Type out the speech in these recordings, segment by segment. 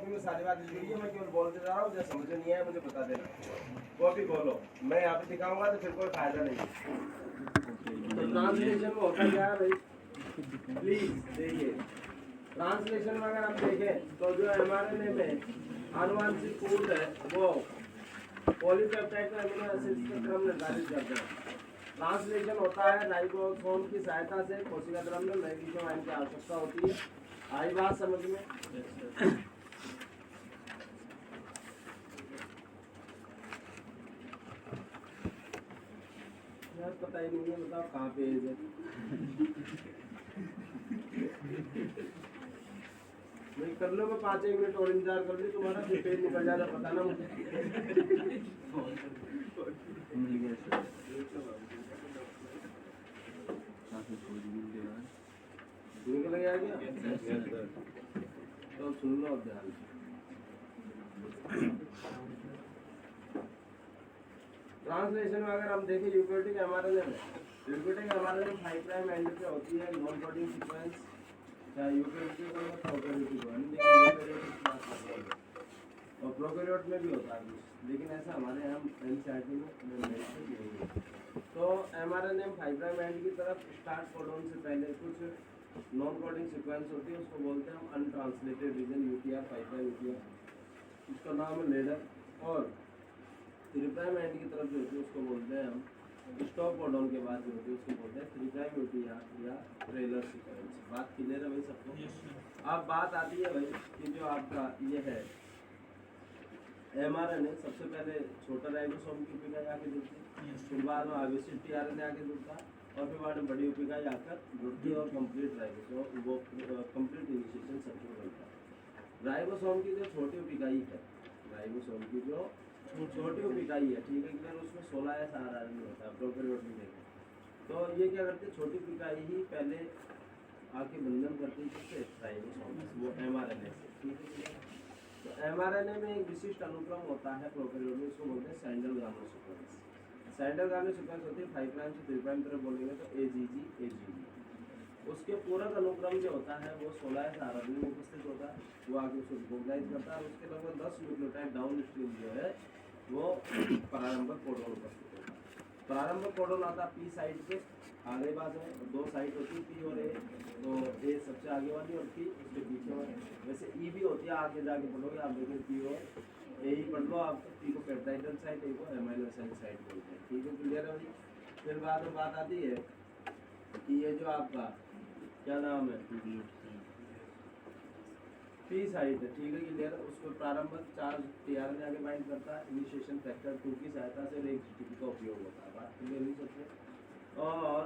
Copy में सारी बात लिखी हुई है, मैं केवल बोलते जा रहा हूँ, जैसे समझ में नहीं आया मुझे बता देना। कॉपी खोलो, मैं यहाँ पे दिखाऊंगा तो फिर कोई फायदा नहीं। तो ट्रांसलेशन में होता क्या है भाई, प्लीज देखिए। ट्रांसलेशन में अगर आप देखें तो जो mRNA में आनुवांशिक कोड है वो पॉलीपेप्टाइड का अमीनो एसिड्स का क्रम निर्धारित करते हैं। ट्रांसलेशन होता है राइबोसोम की सहायता से कोशिका द्रव्य में मैग्नीशियम आयन की आवश्यकता होती है। आई बात समझ में? यार पता ही नहीं है, बताओ कहाँ पे है? मैं कर लो, मैं 5-1 मिनट और इंतजार कर ली, तुम्हारा फिर पेज निकल जाएगा, पता ना मुझे। निकल गया क्या? तो सुन लो ध्यान से। ट्रांसलेशन में अगर हम देखें यूकेरियोटिक एमआरएनए में, यूकेरियोटिक एमआरएनए में 5 प्राइम एंड पे होती है नॉन कोडिंग सीक्वेंस, चाहे यूकेरियोटिक हो या प्रोकैरियोटिक हो, लेकिन यूकेरियोटिक की बात कर रहे हैं और प्रोकैरियोट में भी होता है, लेकिन ऐसा हमारे यहाँ एनसीईआरटी में मेंशन नहीं है। तो एमआरएनए में 5 प्राइम एंड की तरफ स्टार्ट कोडन से पहले कुछ नॉन कोडिंग सीक्वेंस होती है, उसको बोलते हैं हम untranslated region, UTR, 5 prime UTR, उसका नाम है लेडर। और 3 प्राइम एंड की तरफ जो होती है उसको बोलते हैं हम स्टॉप कोडन के बाद जो होती है उसको बोलते हैं 3 प्राइम यूटीआर या ट्रेलर सीक्वेंस। बात क्लियर है भाई सबको? अब बात आती है भाई कि जो आपका ये है एमआरएनए, सबसे पहले छोटा राइबोसोम की उपिकाई आके जुड़ती है, फिर बाद में आवेशित टीआरएनए आके जुड़ता है, और फिर बाद में बड़ी उपिकाई आकर जुड़ती है और कंप्लीट राइबोसोम वो कंप्लीट इनिशिएशन सर्किल बनता है। राइबोसोम की जो छोटी उपिकाई है, राइबोसोम की जो छोटी उपिकाई है, ठीक है, क्लियर, उसमें 16 या 4 आरएनए होता है, प्रोकैरियोट में देखें तो ये क्या करते हैं, छोटी उपिकाई ही पहले आके बंधन करती है किससे, राइबोसोम, वो एमआरएनए से, ठीक है। तो एमआरएनए में एक विशिष्ट अनुक्रम होता है प्रोकैरियोट में, उसको बोलते हैं सैंडल-गार्नर सीक्वेंस। सैंडल-गार्नर सीक्वेंस होती है 5 प्राइम से 3 प्राइम तरफ बोलेंगे तो एजीजी एजीजी। उसके पूरक अनुक्रम जो होता है वो 16 या 4 में उपस्थित होता है, वो आगे उसको रिकॉग्नाइज करता है, और उसके लगभग 10 न्यूक्लियोटाइड डाउन स्ट्रीम जो है वो प्रारंभिक कोडोन उपस्थित होता है। प्रारंभिक कोडोन आता है पी साइड पे, आगे बात है 2 साइड होती है पी और ए, तो ए सबसे आगे वाली और पी उसके पीछे वाली। वैसे ई भी होती है, आगे जाके पढ़ोगे आप, देखिए पी और ए ही पढ़ लो आप, पी को पेप्टाइडल साइट, ए को एमाइनो एसिड साइट बोलते हैं, ठीक है, क्लियर है भाई? फिर बाद में बात आती है कि ये जो आपका क्या नाम है पी साइट है, ठीक है, क्लियर, उसको प्रारंभिक चार्ज टीआरएनए आगे बाइंड करता है, इनिशिएशन फैक्टर 2 की सहायता से और एक जीटीपी का उपयोग होता है, बात क्लियर नहीं सकते। और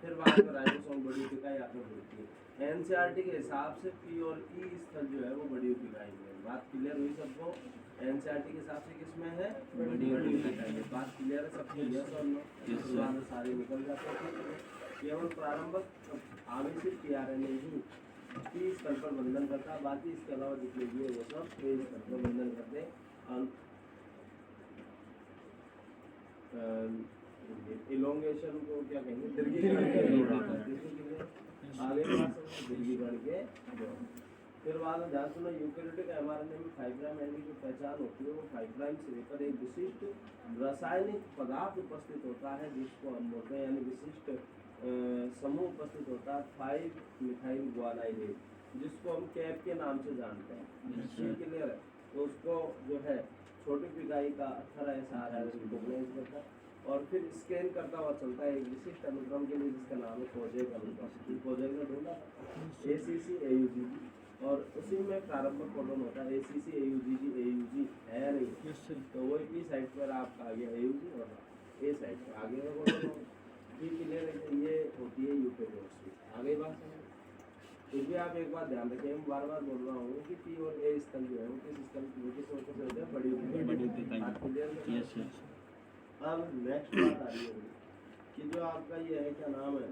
फिर बाद में राइबोसोम बड़ी उपिकाई आकर जुड़ती है। एनसीईआरटी के हिसाब से पी और ई स्थल जो है वो बड़ी उपिकाई में है, बात क्लियर हुई सबको? एनसीईआरटी के हिसाब से किसमें है, बड़ी उपिकाई में, बात क्लियर है सबको? यस और नो? बाद में सारे निकल जाते हैं। केवल प्रारंभिक आवेशित टीआरएनए ही पी स्तर पर बंधन करता है, बाकी इसके अलावा जितने भी है वो सब ए स्तर पर बंधन करते हैं। इलोंगेशन को क्या कहेंगे, दीर्घीकरण आगे दीर्घीकरण के। फिर बाद में ध्यान सुनो, यूकेरियोटिक एमआरएनए में 5 प्राइम एंड की पहचान होती है, वो 5 प्राइम से लेकर एक विशिष्ट रासायनिक पदार्थ उपस्थित होता है जिसको हम बोलते हैं, यानी विशिष्ट समूह उपस्थित होता है 5 मिथाइल ग्वानाइलेट, जिसको हम कैप के नाम से जानते हैं, क्लियर है? तो उसको जो है छोटी पिकाई का 18 SR है रिकॉग्नाइज करता है, और फिर स्कैन करता हुआ चलता है एक विशिष्ट अनुक्रम के लिए जिसका नाम है कोजेक अनुक्रम, कोजेक ने ढूंढा ACC AUG, और उसी में प्रारंभिक कोडन होता है ACC AUG AUG है नहीं, तो वही पी साइड पर आपका आ गया AUG और ए साइड पर आगे का कोडन पी क्लियर है, ये होती है यूकेरियोट्स की। आगे बात समझ? फिर भी आप एक बात ध्यान रखें, मैं बार बार बोल रहा हूँ कि पी और ए स्थल जो है वो किस स्थल किस ओर से होते हैं, बड़ी उपिकाई। बात क्लियर है? Yes yes. अब नेक्स्ट बात आ रही है कि जो आपका ये है क्या नाम है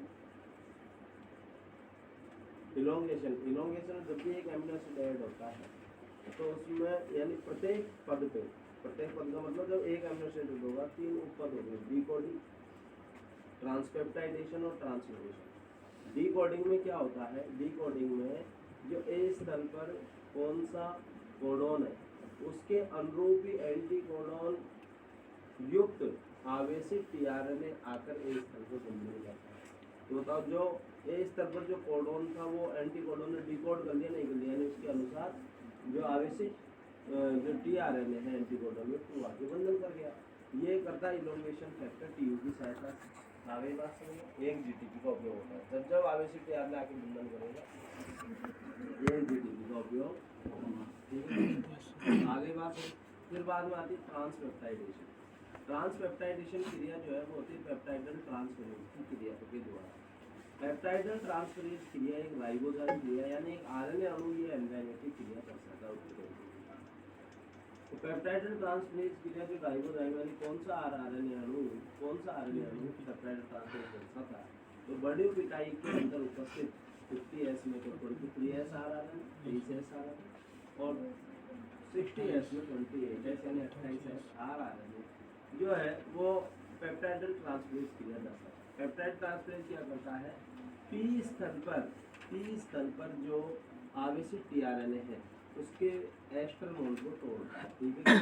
इलोंगेशन। इलोंगेशन जब भी एक एमिनो एसिड ऐड होता है तो उसमें यानी प्रत्येक पद पे, प्रत्येक पद का मतलब जब एक एमिनो एसिड होगा 3 उपपद होंगे, डीकोडिंग, ट्रांसपेप्टाइडेशन और ट्रांसलोकेशन। डीकोडिंग में क्या होता है, डीकोडिंग में जो ए स्थल पर कौन सा कोडोन है उसके अनुरूपी एंटी कोडोन युक्त आवेशित टीआरएनए आकर ए स्थल को जन्म जाता है। तो बताओ जो ए स्तर पर जो कोडोन था वो एंटी कोडोन ने डिकोड कर दिया नहीं कर दिया, यानी उसके अनुसार जो आवेशित जो टीआरएनए है एंटी कोडोन में वो आगे बंधन कर गया। ये करता है इलोंगेशन फैक्टर टीयू की सहायता से। आगे बात समझो, एक जीटीपी का उपयोग होता है जब जब आवेशित टीआरएनए आके बंधन करेगा एक जीटीपी का उपयोग होगा। ठीक है, आगे बात है। फिर बाद में आती है ट्रांसपेप्टाइडेशन। ट्रांसपेप्टाइडेशन क्रिया जो है वो होती है पेप्टाइडल ट्रांसफरेज की क्रिया के द्वारा। पेप्टाइडल ट्रांसफरेज क्रिया एक राइबोजाइम क्रिया यानी एक आरएनए अणु ये एंजाइमेटिक क्रिया कर सकता है। तो पेप्टाइडल ट्रांसफरेज क्रिया जो राइबोजाइम यानी कौन सा आरएनए अणु पेप्टाइडल ट्रांसफरेज करता है तो बड़ी इकाई के अंदर उपस्थित 50S में 43S आरएनए, 23S आरएनए और 60S में 28S यानी 28S आरएनए जो है वो पेप्टाइडल ट्रांसफरेज क्रिया करता है। पेप्टाइड ट्रांसफरेज क्या करता है, पी स्थल पर जो आवेशित टीआरएनए है उसके एस्टर बॉन्ड को तोड़ता है। ठीक है,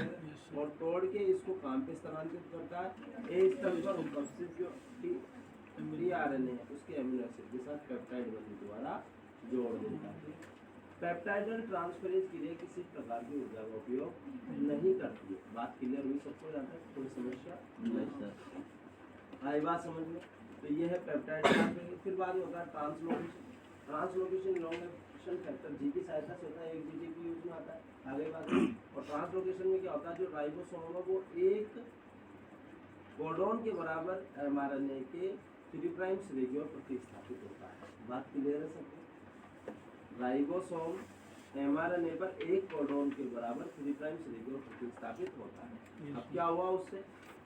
और तोड़ के इसको काम पे स्थानांतरित करता है। ए स्थल पर उपस्थित जो टीआरएनए है उसके अमीनो एसिड के साथ पेप्टाइड बंधन द्वारा जोड़ देता है। पेप्टाइडल ट्रांसफरेज क्रिया किसी प्रकार की ऊर्जा का उपयोग नहीं करती है। बात क्लियर हुई सबको? यहाँ तक कोई समस्या नहीं सर? आई बात समझ में? तो ये है पेप्टाइड ट्रांसफरेज। फिर बाद में होता है translocation. Translocation elongation factor G की सहायता से होता है, एक जीटीपी यूज में आता है। आगे बात। और ट्रांसलोकेशन में क्या होता है, जो राइबोसोम है वो एक कोडोन के बराबर एमआरएनए के 3 प्राइम सिरे की ओर प्रतिस्थापित होता है। बात क्लियर है सबको? राइबोसोम एमआरएनए पर एक कोडोन के बराबर 3 प्राइम सिरे की ओर प्रतिस्थापित होता है। अब क्या हुआ, उससे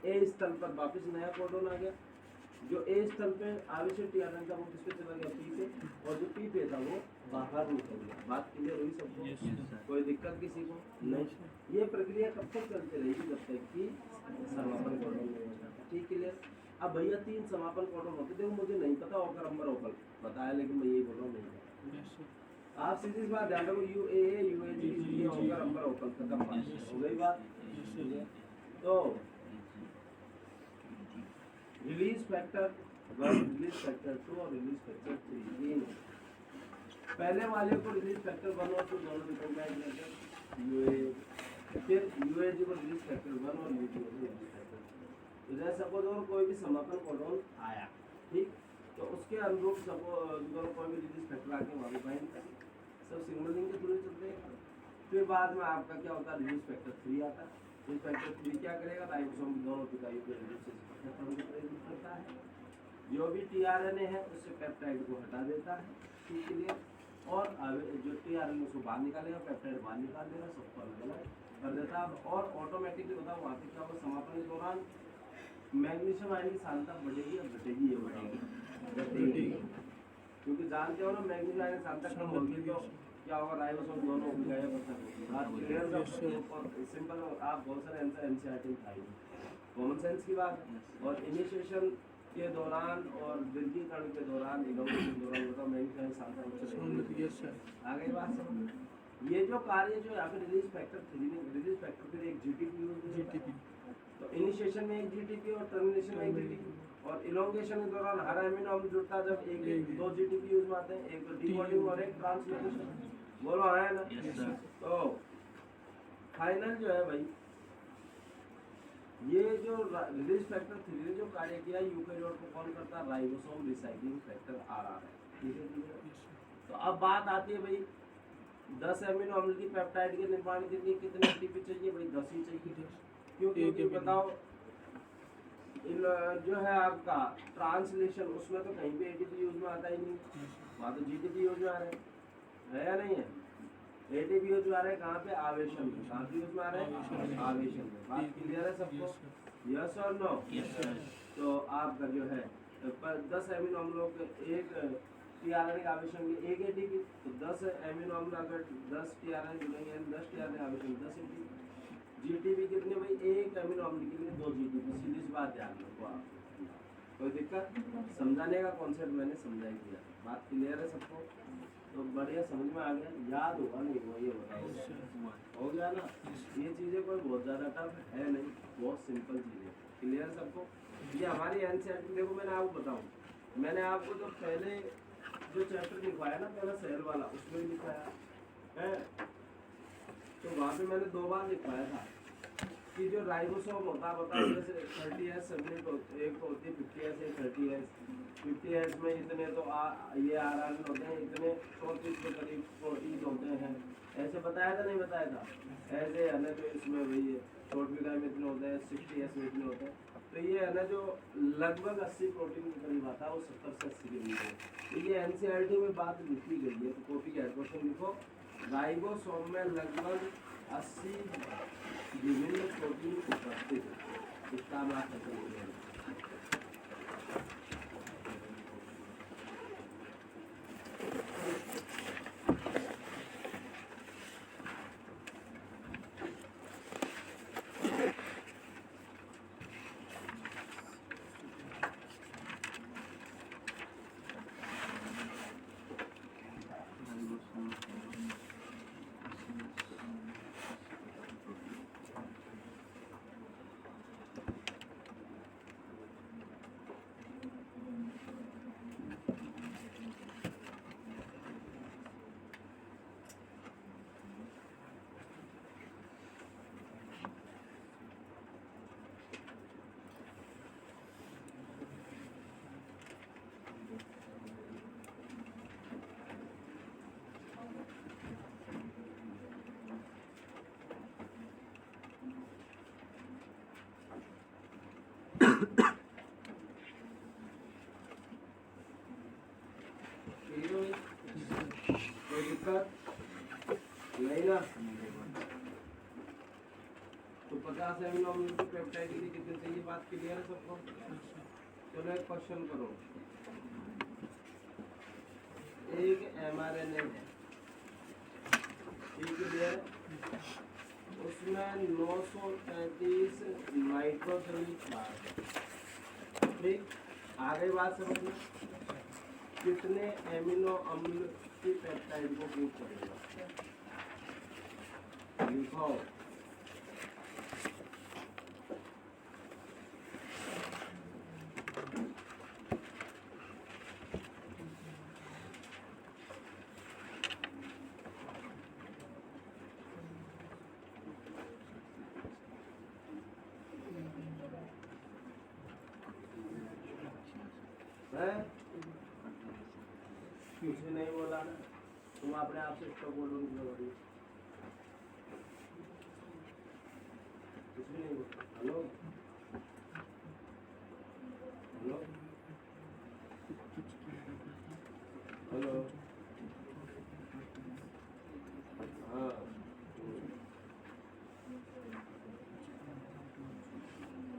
ए स्थल पर वापस नया कोडोन आ गया। जो ए स्थल पे आवेशित टीआरएनए था वो किस पे चला गया, पी पे, और जो पी पे था वो बाहर निकल गया। बात क्लियर हुई सबको? कोई दिक्कत किसी को नहीं? ये प्रक्रिया कब तक चलती रहेगी, जब तक कि समापन कोडोन नहीं हो जाता। ठीक, क्लियर? अब भैया 3 समापन कोडोन होते, देखो मुझे नहीं पता ओकर नंबर ओकर बताया, लेकिन मैं यही बोल रहा हूँ नहीं पता। आप सीधी सी बात ध्यान रखो, यूएए यूएजी ये होकर नंबर ओकर खत्म हो गई बात। तो रिलीज फैक्टर 1, रिलीज फैक्टर 2 और रिलीज फैक्टर 3 पहले वाले को रिलीज फैक्टर 1 और 2 दोनों रिकॉग्नाइज करते हैं। यूए फिर यूएजी को रिलीज फैक्टर 1 और यूजी को रिलीज फैक्टर 2। तो जैसे सपोज और कोई भी समापन कोडोन आया, ठीक, तो उसके अनुरूप दोनों कोई भी रिलीज फैक्टर आके वहाँ पे बाइंड करें, सब सिग्नलिंग के थ्रू चलते हैं। फिर बाद में आपका क्या होता है, रिलीज फैक्टर 3 आता है। रिलीज फैक्टर 3 क्या करेगा, राइबोसोम की दोनों इकाइयों को रिलीज करता है। जो भी टीआरएनए है उससे पेप्टाइड को हटा देता है, ठीक है। और जो टीआरएनए उसको बाहर निकालेगा, पेप्टाइड बाहर निकाल देगा, सबको अलग अलग कर देता है। और ऑटोमेटिकली बताओ वहाँ पे क्या होगा, समापन के दौरान मैग्नीशियम आयन की सांद्रता बढ़ेगी या घटेगी? ये बढ़ेगी, क्योंकि जानते हो ना मैग्नीशियम आयन की सांद्रता कम होगी तो क्या होगा, राइबोसोम दोनों हो गए। सिंपल, आप बहुत सारे आंसर एनसीईआरटी में खाएंगे, कॉमन सेंस की बात। और इनिशिएशन के दौरान और वृद्धिकरण के दौरान, इनोवेशन के दौरान बताओ मैग्नीशियम सांद्रता आगे बात समझ। ये जो कार्य जो यहाँ पे रिलीज फैक्टर 3 ने, रिलीज फैक्टर फिर एक जीटीपी यूज, तो इनिशिएशन में एक जीटीपी और टर्मिनेशन में एक जीटीपी, और इलोंगेशन के दौरान हर एमिनो अम्ल जुड़ता है जब एक 2 जीटीपी यूज में आते हैं, एक डिकोडिंग और एक ट्रांसलोकेशन। बोलो है ना? तो फाइनल जो है भाई, ये जो रिलीज फैक्टर 3 ने जो कार्य किया यूकेरियोट को कौन करता है, राइबोसोम रिसाइक्लिंग फैक्टर आरआर है। ठीक है, तो अब बात आती है भाई 10 एमिनो अम्ल की पेप्टाइड के निर्माण के लिए कितने एटीपी चाहिए भाई? 10 ही चाहिए। क्योंकि बताओ जो है आपका ट्रांसलेशन, उसमें तो कहीं पे एटीपी यूज में आता ही नहीं, वहाँ तो जीटीपी यूज में आ रहे हैं, है या नहीं है? एटीपी यूज में आ रहे हैं कहाँ पे, आवेशन में। कहाँ पे यूज में आ रहे हैं, आवेशन में। बात क्लियर है सबको? यस और नो? तो आपका जो है 10 एमिनो अम्लों के एक टीआरएनए का आवेशन के एक एटीपी, तो 10 एमिनो अम्ल अगर 10 टीआरएनए जुड़ेंगे, 10 टीआरएनए आवेशन 10 एटीपी। जीटीपी कितने भाई, एक एमिनो अम्ल के लिए 2 जीटीपी। सीधी सी बात ध्यान रखो आप, कोई दिक्कत? समझाने का कॉन्सेप्ट मैंने समझा ही दिया। बात क्लियर है सबको? तो बढ़िया समझ में आ गया, याद होगा नहीं हुआ ये बताओ? गया ना। ये चीज़ें कोई बहुत ज़्यादा टफ है नहीं, बहुत सिंपल चीज़ें। क्लियर सबको? ये हमारी एनसीईआरटी, देखो मैंने आपको बताऊँ, मैंने आपको जो पहले जो चैप्टर लिखवाया ना पहला सेल वाला, उसमें भी लिखवाया है, तो वहाँ पे मैंने 2 बार लिखवाया था कि जो राइबोसोम होता है बताओ, जैसे 30S सबनेट एक तो होती है 50S, एक 30S। 50S में इतने तो ये RNA होते हैं, इतने 34 के करीब प्रोटीन होते हैं, ऐसे बताया था नहीं बताया था? ऐसे है ना जो इसमें वही है, शॉर्ट विगा में इतने होते हैं, 60S में इतने होते हैं, तो ये है ना जो लगभग 80 प्रोटीन के करीब आता है, वो 70 से 80 के बीच है। तो ये एनसीईआरटी में बात लिखी गई है, तो कॉपी का क्वेश्चन लिखो, राइबोसोम में लगभग 80 विभिन्न प्रोटीन उपस्थित है। इसका हम आप खत्म हो जाएगा। कोई दिक्कत नहीं ना? तो 50 एमिनो अम्ल की पेप्टाइड के लिए कितने चाहिए, बात क्लियर है सबको? चलो एक क्वेश्चन करो, एक mRNA है, ठीक है, उसमें 933 नाइट्रोजनिक बार, ठीक, आगे बात समझना, कितने एमिनो अम्ल की पेप्टाइड को ग्रुप करेगा, लिखो। कुछ भी नहीं बोला ना, तुम अपने आप से स्टॉप बोलो, कुछ भी नहीं बोला। हेलो हेलो हेलो, हाँ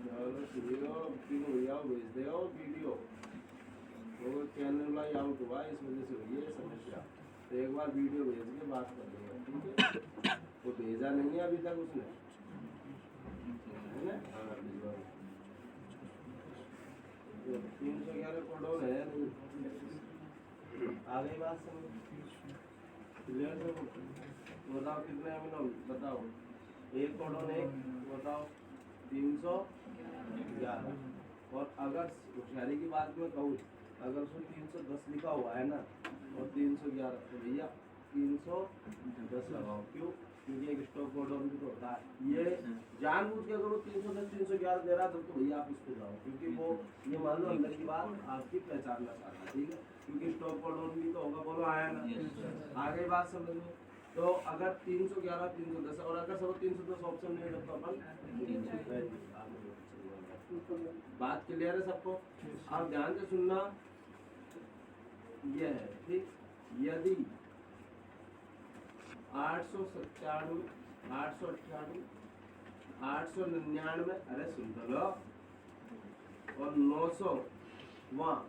चलो वीडियो भैया भेज दे वीडियो, वो चैनल वाइज आउट हुआ, इस वजह से हुई है समस्या, तो एक बार वीडियो भेज के बात कर लेगा, ठीक है? वो भेजा नहीं है अभी तक उसने, है ना? हाँ भिजवा, 311 कोडोन है नहीं, आ गई बात समझ? क्लियर है? बताओ कितने एमिनो, बताओ, एक कोडोन एक, बताओ 311, और अगर होशियारी की बात में कहूँ, अगर उसमें 310 लिखा हुआ है ना और 311, तो भैया 310 लगाओ, क्यों? क्योंकि एक स्टॉप कोडोन भी तो होता है, ये जानबूझ के अगर वो 310 311 दे रहा तो भैया आप उस पर जाओ, क्योंकि वो ये मान लो अंदर की बात आपकी पहचानना चाहता है, ठीक है? क्योंकि स्टॉप कोडोन भी तो होगा, बोलो आया ना? आगे बात समझ में? तो अगर 311 310, और अगर सब 310 ऑप्शन नहीं है तो अपन बात क्लियर है सबको? आप ध्यान से सुनना, यह है, ठीक, यदि 897 898 899, अरे सुन तो लो, और 900 वहाँ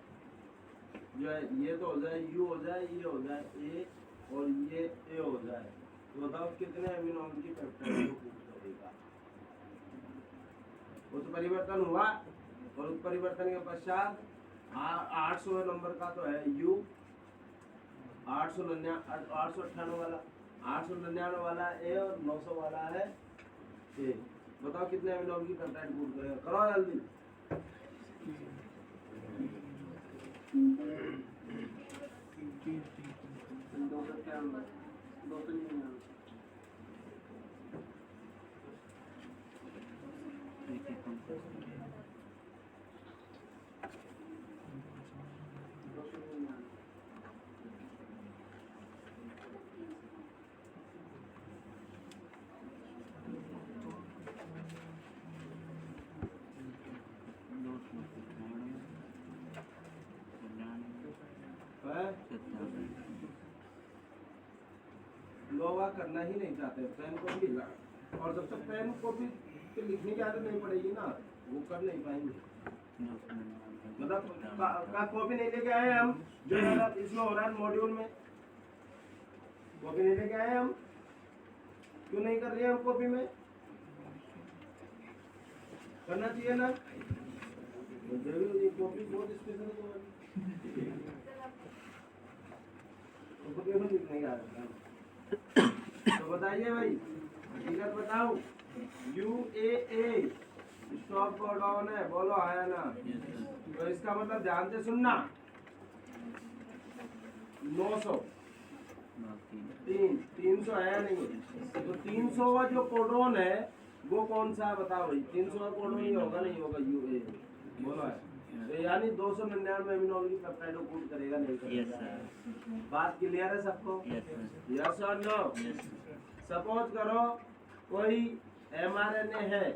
जो है, ये तो हो जाए यू, हो जाए ये, हो जाए ए, और ये ए हो जाए, तो बताओ कितने एमिनो अम्ल की पेप्टाइड को ग्रुप करेगा? उत्परिवर्तन हुआ, और उत्परिवर्तन के पश्चात 800 नंबर का तो है यू, 898 वाला, 899 वाला ए और 900 वाला है ए। बताओ कितने अमीनो की पेप्टाइड कोड करेगा, करो जल्दी। लोग करना ही नहीं चाहते पेन को भी, और जब तक पेन को भी लिखने की आदत नहीं पड़ेगी ना वो कर नहीं पाएंगे। मतलब का कॉपी नहीं लेके आए हम, जो इसमें हो रहा है मॉड्यूल में कॉपी नहीं लेके आए हम, क्यों नहीं कर रहे हम कॉपी में? करना चाहिए ना, कॉपी बहुत स्पेशल नहीं आ रहा। तो बताइए भाई, हकीकत बताओ, UAA स्टॉप कोड ऑन है, बोलो आया ना? तो इसका मतलब ध्यान से सुनना, 900 300 है नहीं, तो 300 का जो कोडोन है वो कौन सा है बताओ भाई? 300 का कोडोन ही होगा, नहीं होगा UAA, बोलो है। तो यानी 299 अमीनो की पेप्टाइड को कोड करेगा, नहीं करेगा। बात क्लियर है सबको? यस और नो? सपोज करो कोई mRNA है,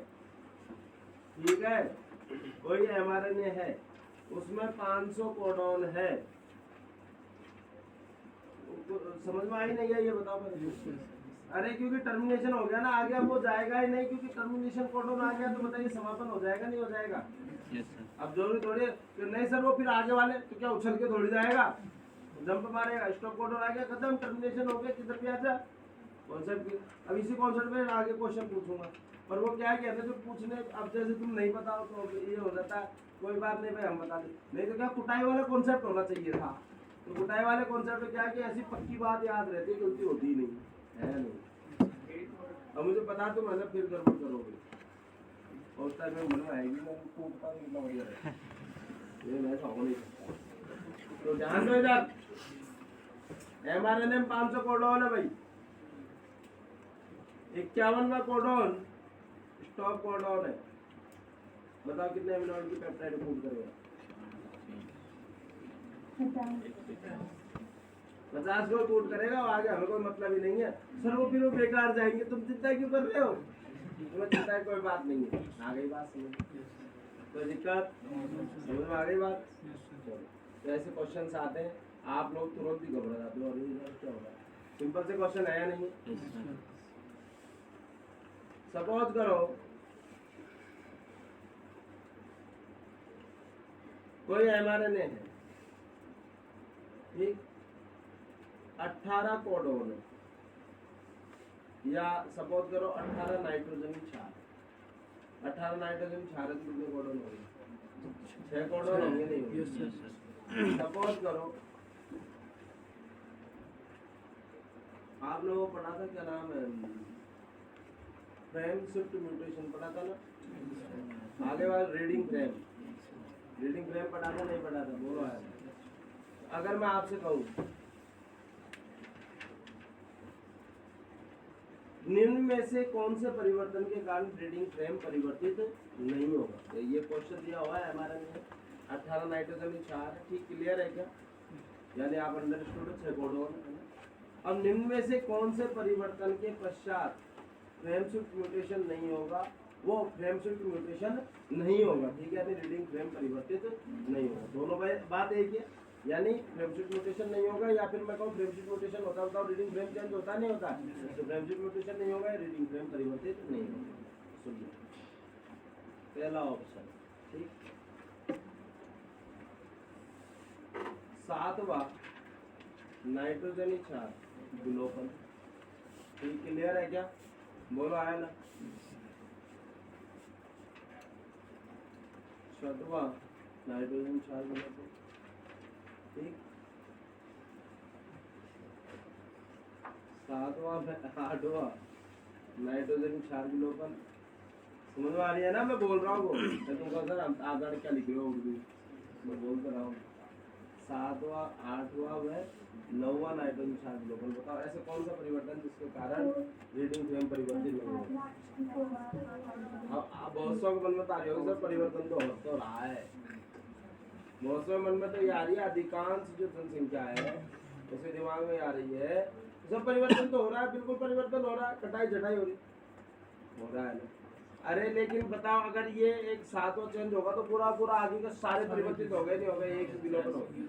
ठीक है, कोई mRNA है, उसमें 500 कोडोन है, समझ में आई नहीं है ये बताओ मुझे? अरे क्योंकि टर्मिनेशन हो गया ना, आगे अब वो जाएगा ही नहीं, क्योंकि टर्मिनेशन कोडोन आ गया तो बताइए समापन हो जाएगा नहीं हो जाएगा? अब जरूरी थोड़ी नहीं सर, वो फिर आगे वाले तो क्या उछल के थोड़ी जाएगा, जंप मारेगा, स्टॉप कोडोन आ गया खत्म, टर्मिनेशन हो गया, किधर भी आ जा कॉन्सेप्ट। अब इसी कॉन्सेप्ट में आगे क्वेश्चन पूछूंगा, पर वो क्या कहते हैं जो पूछने, अब जैसे तुम नहीं बताओ तो ये हो जाता है, कोई बात नहीं भाई हम बता दें, नहीं तो क्या कुटाई वाला कॉन्सेप्ट होना चाहिए था। तो कुटाई वाले कॉन्सेप्ट में क्या है कि ऐसी पक्की बात याद रहती है, गलती होती ही नहीं है नहीं। अब मुझे बता दो मैंने फिर गड़बड़ करोगे, और उस टाइम में मन में आएगी मैं कूदता हूँ कितना बढ़िया है, ये मैं हो नहीं सकता। तो ध्यान दो इधर, mRNA में 500 कोडोन है भाई, 51वां कोडोन स्टॉप कोडोन है, बताओ कितने अमीनो की पेप्टाइड कोड करेगा? 50 को कोड करेगा, आगे हमें कोई मतलब ही नहीं है। सर वो फिर वो बेकार जाएंगे, तुम चिंता क्यों कर रहे हो? तुम्हें चिंता कोई बात नहीं है, आ गई बात समझ? कोई दिक्कत समझ में आ गई बात? तो ऐसे क्वेश्चन आते हैं, आप लोग तुरंत ही घबरा जाते हो, और क्या हो रहा है? सिंपल से क्वेश्चन है या नहीं? सपोज करो कोई mRNA है, ठीक, 18 कोडोन है, या सपोज करो 18 नाइट्रोजन क्षार, 18 नाइट्रोजन क्षार है, कितने कोडोन होंगे? 6 कोडोन होंगे, नहीं होंगे? सपोज करो आप लोगों को पढ़ा था, क्या नाम है, फ्रेम शिफ्ट म्यूटेशन पढ़ा था ना? आगे वाला रीडिंग फ्रेम पढ़ा था नहीं पढ़ा था? बोलो आया। अगर मैं आपसे कहूँ निम्न में से कौन से परिवर्तन के कारण रीडिंग फ्रेम परिवर्तित नहीं होगा? तो ये क्वेश्चन दिया हुआ है हमारे में, 18 नाइट्रोजन क्षार है, ठीक, क्लियर है क्या? यानी आप अंडरस्टूड 6 कोडोन है। अब निम्न में से कौन से परिवर्तन के पश्चात फ्रेम शिफ्ट म्यूटेशन नहीं होगा? वो फ्रेम शिफ्ट म्यूटेशन नहीं होगा, ठीक है, यानी रीडिंग फ्रेम परिवर्तित नहीं होगा। दोनों बात एक है, यानी फ्रेम शिफ्ट म्यूटेशन नहीं होगा, या फिर मैं कहूँ फ्रेम शिफ्ट म्यूटेशन होता बताओ, रीडिंग फ्रेम चेंज होता नहीं होता? तो फ्रेम शिफ्ट म्यूटेशन नहीं होगा, रीडिंग फ्रेम परिवर्तित नहीं होगा। सुनिए पहला ऑप्शन, ठीक। 7वां नाइट्रोजन क्षार विलोपन, ठीक, क्लियर है क्या? बोलो आया ना? 7वां नाइट्रोजन क्षार विलोपन, ठीक। सातवां 8वां नाइट्रोजन क्षार विलोपन। समझ में आ रही है ना मैं बोल रहा हूँ? मैं तुमको सर हम आगे क्या लिख रहे हो उर्दू मैं बोल तो रहा हूँ। 7वां 8वां व 9वां नाइट्रोजन क्षार विलोपन। बताओ ऐसे कौन सा परिवर्तन जिसके कारण रीडिंग फ्रेम परिवर्तित नहीं होगा? अब बहुत सौ के मन में तो आ रही होगी सर परिवर्तन तो हो तो रहा है। बहुत सौ मन में तो ये आ रही है अधिकांश जो जनसंख्या है उसके दिमाग में आ रही है सब परिवर्तन तो हो रहा है, बिल्कुल परिवर्तन हो रहा है, कटाई झटाई हो रहा है ना। अरे लेकिन बताओ अगर ये एक 7वां चेंज होगा तो पूरा पूरा आगे का सारे परिवर्तित हो गए नहीं हो गए, एक विलोपन हो गया।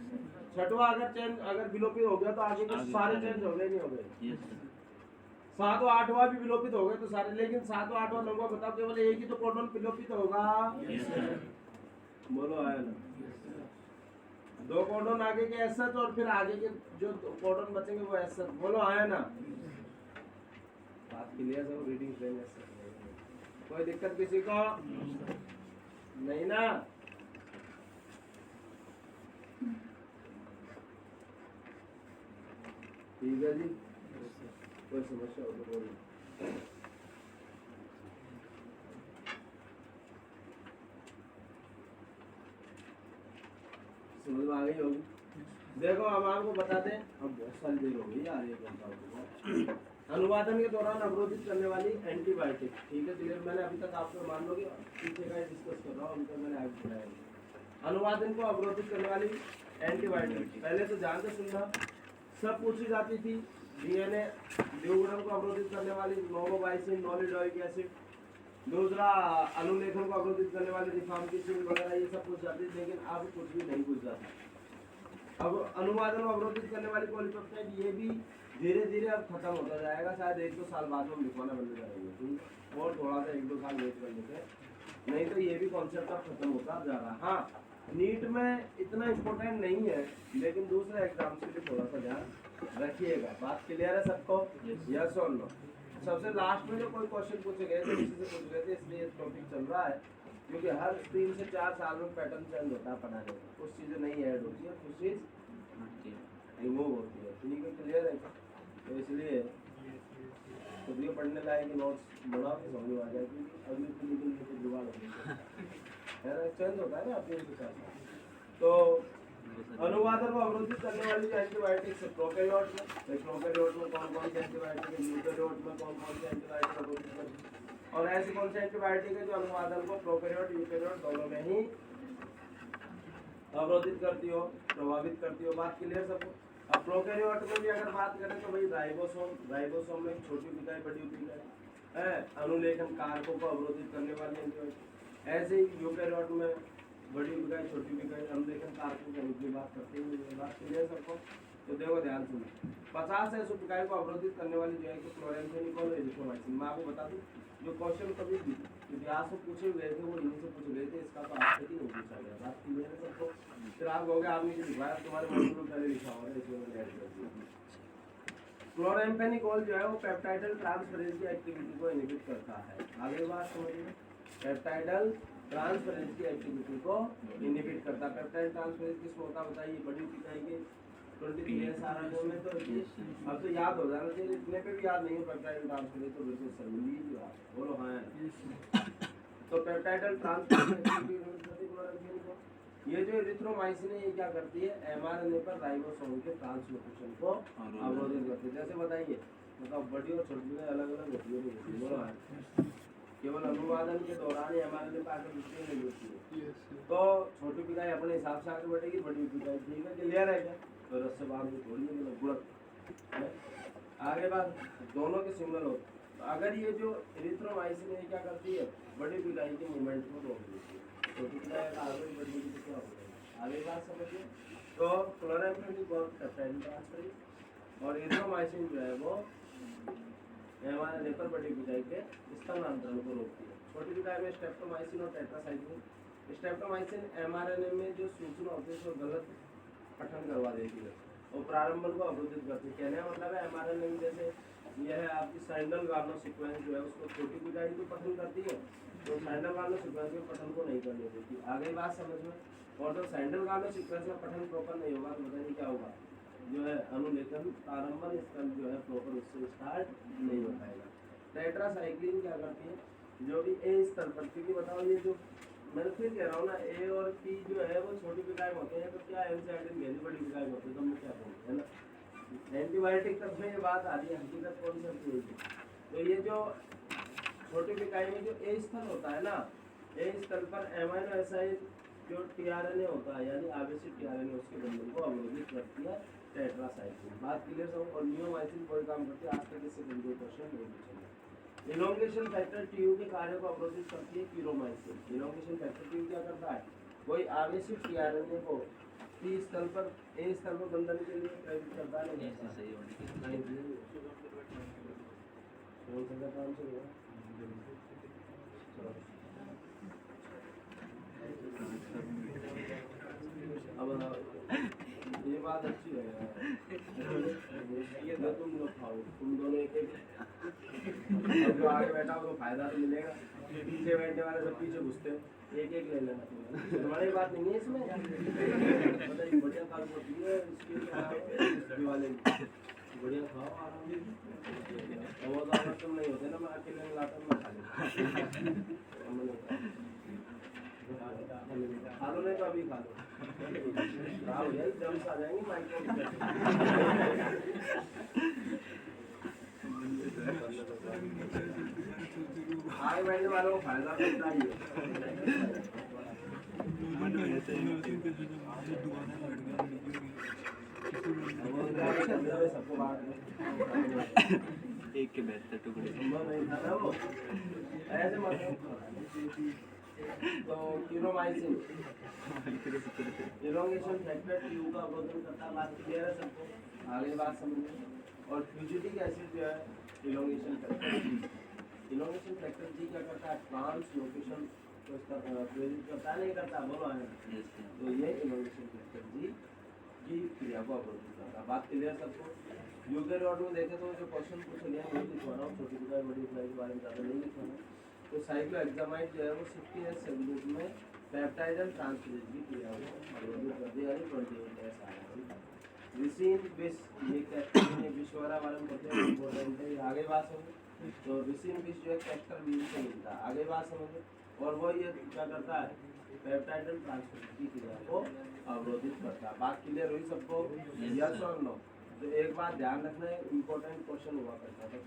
6वां अगर चेंज अगर विलोपित हो गया तो आगे के सारे चेंज हो गए नहीं हो गए। 7वां 8वां भी विलोपित हो गए तो सारे, लेकिन 7वां 8वां 9वां बताओ केवल एक ही तो कोडन विलोपित होगा। बोलो आया ना। 2 कोडन आगे के एस और फिर आगे के जो कोडन बचेंगे वो एस। बोलो आया ना। बात क्लियर है? रीडिंग फ्रेम एस कोई दिक्कत किसी को नहीं ना? ठीक है जी, कोई समस्या हो तो बोलिए। समझ में आ गई होगी? देखो हम आपको बता दें, अब बहुत सारी देर हो गई यार, 1 घंटा हो गया। अनुवादन के दौरान अवरोधित करने वाली एंटीबायोटिक। ठीक है क्लियर? मैंने अभी तक आपको मान लो कि पीछे का डिस्कस कर रहा हूँ, अभी तक मैंने आगे बताया। अनुवादन को अवरोधित करने वाली एंटीबायोटिक पहले तो ध्यान से सुनना, सब पूछी जाती थी। डीएनए द्विगुणन को अवरोधित करने वाली नोवोबाइसिन नॉलिडोइक एसिड। दूसरा अनुलेखन को अवरोधित करने वाली रिफाम्पिसिन वगैरह ये सब पूछ जाती थी, लेकिन अब कुछ भी नहीं पूछ जाता। अब अनुवादन को अवरोधित करने वाली पॉलीपेप्टाइड ये भी धीरे धीरे अब खत्म होता जाएगा, शायद 1-2 साल बाद में हम लिखवाना बंद करेंगे। ठीक, और थोड़ा सा 1-2 साल वेट कर लेते, नहीं तो ये भी कॉन्सेप्ट अब खत्म होता जा रहा है। हाँ, नीट में इतना इम्पोर्टेंट नहीं है, लेकिन दूसरे एग्जाम्स के लिए थोड़ा सा ध्यान रखिएगा। बात क्लियर है सबको? यस और नो? सबसे लास्ट में जो कोई क्वेश्चन पूछे गए थे इसी से पूछ गए थे, इसलिए टॉपिक चल रहा है, क्योंकि हर 3 से 4 साल में पैटर्न चेंज होता है पढ़ाने में। कुछ चीज़ें नहीं ऐड होती है, कुछ चीज़ रिमूव होती है। ठीक है क्लियर है? तो इसलिए खुद भी पढ़ने लायक नोट्स बड़ा समझ में आ जाएगी। अगली पीढ़ी के लिए जुगाड़ होगी है ना, चेंज होता है ना अपने हिसाब से। तो अनुवादन को अवरोधित करने वाली जो एंटीबायोटिक्स है प्रोकैरियोट में कौन कौन से एंटीबायोटिक है, यूकेरियोट में कौन कौन से एंटीबायोटिक अवरोधित करती है, और ऐसी कौन से एंटीबायोटिक है जो अनुवादन को प्रोकैरियोट यूकेरियोट दोनों में ही अवरोधित करती हो, प्रभावित करती हो। बात क्लियर सबको? अब प्रोकैरियोट में भी अगर बात करें तो भाई राइबोसोम में छोटी इकाई बड़ी इकाई है, अनुलेखन कारकों को अवरोधित करने वाली एंटीबायोटिक। ऐसे ही यूकेरियोट में बड़ी इकाई छोटी इकाई अनुलेखन कारकों की बात करते हैं। बात क्लियर सबको? तो देखो ध्यान सुनो, 50 ऐसी इकाई को अवरोधित करने वाली जो है कि क्लोरेम्फेनिकोल और एरिथ्रोमाइसिन। मैं आपको बता दूं जो क्वेश्चन कभी इतिहास में पूछे गए थे वो इन्हीं से पूछे गए थे, इसका तो आज तक ही नहीं पूछा गया। बात क्लियर है सबको? फिर आप हो गया आपने जो लिखवाया तुम्हारे मॉड्यूल में पहले लिखा हुआ है, इसमें मैंने ऐड कर दिया। क्लोरेम्फेनिकोल जो है वो पेप्टाइडल ट्रांसफरेंस की एक्टिविटी को इनहिबिट करता है। आगे बात समझिए, पेप्टाइडल ट्रांसफरेंस की एक्टिविटी को इनहिबिट करता है। पेप्टाइड ट्रांसफरेंस किस होता है बताइए? बड़ी इकाई के 23 आरएनए में। तो अब तो याद हो जाना चाहिए, इतने पे भी याद नहीं हो पेप्टाइड ट्रांसफरेंस तो बिल्कुल सर्वली याद। बोलो हाँ। तो पेप्टाइडल ट्रांसफरेंस ये जो एरिथ्रोमाइसिन है ये क्या करती है? एमआरएनए पर राइबोसोम के ट्रांसलोकेशन को अवरोधित करती है। जैसे बताइए, मतलब बड़ी और छोटी अलग अलग होती है। बोलो हाँ, केवल अनुवादन के दौरान एमआरएनए पर आकर नहीं होती है, तो छोटी पिकाई अपने हिसाब से आगे बढ़ेगी, बड़ी पिकाई ठीक है क्लियर है क्या? तो रस्से बांध के थोड़ी मतलब गुणक आगे बात दोनों के सिग्नल हो। तो अगर ये जो एरिथ्रोमाइसिन है क्या करती है? बड़ी पिकाई के मूवमेंट को रोक देती है, छोटी पिकाई आगे बढ़ने की क्या हो जाएगी? आगे बात समझिए। तो क्लोरेम्फेनिकोल पेप्टाइड ट्रांसफरेंस और एरिथ्रोमाइसिन जो है वो एमआरएनए पर बड़ी पिकाई के स्थानांतरण को रोकती है। छोटी पिकाई में स्ट्रेप्टोमाइसिन और टेट्रासाइक्लिन। स्ट्रेप्टोमाइसिन एमआरएनए में जो सूचना होती है उसको गलत पठन करवा देती है और प्रारंभन को अवरोधित करती है। कहने का मतलब है एमआरएनए में जैसे यह है आपकी साइंडल गार्नो सीक्वेंस जो है उसको छोटी पिकाई को पठन करती है, तो साइंडल गार्नो सीक्वेंस के पठन को नहीं करने देती। आगे बात समझ में? और जब साइंडल गार्नो सीक्वेंस का पठन प्रॉपर नहीं होगा तो बताइए क्या होगा? जो है अनुलेखन प्रारंभन स्तर जो है प्रॉपर उससे स्टार्ट नहीं हो पाएगा। टेट्रासाइक्लिन क्या करती है, जो भी ए स्तर पर, क्योंकि बताओ ये जो मैं फिर कह रहा हूँ ना, ए और पी जो है वो छोटी पिकाई होते हैं, तो क्या एंजाइटिन वेरी बड़ी पिकाई होती है, तो मैं क्या कहूँ, है ना। एंटीबायोटिक तक में ये बात आ रही है, हकीकत कौन सी होती है। तो ये जो छोटी पिकाई में जो ए स्तर होता है ना, ए स्तर पर एमाइनो एसिड जो टीआरएनए होता है, यानी आवेशित टीआरएनए, उसके बंधन को अवरोधित करती है टेट्रासाइक्लिन। बात क्लियर सब। और नियोमाइसिन कोई काम करती है, आज तक इससे कोई क्वेश्चन नहीं पूछा। इलोंगेशन फैक्टर टीयू के कार्य को अवरोधित करती है क्यूरोमाइसिन। इलोंगेशन फैक्टर टीयू क्या करता है, कोई आवेशित टीआरएनए को पी स्थल पर ए स्थल पर बंधन के लिए प्रेरित करता है। नहीं काम से हुआ। अब ये बात अच्छी है ये तुम लोग खाओ, तुम दोनों एक एक, जो आगे बैठा हो तो फायदा तो मिलेगा, पीछे बैठने वाले सब पीछे घुसते, एक एक ले लेना तुम्हारी बात नहीं है इसमें। बताइए बढ़िया काम होती है इसके वाले, बढ़िया खाओ आराम से। वो तो तुम नहीं होते ना, मैं अकेले लाता हूँ, मैं खा लो, नहीं तो अभी खा लो, खराब हो जाएगी, जम्स आ जाएंगे माइक्रो। आगे बैठने वालों को फायदा मिलता ही है। सबको बात एक के बेहतर टुकड़े ऐसे मत। तो क्यूरोमाइसिन इलोंगेशन फैक्टर टीयू का अवरोधन करता है, बात क्लियर है सबको, आगे बात समझिए। और फ्यूजिटिक एसिड जो है elongation factor G, elongation factor G क्या करता है, ट्रांसलोकेशन को प्रेरित करता है, नहीं करता, बोलो है। तो ये इलोंगेशन फैक्टर जी की क्रिया को अवरोधित करता है, बात क्लियर सबको। यूकेरियोट में देखे तो जो क्वेश्चन पूछ लिया वही लिखवा रहा हूँ, छोटी पिकाई बड़ी पिकाई के बारे में ज़्यादा नहीं लिखवाना। तो साइक्लोहेक्सामाइड जो है वो 68 सेल ग्रुप में पेप्टाइड एंड ट्रांसफरेज की क्रिया को अवरोधित कर दिया, यानी 28 आ रहा है। रिसिन विष, ये कैक्टर विश्वरा वाले में कहते हैं, इम्पोर्टेंट है, आगे बात समझो। तो रिसिन विष जो है कैक्टर बीज से मिलता है, आगे बात समझो। और वो ये क्या करता है, पेप्टाइड एंड ट्रांसफरेज की क्रिया को अवरोधित करता है, बात क्लियर हुई सबको, यस और नो। तो एक बात ध्यान रखना है, इम्पोर्टेंट क्वेश्चन हुआ करता था,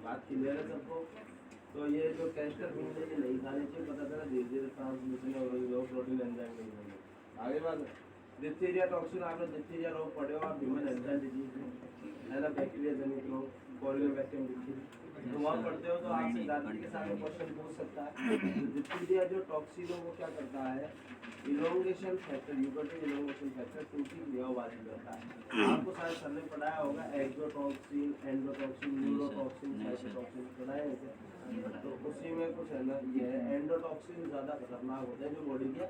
बात क्लियर है सबको। तो ये जो कैस्टर बीन है ये नहीं खाने चाहिए, पता चला धीरे धीरे ट्रांसमिशन हो रही है, प्रोटीन एंजाइम नहीं बन रही। आगे बात, डिप्थीरिया टॉक्सिन, आपने डिप्थीरिया रोग पढ़े हो आप, ह्यूमन एंजाइम डिजीज है ना, बैक्टीरिया जनित रोग, कोरियोबैक्टीरियम डिजीज, तो वहाँ पढ़ते हो तो आपसे दादी के साथ क्वेश्चन पूछ सकता है। डिप्थीरिया जो टॉक्सिन है वो क्या करता है, इलोंगेशन फैक्टर, यूकेटिव इलोंगेशन फैक्टर 2 की क्रियावादी करता है। आपको शायद सर ने पढ़ाया होगा एक्सोटॉक्सिन, एंडोटॉक्सिन, न्यूरोटॉक्सिन, साइटोटॉक्सिन पढ़ाया है, तो उसी में कुछ है ना, ये एंडोटॉक्सिन ज़्यादा खतरनाक होते हैं जो बॉडी के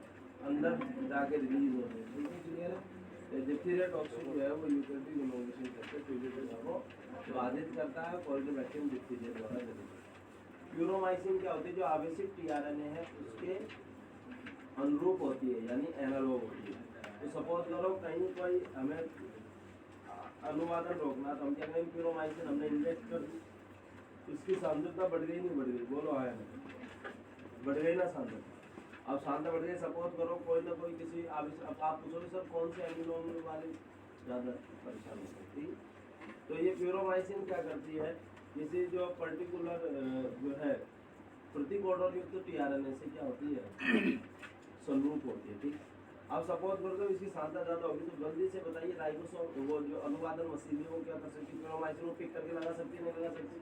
अंदर जाके रिलीज होते हैं, ठीक है, क्लियर है। डिप्थीरिया टॉक्सिन जो है वो यूकेटिव इलोंगेशन फैक्टर को बाधित करता है, कोरियोबैक्टीरियम डिप्थीरिया द्वारा जनित। क्यूरोमाइसिन क्या होती है, जो आवेशित टीआरएनए है उसके अनुरूप होती है, यानी एनालॉग होती है। तो सपोज करो कहीं कोई हमें अनुवादन रोकना, तो हम क्या करेंगे, क्यूरोमाइसिन हमने इंजेक्ट कर दी, इसकी सांद्रता बढ़ गई नहीं बढ़ गई, बोलो आया नहीं, बढ़ गई ना सांद्रता। अब सांद्रता बढ़ गई, सपोज करो कोई ना कोई किसी अब आप पूछोगे सर कौन से एमिनो अम्ल वाले ज़्यादा परेशान हो सकती, तो ये क्यूरोमाइसिन क्या करती है, किसी जो पर्टिकुलर जो है प्रतिकोडन युक्त टीआरएनए से क्या होती है, संरूप होती है, ठीक। अब सपोज कर दो इसकी सांद्रता ज़्यादा होगी, तो जल्दी से बताइए राइबोसोम, वो जो अनुवादन मशीन है वो क्या कर सकती है, क्यूरोमाइसिन को पिक करके लगा सकती है, नहीं लगा सकती।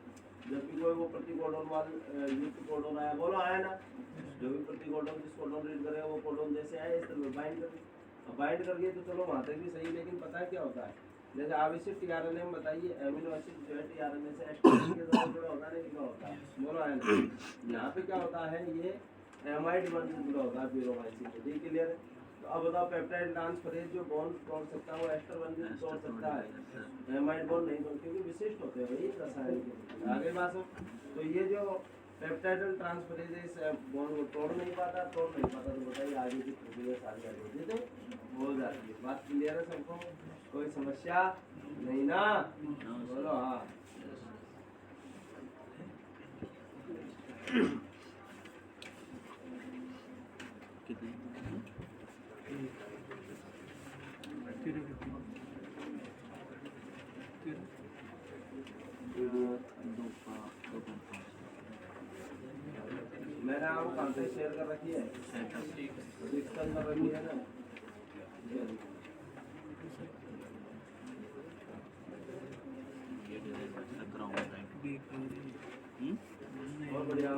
जबकि कोई वो प्रतिकोडन वाले युक्त कोडन आया, बोलो आया ना, जो भी प्रतिकोडन जिस कोडन रीड करेगा वो कोडन जैसे आया इस तरह बाइंड कर, बाइंड कर दिए तो चलो वहाँ तक भी सही, लेकिन पता है क्या होता है, जैसे आवेशित टीआरएनए में बताइए एमिनो एसिड जो है टीआरएनए से एस्ट्रोजन के साथ जुड़ा होता है, नहीं जुड़ा होता है, बोलो आया ना। यहाँ पे क्या होता है, ये एमाइड बॉन्ड से जुड़ा होता है क्यूरोमाइसिन से, ठीक क्लियर है। तो अब बताओ पेप्टाइड ट्रांसफरेज जो बॉन्ड तोड़ सकता है वो एस्टर बॉन्ड भी तोड़ सकता है, एमाइड बॉन्ड नहीं तोड़, क्योंकि विशिष्ट होते हैं वही रसायन के। आगे बात हो, तो ये जो पेप्टाइडल ट्रांसफरेज बॉन्ड को तोड़ नहीं पाता तो बताइए आगे की प्रक्रिया सारी आगे होती तो हो जाती है। बात क्लियर है सबको? कोई समस्या नहीं ना? बोलो हाँ। मैंने आपको कहाँ से शेयर कर रखी है? डिस्कस कर रखी है ना? बहुत बढ़िया।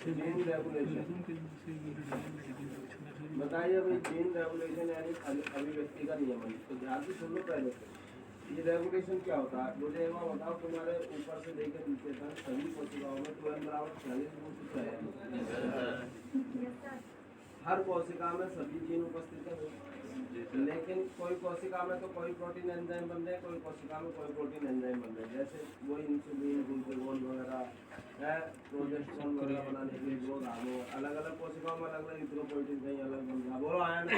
जीन रेगुलेशन बताइए भाई। जीन रेगुलेशन यानी अभिव्यक्ति का नियमन। तो ध्यान से सुन लो पहले से। ये रेगुलेशन क्या होता है मुझे एक बार बताओ। तुम्हारे ऊपर से लेकर नीचे तक सभी कोशिकाओं में 12 गुण है। हर कोशिका में सभी जीन उपस्थित है। लेकिन कोई कोशिका में तो कोई प्रोटीन एंजाइम बन रहे, कोई कोशिका में कोई प्रोटीन एंजाइम बन रहे। जैसे वो इंसुलिन, ग्लूकागोन वगैरह है, प्रोजेस्टेरोन वगैरह बनाने के लिए ग्रोथ हार्मोन अलग अलग कोशिकाओं में अलग अलग इथ्रोपोइटिन कहीं अलग बन रहा। बोलो आया ना?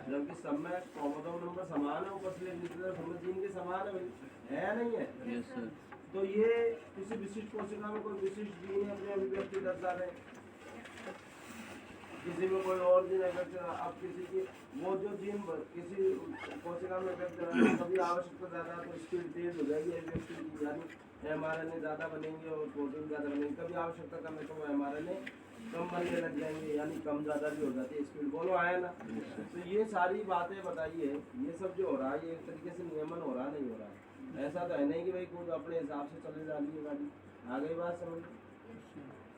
जबकि सब में क्रोमोसोम नंबर समान है, ऊपर से नीचे तक जीन के समान है भाई, है या नहीं है? तो ये किसी विशिष्ट कोशिका में कोई विशिष्ट जीन अपने अभिव्यक्ति दर्शा रहे, किसी में कोई और जीन इफेक्ट। अब किसी की वो जो जीन किसी कोशिका में इफेक्ट कभी आवश्यकता ज़्यादा तो स्पीड तेज हो जाएगी अभिव्यक्ति, यानी mRNA ज़्यादा बनेंगे और प्रोटीन ज़्यादा बनेंगे। कभी आवश्यकता कम है तो mRNA कम बनने लग जाएंगे, यानी कम ज़्यादा भी हो जाती है स्पीड। बोलो आया ना? तो ये सारी बातें बताइए। ये सब जो हो रहा है ये एक तरीके से नियमन हो रहा नहीं हो रहा है। ऐसा तो है नहीं कि भाई खुद अपने हिसाब से चले जा रही है गाड़ी। आ गई बात समझ?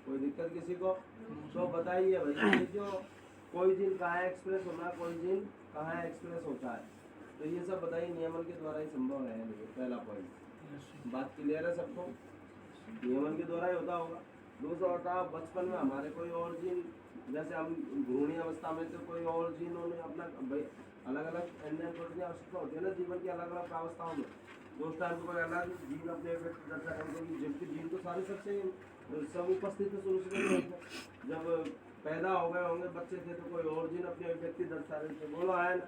कोई दिक्कत किसी को? तो बताइए भाई। ये जो कोई जीन कहाँ एक्सप्रेस होना है, कोई जीन कहाँ एक्सप्रेस होता है, तो ये सब बताइए नियमन के द्वारा ही संभव है नहीं। पहला पॉइंट। बात क्लियर है सबको? नियमन के द्वारा ही होता होगा। दूसरा होता है बचपन में हमारे कोई और जीन, जैसे हम भ्रूणी अवस्था में तो कोई और जीनों ने अपना भाई अलग अलग एंजाइम प्रोटीन की आवश्यकता होती है ना जीवन की अलग अलग अवस्थाओं में। तो उस टाइम कोई अलग जीन अपने इफेक्ट दर्शा करेंगे, जबकि जीन तो सारे सबसे सब उपस्थित है शुरू से। जब पैदा हो गए होंगे बच्चे थे तो कोई और जीन अपनी अभिव्यक्ति दर्शा रहे थे। बोलो आया ना?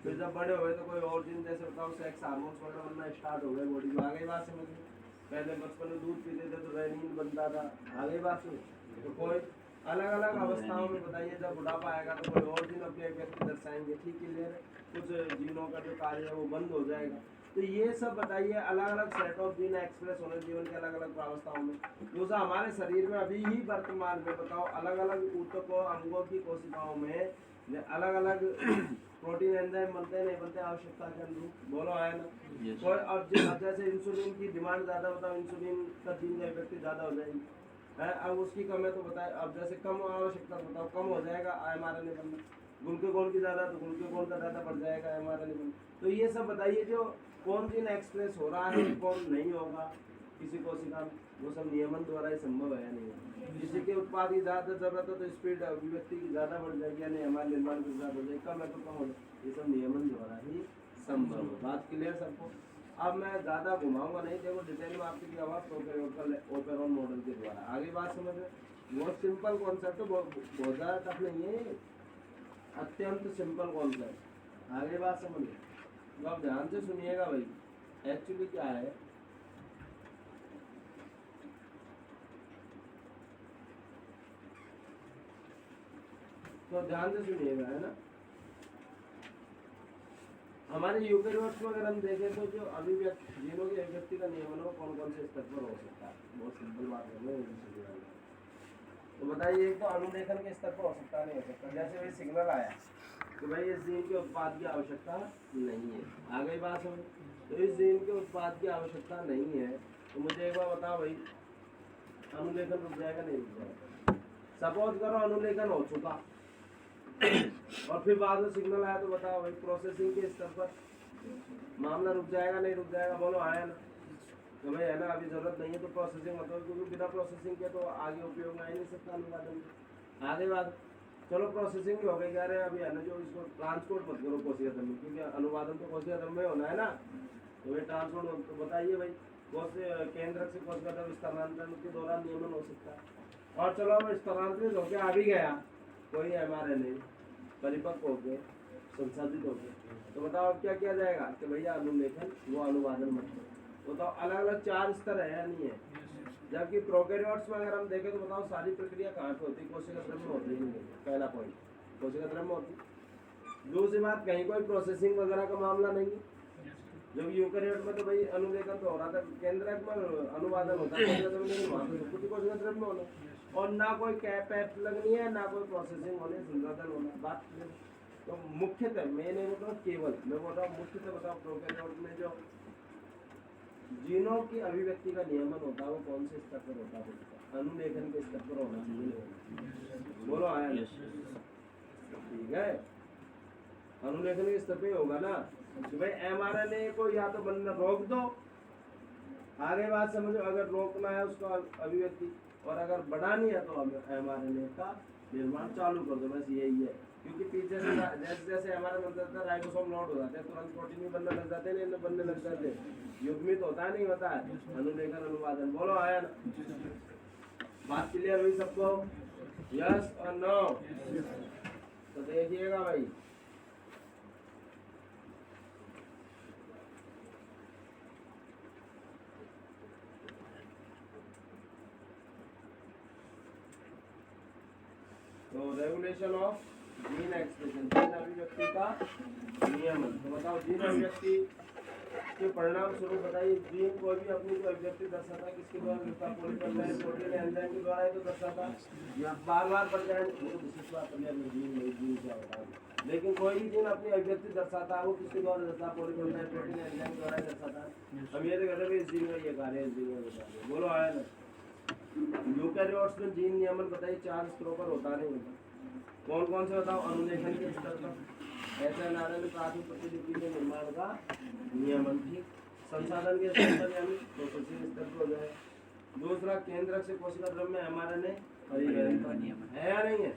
फिर जब बड़े हुए तो कोई और जीन, जैसे बताओ सेक्स हार्मोन्स वगैरह बनना स्टार्ट हो गए बॉडी में। आ गई बात समझ में? पहले बचपन में दूध पीते थे तो रेनिन बनता था। आ गई बात में? तो कोई अलग अलग अवस्थाओं में बताइए जब बुढ़ापा आएगा तो कोई और जीन अपनी अभिव्यक्ति दर्शाएंगे। ठीक क्लियर है? कुछ जीनों का जो कार्य है वो बंद हो जाएगा। तो ये सब बताइए अलग अलग सेट ऑफ जीन एक्सप्रेस होने जीवन के अलग अलग अवस्थाओं में। दूसरा हमारे शरीर में अभी ही वर्तमान में बताओ अलग अलग ऊतकों अंगों की कोशिकाओं में अलग अलग प्रोटीन एंजाइम बनते हैं नहीं बनते आवश्यकता के अनुरूप। बोलो आया ना? कोई अब जैसे इंसुलिन की डिमांड ज़्यादा बताओ, इंसुलिन का जीन का इफेक्ट ज़्यादा हो जाएगी है। अब उसकी कम है तो बताए, अब जैसे कम आवश्यकता बताओ कम हो जाएगा mRNA बनना। ग्लूकागोन की ज़्यादा तो ग्लूकागोन का ज़्यादा बढ़ जाएगा mRNA बनना। तो ये सब बताइए जो कौन जीन एक्सप्रेस हो रहा है कौन नहीं होगा किसी कोशिका में, वो सब नियमन द्वारा ही संभव है नहीं। किसी के उत्पाद की ज़्यादा जरूरत है तो स्पीड अभिव्यक्ति की ज़्यादा बढ़ जाएगी, यानी हमारे निर्माण की ज़्यादा हो जाएगी। कम है तो कम हो जाए। ये सब नियमन द्वारा ही संभव है। बात क्लियर सबको? अब मैं ज़्यादा घुमाऊंगा नहीं, देखो डिटेल में आपके दिया हुआ ओपेरॉन मॉडल के द्वारा। आगे बात समझ में? बहुत सिंपल कॉन्सेप्ट है, बहुत ज़्यादा टफ नहीं है, अत्यंत सिंपल कॉन्सेप्ट। आगे बात समझ में? तो आप ध्यान से सुनिएगा भाई। एक्चुअली क्या है, तो ध्यान से सुनिएगा है ना। हमारे यूकेरियोट्स में अगर हम देखें तो जो अभिव्यक्ति जीनों की अभिव्यक्ति का नियमन हो कौन कौन से स्तर पर हो सकता है, बहुत सिंपल बात है। तो बताइए एक तो अनुलेखन के स्तर पर हो सकता है नहीं हो सकता। जैसे भाई सिग्नल आया तो भाई इस जीन के उत्पाद की आवश्यकता नहीं है। आ गई बात समझ? तो इस जीन के उत्पाद की आवश्यकता नहीं है तो मुझे एक बार बताओ भाई अनुलेखन रुक जाएगा नहीं रुक जाएगा? सपोज करो अनुलेखन हो चुका और फिर बाद में सिग्नल आया तो बताओ भाई प्रोसेसिंग के स्तर पर मामला रुक जाएगा नहीं रुक जाएगा? बोलो आया ना? तो भाई है ना, अभी जरूरत नहीं है तो प्रोसेसिंग मतलब, क्योंकि बिना प्रोसेसिंग के तो आगे उपयोग में आ ही नहीं सकता अनुवादन में। आगे बात, चलो प्रोसेसिंग भी हो गई, कह रहे हैं अभी है ना जो इसको ट्रांसपोर्ट मत करो कोशिका धर्म में, क्योंकि अनुवादन तो कोशिका धर्म में होना है ना, तो ये ट्रांसपोर्ट तो बताइए भाई, केंद्र से कोशिका धर्म स्थानांतरण के दौरान नियमन हो सकता है। और चलो अब स्थानांतरित होकर आ भी गया कोई mRNA परिपक्व हो गए, संसाधित हो गए, तो बताओ अब क्या किया जाएगा कि भैया अनुलेखन वो अनुवादन मत करो। बताओ अलग अलग 4 स्तर है या नहीं है? जबकि प्रोकैरियोट्स में अगर हम देखें तो बताओ सारी प्रक्रिया कहाँ पे होती है? कोशिका द्रव्य में होती ही नहीं। पहला पॉइंट, कोशिका द्रव्य में होती। दूसरी बात, कहीं कोई प्रोसेसिंग वगैरह का मामला नहीं है। जब यूकैरियोट में तो भाई अनुलेखन तो हो रहा था, केंद्रक में अनुवादन होता है, कोशिका द्रव्य में वहाँ पे कुछ कोशिका द्रव्य में होना, और ना कोई कैप ऐप लगनी है, ना कोई प्रोसेसिंग होनी, संसाधन होना। बात तो मुख्यतः मैं नहीं बोल रहा हूँ केवल, मैं बोल रहा हूँ मुख्यतः बताओ प्रोकैरियोट में जो जीनों की अभिव्यक्ति का नियमन होता है वो कौन से स्तर पर होता है? अनुलेखन के स्तर पर होना चाहिए। बोलो आया? ठीक है, अनुलेखन के स्तर पे होगा ना कि भाई mRNA को या तो बनना रोक दो, आगे बात समझो, अगर रोकना है उसको अभिव्यक्ति, और अगर बढ़ानी है तो mRNA का निर्माण चालू कर दो, बस यही है। क्योंकि पीछे से जैसे जैसे हमारा मतलब राइबोसोम लोड हो जाते हैं, तुरंत प्रोटीन भी बनने लग जाते हैं, बनने लग जाते हैं, युग्मित होता है नहीं होता है, अनुलेखन अनुवादन। बोलो आया ना? बात क्लियर हुई सबको? यस और नो? तो देखिएगा भाई, तो regulation of gene expression, gene अभिव्यक्ति का नियमन। तो बताओ जीन अभिव्यक्ति के परिणाम स्वरूप बताइए, जीन को भी अपनी जो अभिव्यक्ति दर्शाता है किसके द्वारा दर्शाता? पॉलीपेप्टाइड प्रोटीन एंजाइम के द्वारा ही तो दर्शाता है। या बार-बार पढ़ जाए वो विशेष बात है, जीन क्या होता है, लेकिन कोई भी जीन अपनी अभिव्यक्ति दर्शाता है वो किसके द्वारा दर्शाता है? पॉलीपेप्टाइड प्रोटीन एंजाइम द्वारा ही दर्शाता है। हम ये तो कहते हैं इस जीन का ये कार्य है, इस जीन का कार्य है। बोलो आया ना? यूकैरियोट्स में जीन नियमन बताइए 4 स्तरों पर होता नहीं होता? कौन कौन से बताओ? अनुलेखन के स्तर पर, mRNA प्राथमिक प्रतिलिपि के निर्माण का नियमन, ठीक। संसाधन के स्तर पर यानी प्रोसेसिंग स्तर पर हो जाए। दूसरा, केंद्रक से कोशिका द्रव्य में mRNA परिवहन का नियमन है या नहीं है?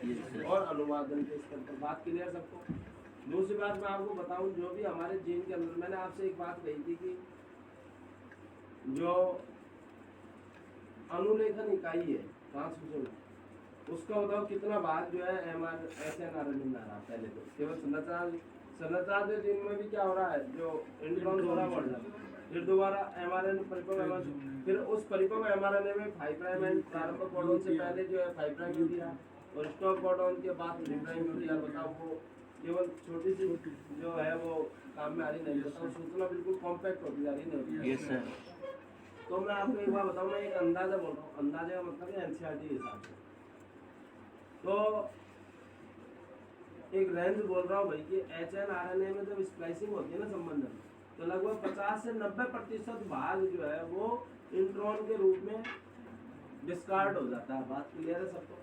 और अनुवादन के स्तर पर। बात क्लियर सबको? दूसरी बात मैं आपको बताऊं, जो भी हमारे जीन के अंदर, मैंने आपसे एक बात कही थी कि जो अनुलेखन इकाई है ट्रांसक्रिप्शन, उसका बताओ कितना भाग जो है SNRNA में आ रहा है? पहले तो केवल संरचना के जीन में भी क्या हो रहा है, जो इंट्रॉन हो रहा है, फिर दोबारा mRNA परिपक्व, फिर उस परिपक्व mRNA में 5 प्राइम एंड प्रारंभिक कोडॉन से पहले जो है 5 प्राइम यूरिया, और स्टॉप कोडॉन के बाद 3 प्राइम यूरिया। बताओ वो केवल छोटी सी जो है वो काम में आ रही नहीं, बताओ सूचना बिल्कुल कॉम्पैक्ट होती जा रही नहीं। Yes sir. तो मैं आपको एक बार बताऊँ, मैं एक अंदाजा बोल रहा हूँ, अंदाजे का मतलब है NCERT के हिसाब से, तो एक रेंज बोल रहा हूँ भाई कि HNRNA में जब स्प्लाइसिंग होती है ना संबंधन, तो लगभग 50 से 90% भाग जो है वो इंट्रॉन के रूप में डिस्कार्ड हो जाता है। बात क्लियर है सबको?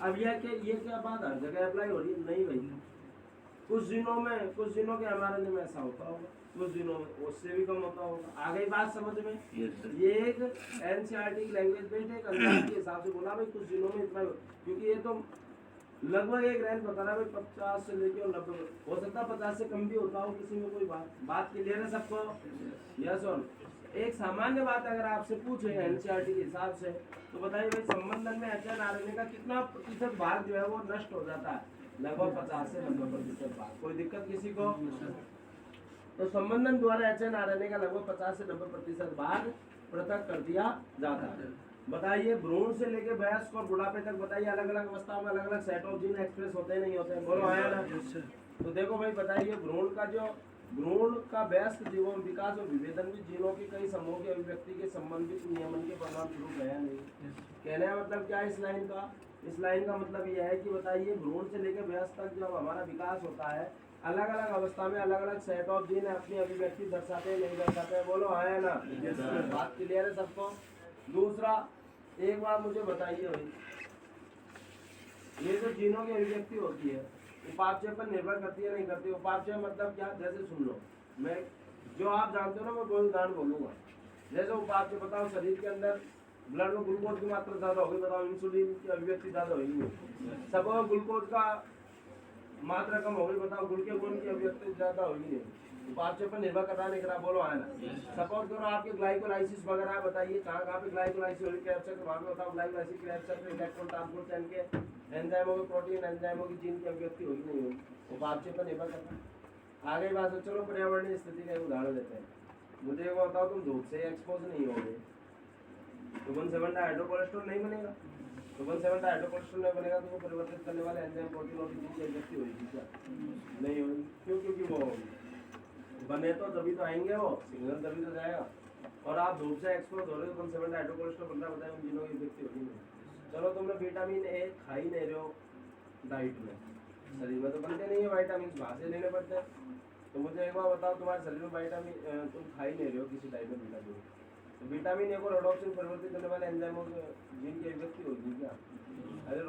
अब ये क्या बात हर जगह अप्लाई हो रही है? नहीं भाई, कुछ दिनों के mRNA में ऐसा होता होगा, कुछ दिनों में उससे भी कम होता होगा। आ गई बात समझ में? ये एक NCERT लैंग्वेज बेस्ड एक अंदाज के हिसाब से बोला भाई, कुछ दिनों में इतना, क्योंकि ये तो लगभग एक रेंज बता रहा है भाई, 50 से लेकर 90, हो सकता है 50 से कम भी होता हो किसी में, कोई बात क्लियर है सबको? यस और? एक सामान्य बात अगर आपसे पूछे NCERT के हिसाब से, तो बताइए भाई संबंधन में HNRNA का कितना प्रतिशत भाग जो है वो नष्ट हो जाता है? लगभग 50 से 90% भाग। कोई दिक्कत किसी को? तो संबंधन द्वारा HNRNA का लगभग 50 से 90% भाग पृथक कर दिया जाता है। बताइए भ्रूण से लेके वयस्क और बुढ़ापे तक, बताइए अलग अलग अवस्थाओं में अलग अलग सेट ऑफ जीन एक्सप्रेस होते नहीं होते? बोलो आया ना? तो देखो भाई, बताइए भ्रूण का वयस्क जीवों में विकास और विभेदन भी जीनों के कई समूहों की अभिव्यक्ति के संबंधित नियमन के परिणाम स्वरूप गया नहीं। कहने का मतलब क्या है इस लाइन का? इस लाइन का मतलब यह है कि बताइए भ्रूण से लेकर वयस्क तक जब हमारा विकास होता है, अलग अलग अवस्था में अलग अलग सेट ऑफ जीन अपनी अभिव्यक्ति दर्शाते हैं नहीं दर्शाते हैं? बोलो आया ना? बात क्लियर है सबको? दूसरा, एक बार मुझे बताइए भाई, ये जो जीनों की अभिव्यक्ति होती है उपापचय पर निर्भर करती है नहीं करती? उपापचय मतलब क्या? जैसे सुन लो, मैं जो आप जानते हो ना, मैं कोई उदाहरण बोलूंगा, जैसे उपापचय बताओ शरीर के अंदर ब्लड में ग्लूकोज की मात्रा ज्यादा होगी, बताओ इंसुलिन की अभिव्यक्ति ज्यादा होगी नहीं, सब ग्लूकोज का मात्रा कम होगी, बताओ ग्लूकोन की अभिव्यक्ति ज्यादा होगी नहीं, उपापचय पर निर्भर कर रहा नहीं करा, बोलो है ना। सपोज करो आपके ग्लाइकोलाइसिस वगैरह बताइए कहाँ पे ग्लाइकोलाइसिस होगी, कैप्चर के भाग में बताओ ग्लाइकोलाइसिस कैप्चर पे इलेक्ट्रॉन ट्रांसपोर्ट चैन के एंजाइमों के प्रोटीन एंजाइमों की जीन की अभिव्यक्ति होगी नहीं होगी, उपापचय पर निर्भर करता है। आगे बात है, चलो पर्यावरणीय स्थिति का उदाहरण देते हैं। मुझे वो बताओ तुम धूप से एक्सपोज नहीं होगे तो 1,7 हाइड्रोकोलेस्ट्रॉल नहीं बनेगा, तो 1,7 हाइड्रोकोलेस्ट्रॉल नहीं बनेगा तो वो परिवर्तित करने वाले एंजाइम प्रोटीन और जीन की अभिव्यक्ति होगी क्या? नहीं होगी। क्यों? क्योंकि वो बने तो तभी तो आएंगे, वो सिग्नल तभी तो जाएगा। और आप धूप से एक्सपोज हो रहे हो, 1,7 हाइड्रोकोलेस्ट्रॉल बन रहा है, बताए उन जीनों की अभिव्यक्ति होगी नहीं। चलो तुमने विटामिन ए खा ही नहीं रहे हो डाइट में, शरीर में तो बनते नहीं है विटामिन, बाहर से लेने पड़ते हैं। तो मुझे एक बार बताओ तुम्हारे शरीर में विटामिन तुम खा ही नहीं रहे हो किसी टाइप में विटामिन, तो विटामिन ए को रोडोप्सिन परिवर्तित करने वाले एंजाइमों के जीन की अभिव्यक्ति होगी क्या? अरे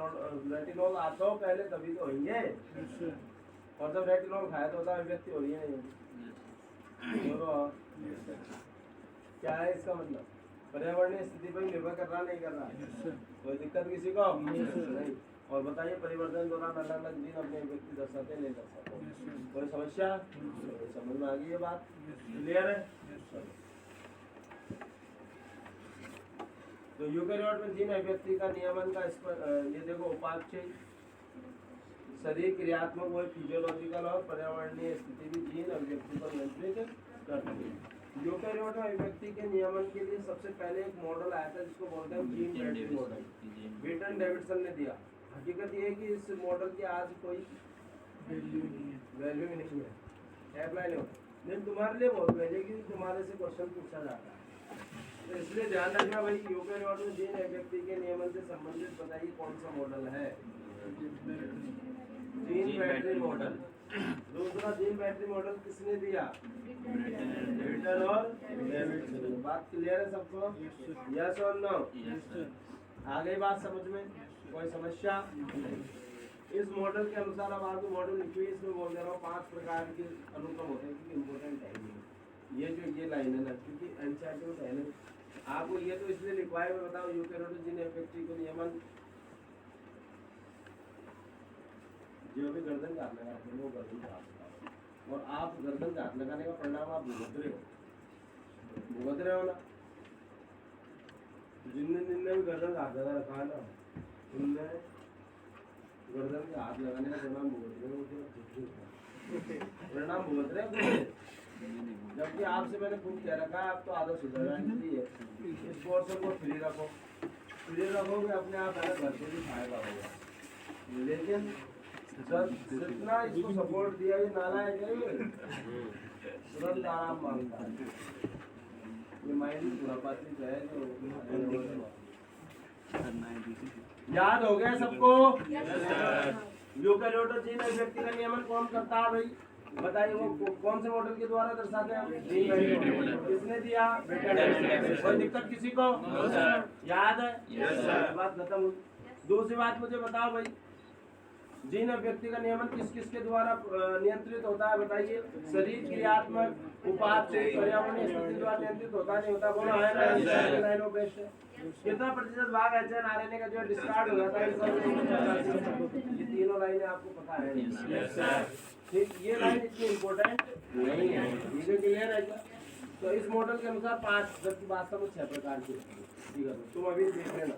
रेटिनॉल आता हो पहले तभी तो होंगे, और जब रेटिनॉल खाया तो होता अभिव्यक्ति हो रही है नहीं? क्या है इसका मतलब? पर्यावरणीय स्थिति पर निर्भर कर रहा नहीं कर रहा? कोई दिक्कत किसी को नहीं। और बताइए परिवर्तन दौरान अलग अलग जीन अपने व्यक्ति दर्शाते नहीं दर्शाते, कोई समस्या? समझ में आ गई ये बात? क्लियर है? तो यूकेरियोट में जीन अभिव्यक्ति का नियमन का ये देखो उपापचय शरीर क्रियात्मक व फिजियोलॉजिकल और पर्यावरणीय स्थिति भी जीन अभिव्यक्ति को नियंत्रित करती है। यूकेरियोट में अभिव्यक्ति के नियमन के लिए सबसे पहले एक मॉडल आया था जिसको बोलते हैं gene battery model, beaten Davidson ने दिया। हकीकत ये है कि इस मॉडल की आज कोई वैल्यू नहीं है, अप्लाई नहीं होता, लेकिन तुम्हारे लिए बहुत वैल्यू है क्योंकि तुम्हारे से क्वेश्चन पूछा जाता है। तो इसलिए ध्यान रखना भाई, यूकेरियोट में जीन अभिव्यक्ति के नियमन से संबंधित बताइए कौन सा मॉडल है? Gene battery model. दूसरा जीन बैटरी मॉडल किसने दिया? बीटन और डेविडसन। बात क्लियर है सबको? यस और नो? आगे बात समझ में? कोई समस्या? इस मॉडल के अनुसार अब आपको मॉडल लिखिए, इसमें बोल दे रहा हूँ 5 प्रकार के अनुक्रम होते हैं क्योंकि इम्पोर्टेंट है ये जो ये लाइन है ना, क्योंकि एनसीईआरटी में पहले आपको ये तो इसलिए लिखवाए मैं बताऊँ यूकेरियोट जीन अभिव्यक्ति को नियमन जो भी गर्दन घात लगाते हैं वो गर्दन घात, और आप गर्दन घात लगाने का परिणाम आप भुगत रहे हो ना। जिनने भी गर्दन घात लगा रखा है ना उनने गर्दन के हाथ लगाने का परिणाम भुगत रहे, जबकि आपसे मैंने खूब कह रखा है आप तो आदत सुधर है। इस पोर्शन को फ्री रखोगे अपने आप घर से भी फायदा होगा, लेकिन जितना इसको सपोर्ट दिया ये नालायक है तुरंत आराम मांगता है, ये माइंड खुरापाती जो है जो याद हो गया सबको? यूकेरियोट जीन अभिव्यक्ति का नियमन कौन करता है भाई? बताइए वो कौन से मॉडल के द्वारा दर्शाते हैं? किसने दिया? कोई दिक्कत किसी को? याद है? बात खत्म। दूसरी बात मुझे बताओ भाई, जीन अभिव्यक्ति का नियमन किस किस के द्वारा नियंत्रित होता है? बताइए। शरीर क्रियात्मक उपापचय पर्यावरणीय स्थिति द्वारा नियंत्रित होता नहीं होता? बोलो है ना? कितना प्रतिशत भाग HNRNA का जो डिस्कार्ड हो जाता है? ये तीनों लाइनें आपको पता है? ठीक, ये लाइन इतनी इम्पोर्टेंट नहीं है, ये क्लियर है क्या? तो इस मॉडल के अनुसार 5 जबकि वास्तव में 6 प्रकार के, ठीक है तुम अभी देख लेना।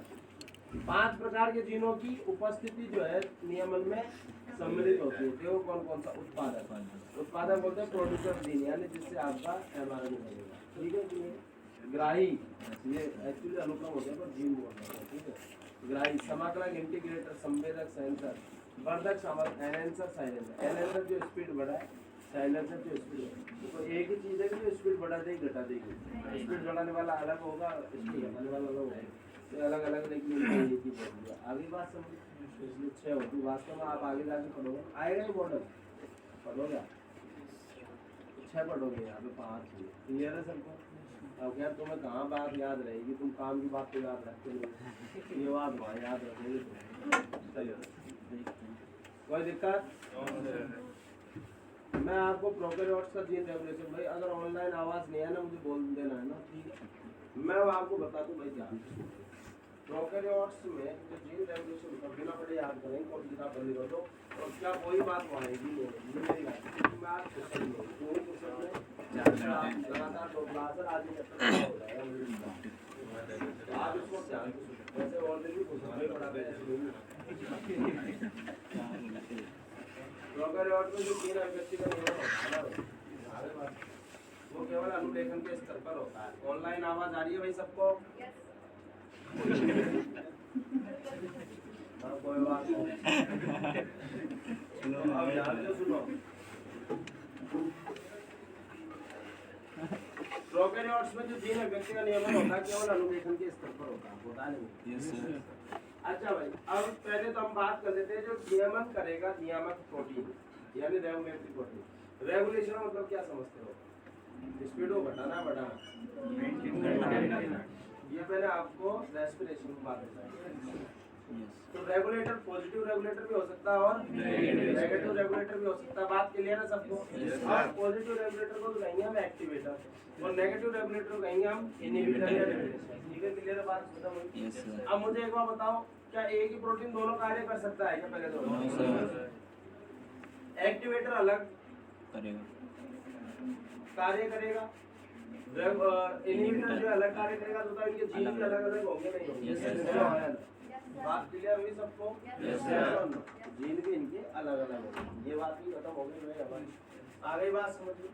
5 प्रकार के जीनों की उपस्थिति जो है नियमन में सम्मिलित होती है। देखो कौन कौन सा? उत्पादक बोलते हैं प्रोड्यूसर जीन, यानी जिससे आपका mRNA बनेगा, ठीक है कि नहीं? ग्राही, ये एक्चुअली अनुक्रम होता है पर जीन बोलते हैं, ठीक है? ग्राही, समाकलक, इंटीग्रेटर, संवेदक, सेंसर, वर्धक, सामक, एनहेंसर, साइलेंसर। एनहेंसर जो स्पीड बढ़ाए, साइलेंसर जो स्पीड बढ़ाए। तो एक ही चीज है कि जो स्पीड बढ़ा देगी घटा देगी, स्पीड बढ़ाने वाला अलग होगा, स्पीड घटाने वाला अलग होगा, तो अलग अलग लेकिन एक ही बोल। आगे बात समझ, इसलिए 6 होती वास्तव में। आप आगे जाके पढ़ोगे, आएगा ही मॉडल, पढ़ोगे 6 पढ़ोगे, यहाँ पे 5 हुए। क्लियर है सबको? अब यार तुम्हें कहाँ बात याद रहेगी, तुम काम की बात तो याद रखते नहीं, ये बात वहाँ याद रखेंगे सही है। कोई दिक्कत? मैं आपको प्रोकैरियोट्स का जीन रेगुलेशन, भाई अगर ऑनलाइन आवाज़ नहीं है ना मुझे बोल देना है ना, ठीक है? मैं आपको बता दूं भाई ध्यान से सुनो। प्रोकैरियोट्स में जो जीन रेगुलेशन का बिना पढ़े याद करेंगे कॉपी किताब कर लिखो तो और क्या कोई बात आएगी नहीं ये मेरी बात है क्योंकि मैं आज क्वेश्चन में क्यों क्वेश्चन में लगातार 2 क्लास आज चैप्टर हो जाएगा आप इसको ध्यान से सुनो वैसे ऑलरेडी क्वेश्चन में पढ़ा गया है प्रोकैरियोट में जो जीन अभिव्यक्ति का नियमन होता है ना वो केवल अनुलेखन के स्तर पर होता है। ऑनलाइन आवाज आ रही है भाई सबको? कोई बात नहीं सुनो अब ध्यान से सुनो। प्रोकैरियोट्स में जो जीन अभिव्यक्ति का नियमन होता है केवल अनुलेखन के स्तर पर होता है, होता नहीं। Yes sir. अच्छा भाई अब पहले तो हम बात कर लेते हैं जो नियमन करेगा नियामक प्रोटीन यानी रेगुलेटरी प्रोटीन। रेगुलेशन मतलब क्या समझते हो? स्पीड को घटाना बढ़ाना। ये पहले आपको रेस्पिरेशन की बात बताएं। तो रेगुलेटर पॉजिटिव रेगुलेटर भी हो सकता है और नेगेटिव रेगुलेटर भी हो सकता है। बात क्लियर है सबको? और पॉजिटिव रेगुलेटर को तो कहेंगे हम एक्टिवेटर और नेगेटिव रेगुलेटर को कहेंगे हम इनहिबिटर या रेगुलेशन। ठीक है क्लियर है बात खत्म हुई? अब मुझे एक बार बताओ क्या एक ही प्रोटीन दोनों कार्य कर सकता है क्या? पहले तो एक्टिवेटर अलग कार्य करेगा, इनहिबिटर जो अलग कार्य करेगा तो इनके जीन भी अलग अलग होंगे नहीं होंगे? बात क्लियर हुई सबको? जीन भी इनके अलग अलग होंगे। ये बात भी खत्म हो गई भाई हमारी आ गई बात समझ लो।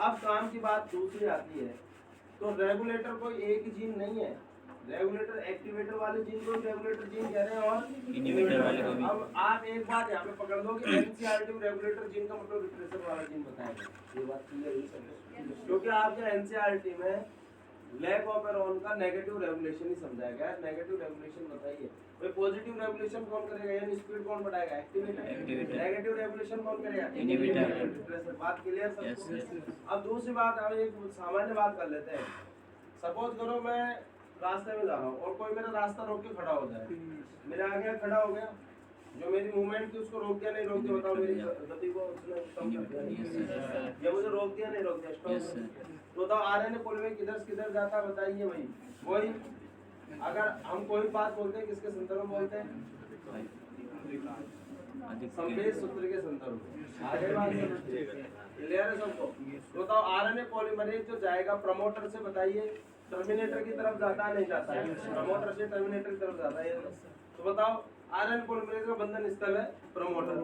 अब काम की बात दूसरी आती है तो रेगुलेटर कोई एक ही जीन नहीं है। रेगुलेटर एक्टिवेटर वाले जीन को रेगुलेटर जीन कह रहे हैं और इनहिबिटर वाले को भी। अब आप एक बात यहाँ पे पकड़ लो कि एनसीईआरटी में रेगुलेटर जीन का मतलब रिप्रेसर वाला जीन बताएगा। ये बात क्लियर हुई सबको? क्योंकि आपके एनसीईआरटी में लैक ऑफ एरोन का नेगेटिव रेगुलेशन ही समझाया गया है। नेगेटिव रेगुलेशन बताइए भाई पॉजिटिव रेगुलेशन कौन करेगा यानी स्पीड कौन बढ़ाएगा? एक्टिवेटर। नेगेटिव रेगुलेशन कौन करेगा? इनहिबिटर। बात क्लियर सबको? अब दूसरी बात हम एक सामान्य बात कर लेते हैं। सपोज करो मैं रास्ते में जा रहा हूँ और कोई मेरा रास्ता रोक के खड़ा हो जाए, मेरे आगे खड़ा हो गया, जो मेरी मूवमेंट थी उसको रोक दिया नहीं रोक दिया? बताओ मेरी गति को उसने कम कर दिया या मुझे रोक दिया नहीं रोक दिया? स्टॉप। तो बताओ आ रहे पुल में किधर जाता बताइए भाई? वही अगर हम कोई बात बोलते हैं किसके संदर्भ में बोलते हैं? संवेद सूत्र के संदर्भ में। आगे बात क्लियर है सबको? तो बताओ आरएनए पॉलीमरेज जो जाएगा प्रमोटर से बताइए टर्मिनेटर की तरफ जाता है नहीं जाता है? प्रमोटर से टर्मिनेटर की तरफ जाता है। तो बताओ आरएनए पॉलीमरेज का बंधन स्थल है प्रमोटर।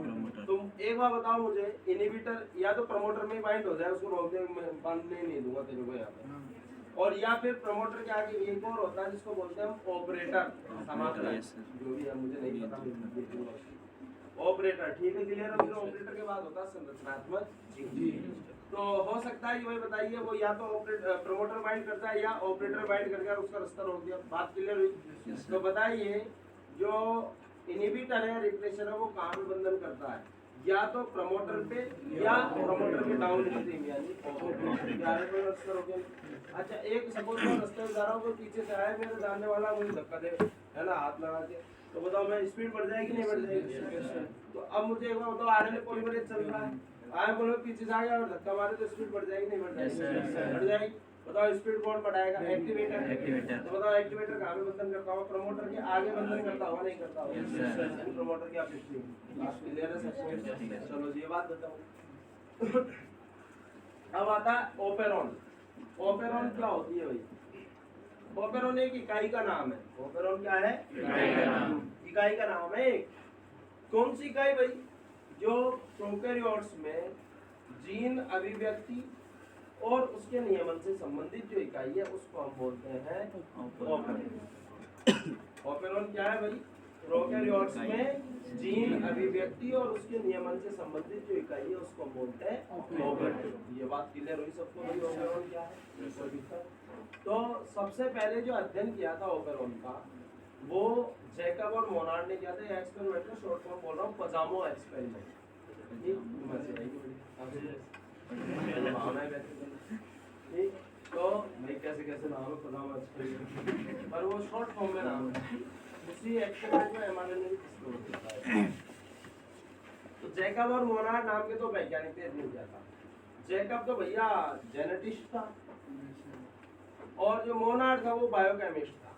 तुम एक बार बताओ मुझे इनहिबिटर या तो प्रमोटर में बाइंड हो जाए उसको रोक दे बांधने नहीं दूंगा तेरे को यहाँ पे, और या फिर प्रमोटर के आगे एक और होता है जिसको बोलते हैं हम ऑपरेटर समाप्त जो भी है मुझे नहीं पता ऑपरेटर। ठीक है क्लियर है? ऑपरेटर के बाद होता है संरचनात्मक जीन। तो हो सकता है कि भाई बताइए वो या तो प्रमोटर बाइंड करता है या ऑपरेटर बाइंड करके उसका रास्ता रोक दिया। बात क्लियर हुई? तो बताइए जो इनहिबिटर है रिप्लेसर है वो कहाँ पे बंधन करता है? या तो प्रमोटर पे या प्रमोटर के डाउन स्ट्रीम यानी रास्ता रोक दिया। अच्छा एक सपोज मैं रास्ते में जा रहा हूँ कोई पीछे से आया मेरे जानने वाला मुझे धक्का दे है ना हाथ लगा के, तो बताओ मैं स्पीड बढ़ जाएगी नहीं बढ़ जाएगी? तो अब मुझे एक बार बताओ आरएनए पॉलीमरेज चल रहा है आरएनए पॉलीमरेज पीछे से आ गया और धक्का मारे तो स्पीड बढ़ जाएगी नहीं बढ़ जाएगी? बढ़ जाएगी। बताओ स्पीड कौन बढ़ाएगा? एक्टिवेटर। तो बताओ एक्टिवेटर कहाँ पे बंधन करता होगा? प्रमोटर के आगे बंधन करता होगा नहीं करता होगा? प्रमोटर की आप क्लियर है सबको? चलो जी ये बात बताओ। अब आता है ओपेरॉन। ओपेरॉन क्या होती है भाई? ओपेरॉन एक इकाई का नाम है। ओपेरॉन क्या है? इकाई का नाम है। कौन सी इकाई भाई? जो प्रोकैरियोट्स में जीन अभिव्यक्ति और उसके नियमन से संबंधित जो इकाई है उसको हम बोलते हैं ओपेरॉन। ओपेरॉन क्या है भाई? प्रोकैरियोट्स में जीन अभिव्यक्ति और उसके नियमन से संबंधित जो इकाई है उसको हम बोलते हैं ओपेरॉन। ये बात क्लियर हुई सबको? ओपेरॉन क्या है? तो सबसे पहले जो अध्ययन किया था ओपेरॉन का वो जैकब और मोनार्ड ने किया था। एक्सपेरिमेंट में शॉर्ट फॉर्म बोल रहा हूँ पजामो एक्सपेरिमेंट। ठीक तो भाई कैसे कैसे नाम है पजामो एक्सपेरिमेंट पर वो शॉर्ट फॉर्म में नाम है। उसी एक्सपेरिमेंट में एमआरएनए भी डिस्कवर होता है। तो जैकब और मोनार्ड नाम के तो वैज्ञानिक थे। नहीं क्या था जैकब तो भैया जेनेटिस्ट था और जो मोनार्ड था वो बायोकेमिस्ट था।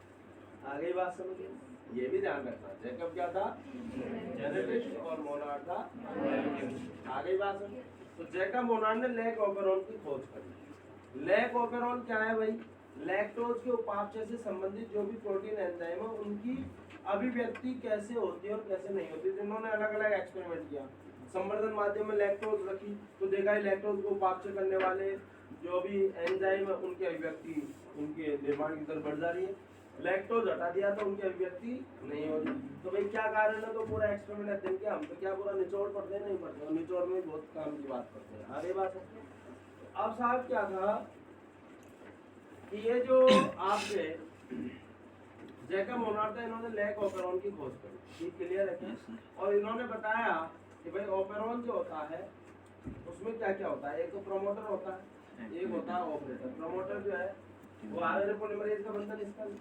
आगे बात समझिए, ये भी ध्यान रखना। जैकब क्या था? जेनेटिस्ट, और मोनार्ड था बायोकेमिस्ट। आगे बात समझिए। तो जैकब मोनार्ड ने लैक ऑपेरॉन की खोज करी। लैक ऑपेरॉन क्या है भाई? लैक्टोज के उपापचय से संबंधित जो भी प्रोटीन एंजाइम है उनकी अभिव्यक्ति कैसे होती है और कैसे नहीं होती। तो इन्होंने अलग अलग एक्सपेरिमेंट किया। संवर्धन माध्यम में लैक्टोज रखी तो देखा है लैक्टोज को उपापचय करने वाले जो भी एंजाइम है उनकी अभिव्यक्ति, उनके निर्माण की दर बढ़ जा रही है। लैक्टोज हटा दिया तो उनकी अभिव्यक्ति नहीं होती। तो भाई क्या कारण है? तो पूरा एक्सपेरिमेंट अध्ययन किया। हम तो क्या पूरा निचोड़ पढ़ते हैं? नहीं पढ़ते, और निचोड़ में बहुत काम की बात करते हैं। आगे बात है। अब साहब क्या था कि ये जो आपके जैकब मोनार्ड था, इन्होंने लैक ऑपेरॉन की खोज करी। ये क्लियर है क्या? और इन्होंने बताया कि भाई ऑपेरॉन जो होता है उसमें क्या क्या होता है। एक तो प्रोमोटर होता है, एक होता है ऑपरेटर। प्रोमोटर जो है वो आरएनए पॉलीमरेज का बंधन स्थल,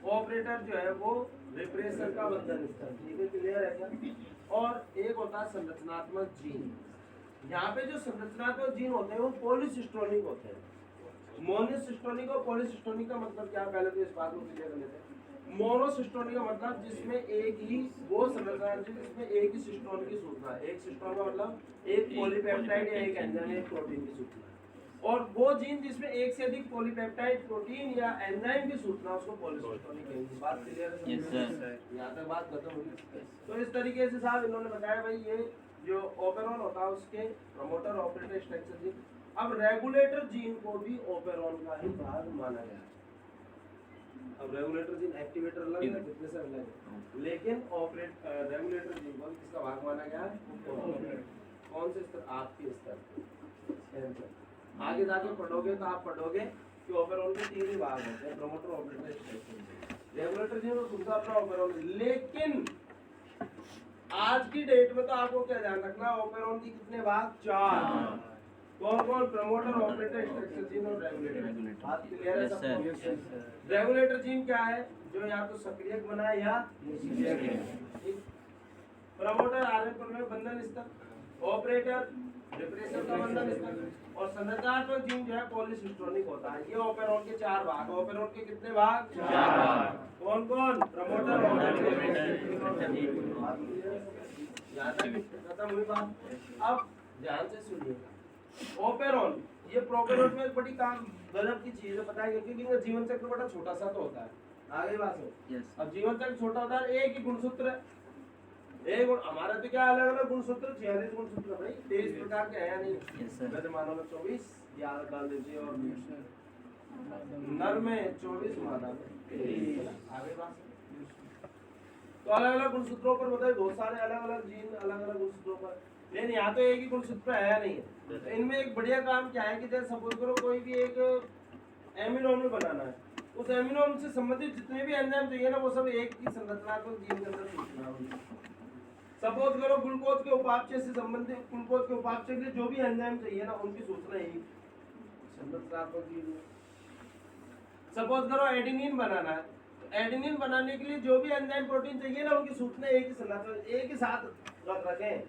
ऑपरेटर जो है वो रिप्रेसर का बंधन स्थल। ठीक है, क्लियर है क्या? और एक होता है संरचनात्मक जीन। यहाँ पे जो संरचनात्मक जीन होते हैं वो पॉलीसिस्टोनिक होते हैं। मोनोसिस्टोनिक और पॉलीसिस्टोनिक का मतलब क्या? पहले तो इस बात को क्लियर कर लेते हैं। मोनोसिस्टोनिक का मतलब जिसमें एक ही वो संरचना है जिसमें एक ही सिस्टोन की सूचना है। एक सिस्टोन का मतलब एक पॉलीपेप्टाइड या एक एंजाइम एक प्रोटीन की सूचना है। और वो जीन जिसमें एक से अधिक पॉलीपेप्टाइड प्रोटीन या एंजाइम की सूचना उसको पॉलीसिस्टोनिक कहेंगे। बात क्लियर है? Yes sir. यहाँ तक बात खत्म होगी। तो इस तरीके से साहब इन्होंने बताया भाई ये जो ऑपेरॉन होता है उसके प्रमोटर, ऑपरेटर, स्ट्रक्चर जीन। अब रेगुलेटर जीन को भी ऑपेरॉन का ही भाग माना गया है। अब रेगुलेटर जीन एक्टिवेटर अलग है, डिप्रेसर अलग है, लेकिन रेगुलेटर जीन को किसका भाग माना गया है? कौन से स्तर? आपके स्तर पे। आगे जाके पढ़ोगे तो आप पढ़ोगे कि ऑपेरॉन के 3 ही भाग होते हैं, promoter, operator, structure. Regulator gene और दूसरा अपना ऑपेरॉन। लेकिन आज की डेट में तो आपको क्या ध्यान रखना, ऑपेरॉन की कितने भाग? 4। कौन कौन? प्रमोटर, ऑपरेटर, स्ट्रक्चर जीन और रेगुलेटर। बात क्लियर है सबको? रेगुलेटर जीन क्या है? जो या तो सक्रियक बनाए या निष्क्रियक। प्रमोटर आरएनए में बंधन स्तर, ऑपरेटर रिप्रेसर का बंधन स्तर, और संरचनात्मक जीन जो है पॉलीसिस्टोनिक होता है। ये ऑपेरॉन के 4 भाग। ऑपेरॉन के कितने भाग? 4 भाग। कौन कौन? Promoter, operator. यहाँ तक खत्म हुई बात। अब ध्यान से सुनिएगा। ऑपेरॉन ये प्रोकैरियोट में बड़ी काम गजब की चीज है, पता है क्योंकि इनका जीवन चक्र बड़ा छोटा सा तो होता है। आगे बात हो। अब जीवन चक्र छोटा होता है, एक ही गुणसूत्र है। एक गुण हमारा तो क्या अलग अलग गुणसूत्र, 46 गुणसूत्र भाई, 23 प्रकार के हैं या नहीं? वैसे मानव में 24 याद डाल दीजिए, और नर में 24, मादा में। आगे बात। तो अलग अलग गुणसूत्रों पर बताइए, बहुत सारे अलग अलग जीन अलग अलग गुणसूत्रों पर, लेकिन यहाँ तो एक ही गुणसूत्र है नहीं है। तो इनमें एक बढ़िया काम क्या है कि जैसे सपोज करो कोई भी एक एमिनो एसिड बनाना है, उस एमिनो एसिड से संबंधित जितने भी एंजाइम चाहिए ना वो सब एक ही संरचनात्मक जीन के अंदर सूचना होगी। सपोज करो ग्लूकोज के उपापचय से संबंधित, ग्लूकोज के उपापचय के लिए जो भी एंजाइम चाहिए ना उनकी सूचना ही संरचनात्मक जीन में। सपोज करो एडेनिन बनाना है, तो एडेनिन बनाने के लिए जो भी एंजाइम प्रोटीन चाहिए ना उनकी सूचना एक ही संरचना एक ही साथ रखें,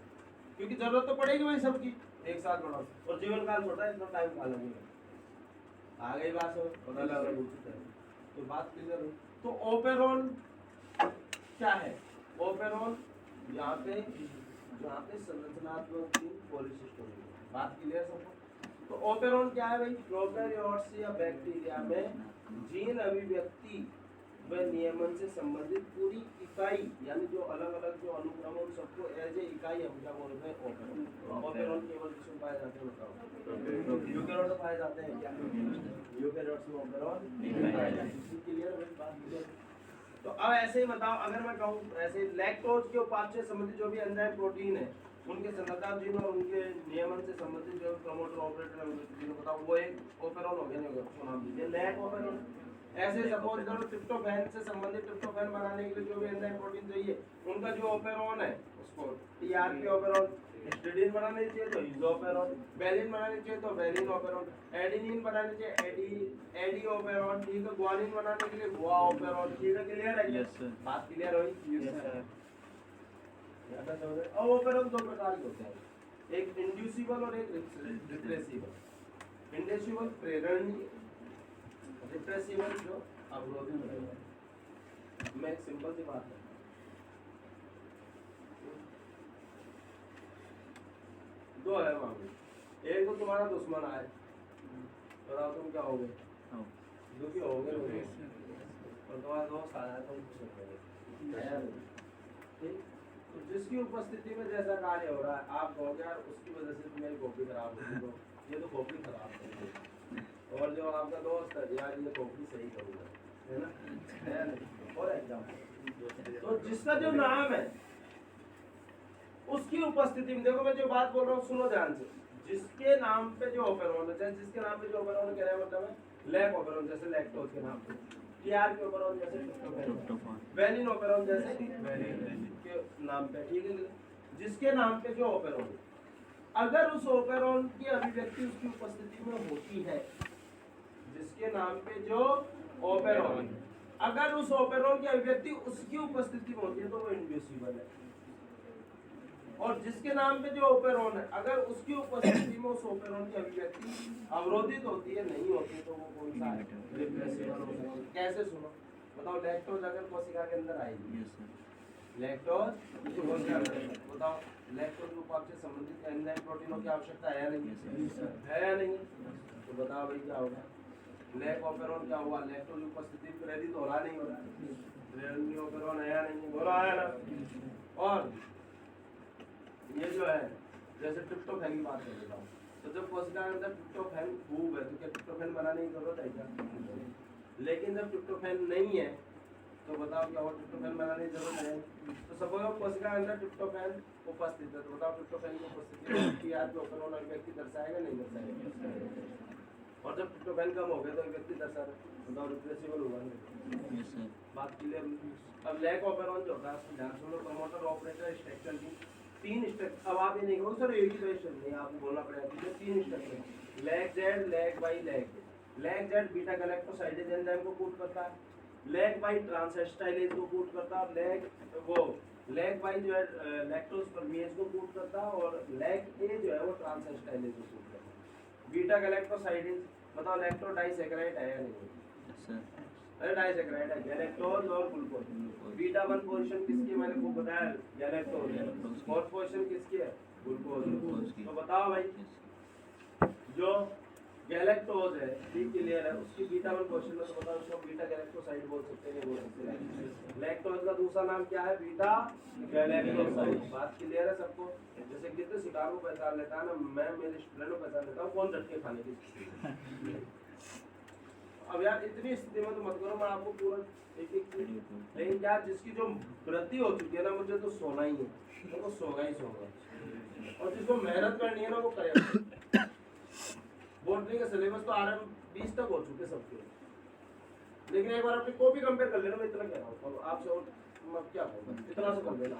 क्योंकि जरूरत तो पड़ेगी भाई सबकी, एक साथ बनाओ। और जीवन काल छोटा है, इतना टाइम खा लगेगा। आगे बात हो तो बात क्लियर हो। तो ऑपेरॉन क्या है? ऑपेरॉन यहाँ पे संरचनात्मक जीन पॉलीसिस्टोनिक। बात क्लियर सबको? तो ऑपेरॉन क्या है भाई? प्रोकैरियोट्स या बैक्टीरिया में जीन अभिव्यक्ति व नियमन से संबंधित पूरी इकाई, यानी जो अलग अलग जो अनुक्रम है उन सबको एज ए इकाई हम क्या बोलते हैं? ऑपेरॉन। ऑपेरॉन केवल किसमें पाए जाते हैं बताओ? यूकेरियोट में पाए जाते हैं क्या? यूकेरियोट्स में ऑपेरॉन नहीं पाए जाते। क्लियर है बात? क्लियर। तो अब ऐसे ही बताओ, अगर मैं कहूँ ऐसे लैक्टोज के उपापचय संबंधित जो भी एंजाइम प्रोटीन है उनके संरचना जीन और उनके नियमन से संबंधित जो प्रमोटर, ऑपरेटर जीन बताओ, वो एक ऑपेरॉन हो गया। नहीं होगा नाम दीजिए लैक ऑपेरॉन। ऐसे सपोज करो ट्रिप्टोफैन से संबंधित, ट्रिप्टोफैन बनाने के लिए जो भी एंजाइम प्रोटीन चाहिए उनका जो ऑपेरॉन है उसको टीआरपी ऑपेरॉन। हिस्टिडीन बनाने चाहिए तो इज़ोपेरॉन, वेलिन बनाने चाहिए तो वेलिन ऑपेरॉन, एडेनिन बनाने चाहिए एडी ऑपेरॉन, ठीक है, ग्वानिन बनाने के लिए गुआ ऑपेरॉन। ठीक है, क्लियर है? Yes sir. बात क्लियर हुई? Yes sir. अब ऑपेरॉन 2 प्रकार के होते हैं, एक इंड्यूसिबल और एक रिप्रेसिबल। इंड्यूसिबल प्रेरणीय, रिप्रेसिबल जो अवरोधित रहेगा। मैं एक सिंपल सी बात है, दो है मामले, एक तो तुम्हारा दुश्मन आए, बताओ तुम क्या होगे, दुखी होगे, और तुम्हारा दोस्त आया तुम खुश होगे, ठीक। तो जिसकी उपस्थिति में जैसा कार्य हो रहा है आप कहोगे यार उसकी वजह से मेरी कॉपी खराब होगी, तो ये तो कॉपी खराब करेगी, और जो आपका दोस्त है यार ये कॉपी सही करूँगा, है ना, है नहीं। और एग्जाम्पल, तो जिसका जो नाम है उसकी उपस्थिति में, देखो मैं जो बात बोल रहा हूँ सुनो ध्यान से, जिसके नाम पे जो ओपेरोन है, जिसके नाम पे जो ओपेरोन कह रहे हैं मतलब है लैक ओपेरोन, जैसे लैक्टोज के नाम पे, टीआर के ओपेरोन जैसे ट्रिप्टोफैन, वेलिन ओपेरोन जैसे वेलिन के नाम पे, ठीक है। जिसके नाम पे जो ओपेरोन, अगर उस ओपेरोन की अभिव्यक्ति उसकी उपस्थिति में होती है, जिसके नाम पे जो ओपेरोन, अगर उस ओपेरोन की अभिव्यक्ति उसकी उपस्थिति में होती है तो वो इंड्यूसिबल है, और जिसके नाम पे जो ओपेरोन है अगर उसकी उपस्थिति में उस ओपेरोन की अभिव्यक्ति अवरोधित होती है, नहीं होती, तो वो कौन सा है, रिप्रेसिबल हो सकता है। कैसे सुनो, बताओ लैक्टोज अगर कोशिका के अंदर आएगी, लैक्टोज कोशिका के अंदर, बताओ लैक्टोज रूपांक से संबंधित एंजाइम प्रोटीनों की आवश्यकता है या नहीं, है या नहीं, तो बताओ भाई क्या होगा, लैक ओपेरोन क्या हुआ, लैक्टोज उपस्थिति प्रेरित हो रहा नहीं हो रहा, ओपेरोन है या नहीं, बोला है ना। और ये जो है जैसे ट्रिप्टोफैन की बात कर लेता हूँ, तो जब कोशिका के अंदर ट्रिप्टोफैन खूब है तो क्या ट्रिप्टोफैन बनाने की जरूरत है क्या, लेकिन जब ट्रिप्टोफैन नहीं है तो बताओ क्या हो, ट्रिप्टोफैन बनाने की जरूरत है। तो सपोज कोशिका के अंदर ट्रिप्टोफैन उपस्थित है, तो बताओ ट्रिप्टोफैन की उपस्थिति में टीआर के ओपेरोन अभिव्यक्ति दर्शाएगा नहीं दर्शाएगा, और जब ट्रिप्टोफैन कम हो गया तो अभिव्यक्ति दर्शा रहा, बताओ रिप्रेसिबल होगा नहीं, बात क्लियर। अब लैक ओपेरोन जो होता है उसको ध्यान सुनो, प्रमोटर ऑपरेटर स्ट्रक्चर की तीन स्टेप, अब आप ये नहीं कहो सर एक ही तो नहीं, आपको बोलना पड़ेगा, तीन स्टेप है, lac Z, lac Y, lac Z beta galactosidase enzyme को कूट करता है, लैक वाई ट्रांसएस्टाइलेज को कूट करता है, लैक वाई जो है लैक्टोज परमेज को कूट करता है, और लैक ए जो है वो ट्रांसएस्टाइलेज को कूट करता है। बीटा गैलेक्टोसाइडेज, बताओ लैक्टो डाइसैकेराइड है या नहीं, अरे डाइसैकेराइड है, गैलेक्टोज और ग्लूकोज, बीटा 1 पोजीशन किसकी मैंने खूब बताया, गैलेक्टोज, फोर्थ पोजीशन किसकी है, ग्लूकोज। तो बताओ भाई जो गैलेक्टोज है, ठीक क्लियर है, उसकी बीटा 1 पोजीशन में, तो बताओ उसको बीटा गैलेक्टोसाइड बोल सकते हैं, बोल सकते हैं। लैक्टोज का दूसरा नाम क्या है, बीटा गैलेक्टोसाइड, बात क्लियर है सबको। जैसे कितने शिकार को पहचान लेता है ना, मैं मेरे स्टूडेंट को पहचान लेता हूँ कौन झटके खाने की। अब यार इतनी स्थिति में तो मत करो, मैं आपको पूरा एक एक, लेकिन क्या जिसकी जो वृद्धि हो चुकी है ना, मुझे तो सोना ही है, तो वो सोगा ही सोगा, और जिसको मेहनत करनी है ना वो करेगा। बोर्ड का सिलेबस तो आरएम 20 तक हो चुके सबके, लेकिन एक बार अपनी कॉपी कंपेयर कर लेना, मैं इतना कह रहा हूँ, अब आपसे और क्या होगा, इतना से कर लेना।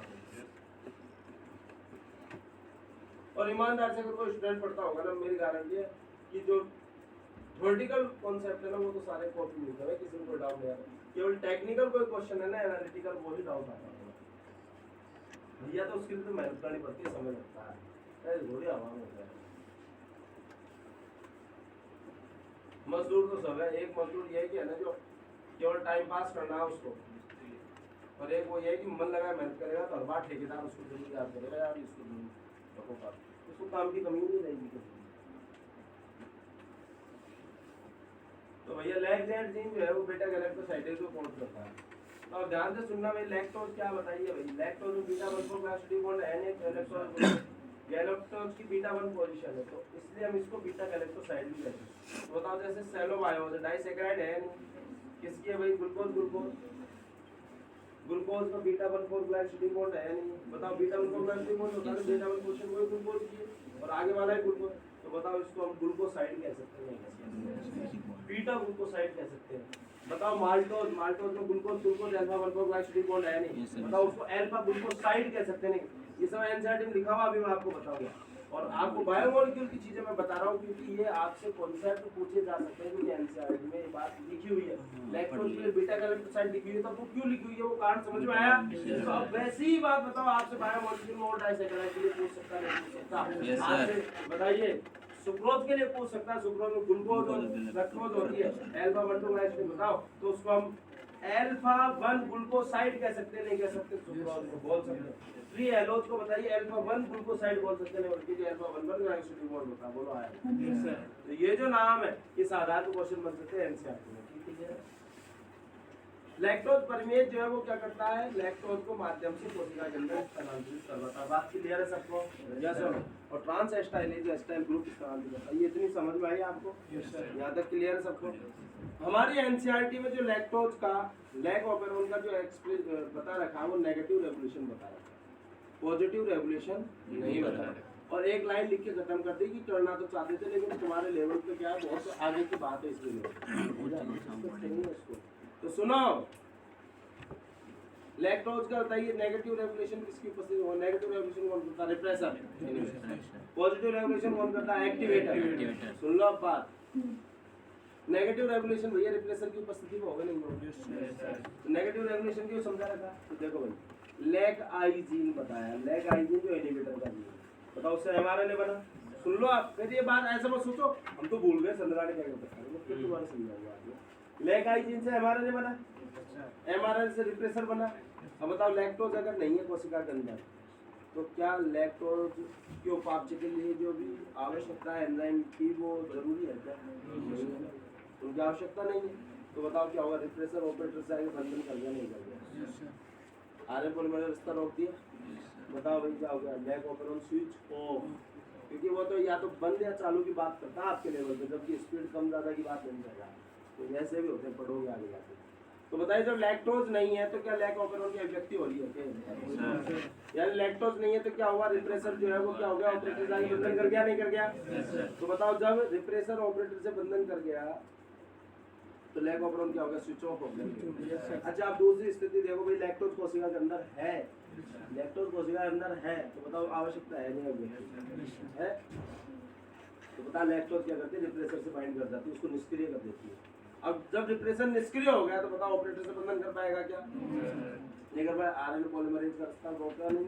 और ईमानदार से अगर कोई स्टूडेंट पढ़ता होगा ना, मेरी गारंटी है कि जो थ्योरेटिकल कॉन्सेप्ट है ना वो तो सारे कॉपी में है, किसी को कोई डाउट नहीं आता, केवल टेक्निकल कोई क्वेश्चन है ना एनालिटिकल, वो ही डाउट आता है भैया, तो उसके लिए तो मेहनत करनी पड़ती है, समय लगता है, थोड़ी आवाम होता है। मजदूर तो सब है, एक मजदूर ये है ना जो केवल टाइम पास करना है उसको, और एक वो ये है कि मन लगा मेहनत करेगा, तो हर बार ठेकेदार उसको जरूर याद करेगा यार इसको, उसको काम की कमी नहीं रहेगी। तो भैया लैक जेड जीन जो है वो बीटा गैलेक्टोसाइडेज को कोड करता है। तो अब ध्यान से सुनना भाई, लैक्टोज क्या बताइए भाई, लैक्टोज में बीटा 1 फोस्फोराइड बॉन्ड एन गैलेक्टोज की बीटा 1 पोजीशन है, तो इसलिए हम इसको बीटा गैलेक्टोसाइड भी कहते हैं। तो बताओ जैसे सेलोबायोज डाइसैकेराइड है किसकी है भाई, ग्लूकोज, ग्लूकोज का बीटा 1 फोस्फोराइड बॉन्ड है नहीं, बताओ बीटा 1 फोस्फोराइड बॉन्ड होता है, बीटा 1 पोजीशन वो ग्लूकोज की है और आगे वाला है ग्लूकोज, तो बताओ इसको हम ग्लूकोसाइड कह सकते हैं, बीटा ग्लूकोसाइड कह सकते हैं। बताओ माल्टोज में ग्लूकोज अल्फा 1 फोस्फोराइड बॉन्ड है नहीं, बताओ उसको अल्फा ग्लूकोसाइड कह सकते हैं। ये सब एनसीईआरटी में लिखा हुआ, अभी मैं आपको बताऊंगा, और आपको बायोमोलिक्यूल की चीजें मैं बता रहा हूँ क्योंकि ये आपसे कॉन्सेप्ट पूछे जा सकते हैं, क्योंकि एनसीईआरटी में ये बात लिखी हुई है, लैक्टोज के लिए बीटा गैलेक्टोसाइड लिखी हुई है, तो वो क्यों लिखी हुई है वो कारण समझ में आया। तो अब वैसी ही बात बताओ आपसे बायोमोलिक्यूल में और डाइसैकेराइड के लिए पूछ सकता है, नहीं पूछ सकता, आपसे बताइए सुक्रोज के लिए पूछ सकता है, सुक्रोज में ग्लूकोज और लैक्टोज होती है, अल्फा 1 2 ग्लाइसिन बताओ, तो उसको हम अल्फा 1 ग्लूकोसाइड कह सकते हैं, नहीं कह सकते, सुक्रोज को बोल सकते हैं। 3 एलोज को बताइए अल्फा 1 ग्लूकोसाइड बोल सकते हैं, क्योंकि अल्फा 1 ग्लाइसिन बोल होता है, बोलो आया। तो ये जो नाम है ये साधारण क्वेश्चन बन सकते हैं एनसीईआरटी में, ठीक है। लैक्टोज परमेज जो है वो क्या करता है, लैक्टोज को माध्यम से कोशिका के अंदर स्थानांतरित करवाता है। बात क्लियर है सबको? Yes sir. और ट्रांस एस्टाइलेज एस्टाइल ग्रुप स्थानांतरित करता है। ये इतनी समझ में आई आपको? Yes sir. यहाँ तक क्लियर है सबको? हमारी एनसीईआरटी में जो लैक्टोज का लैक ऑपेरोन का जो बता रखा है वो नेगेटिव रेगुलेशन बता रखा है, पॉजिटिव रेगुलेशन नहीं बता रखा। और एक लाइन लिख के खत्म कर दी कि करना तो चाहते थे लेकिन तुम्हारे लेवल पे क्या है, बहुत आगे की बात है इसलिए। तो सुनो, लैक्टोज का बताइए नेगेटिव रेगुलेशन किसकी उपस्थिति में, नेगेटिव रेगुलेशन कौन करता है, रिप्रेसर। पॉजिटिव रेगुलेशन कौन करता है, एक्टिवेटर। सुन लो अब बात, नेगेटिव रेगुलेशन भैया रिप्रेसर की उपस्थिति में होगा नहीं होगा। तो नेगेटिव रेगुलेशन क्यों समझा रखा, तो देखो भाई लैक आई जीन बताया, लैक आई जीन जो इनहिबिटर का जीन बताओ, उससे एमआरएनए बना। सुन लो आप, फिर ये बात ऐसा मत सोचो हम तो भूल गए संदराने क्या करता है, फिर दोबारा समझाऊंगा आपको। लैक आई जीन से एमआरएनए बना, एमआरएनए से रिप्रेसर बना। अब बताओ लैक्टोज अगर नहीं है कोशिका के अंदर तो क्या लैक्टोज की उपापचय के लिए जो भी आवश्यकता है एंजाइम की वो जरूरी है क्या? उनकी आवश्यकता नहीं है। तो बताओ क्या होगा, रिप्रेसर ऑपरेटर से आगे बंधन कर गया, नहीं कर गया, आरएन पॉलीमरेज रास्ता रोक दिया। बताओ भाई क्या हो गया, लैक ऑपेरोन स्विच ऑफ, क्योंकि वो तो या तो बंद या चालू की बात करता है आपके लेवल पे, जबकि स्पीड कम ज़्यादा की बात नहीं कर रहा। तो ऐसे भी होते हैं, पढ़ोगे आगे जाके। तो बताइए जब लैक्टोज नहीं है तो क्या लैक ऑपेरोन की अभिव्यक्ति हो रही है? यानी लैक्टोज नहीं है तो क्या हुआ, रिप्रेसर जो है वो क्या हो गया, ऑपरेटर से आगे बंधन कर गया, नहीं कर गया? तो बताओ जब रिप्रेसर ऑपरेटर से बंधन कर गया तो लैक ऑपेरोन क्या हो गया, स्विच ऑफ हो गया। अच्छा आप दूसरी स्थिति देखो भाई, लैक्टोज कोशिका के अंदर है, लैक्टोज कोशिका के अंदर है, तो बताओ आवश्यकता है नहीं है? तो बता लैक्टोज क्या करती है, रिप्रेसर से बाइंड कर जाती है, उसको निष्क्रिय कर देती है। अब जब रिप्रेसर निष्क्रिय हो गया तो बताओ ऑपरेटर से बंधन कर पाएगा क्या? नहीं कर पाएगा। आरएनए पॉलीमरेज का रास्ता रोका नहीं,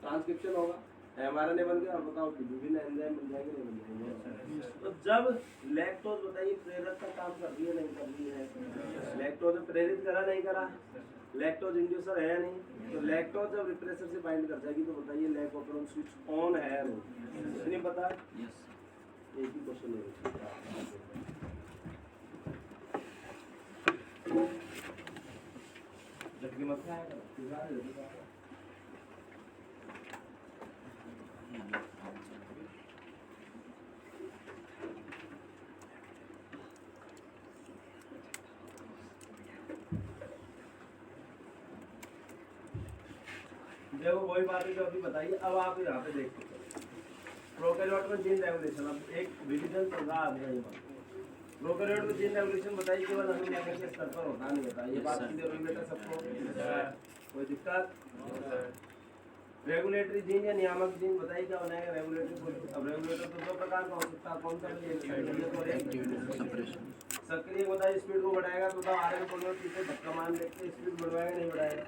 ट्रांसक्रिप्शन होगा, एमआरएनए बन गया, और बताओ विभिन्न एंजाइम बन जाएंगे, नहीं बन जाएंगे? तो जब लैक्टोज बताइए प्रेरक का काम कर रही है, नहीं कर रही है? लैक्टोज प्रेरित करा, नहीं करा? लैक्टोज इंड्यूसर है या नहीं? तो लैक्टोज जब रिप्रेसर से बाइंड कर जाएगी तो बताइए लैक ऑपेरोन स्विच ऑन है या नहीं? नहीं पता? एक ही क्वेश्चन है। जबकि मत आएगा देखो वही बात है जो अभी बताइए। अब आप यहाँ पे देखते प्रोकैरियोट में जीन रेगुलेशन, अब एक विभाजन चल रहा है। प्रोकैरियोट में जीन रेगुलेशन बताइए केवल अमीनो के स्तर पर होता नहीं होता, ये बात क्लियर हुई बेटा सबको? कोई दिक्कत? रेगुलेटरी जीन या नियामक जीन बताइए क्या बनाएगा रेगुलेटरी? अब रेगुलेटर तो दो प्रकार का हो सकता है, कौन सा? सक्रिय बताइए स्पीड को बढ़ाएगा, तो बताओ आरएनए पॉलीमरेज से धक्का मान लेते स्पीड बढ़वाएगा, नहीं बढ़ाएगा?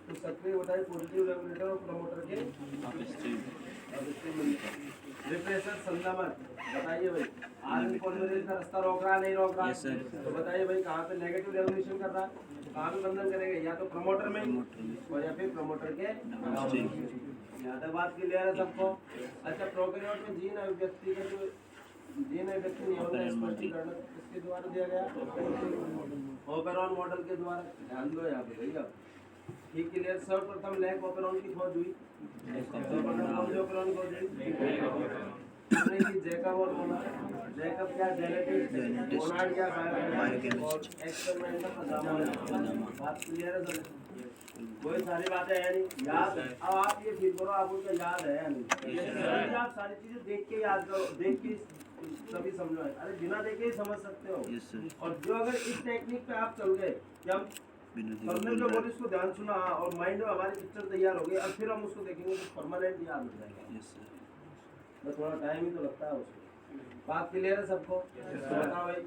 तो सक्रिय बताइए पॉजिटिव रेगुलेटर और प्रमोटर के रिप्रेसर संदमन बताइए भाई, आरएनए पॉलीमरेज का रास्ता रोक रहा है, नहीं रोक रहा? तो बताइए भाई कहाँ पे नेगेटिव रेगुलेशन कर रहा है, कहाँ पे बंधन करेगा, या तो प्रमोटर में और या फिर प्रमोटर के यहाँ तक बात क्लियर है सबको? अच्छा प्रोकैरियोट में जीन अभिव्यक्ति का जो जीन अभिव्यक्ति नियमों का स्पष्टीकरण किसके द्वारा दिया गया? ऑपेरोन मॉडल के द्वारा। ध्यान दो यहाँ पे भैया, ठीक क्लियर? सर्वप्रथम लैक ऑपेरोन की खोज हुई, ऑपेरोन खोज हुई जैकब और मोनार्ड। जैकब क्या जेनेटिक्स, मोनार्ड क्या बायोकेमिस्ट, एक्सपेरिमेंटल। बात क्लियर है सर? कोई सारी बातें है नहीं याद? अब आप ये फील करो आप उनका याद है या नहीं? आप सारी चीजें देख के याद करो, देख के तभी समझो। अरे बिना देखे ही समझ सकते हो। और जो अगर इस टेक्निक पे आप चल गए कि हम समझने जो बोले इसको ध्यान सुना और माइंड में हमारी पिक्चर तैयार हो गई, और फिर हम उसको देखेंगे तो परमानेंट याद हो जाएगा। बस थोड़ा टाइम ही तो लगता है उसको। बात क्लियर है सबको? तो बताओ भाई,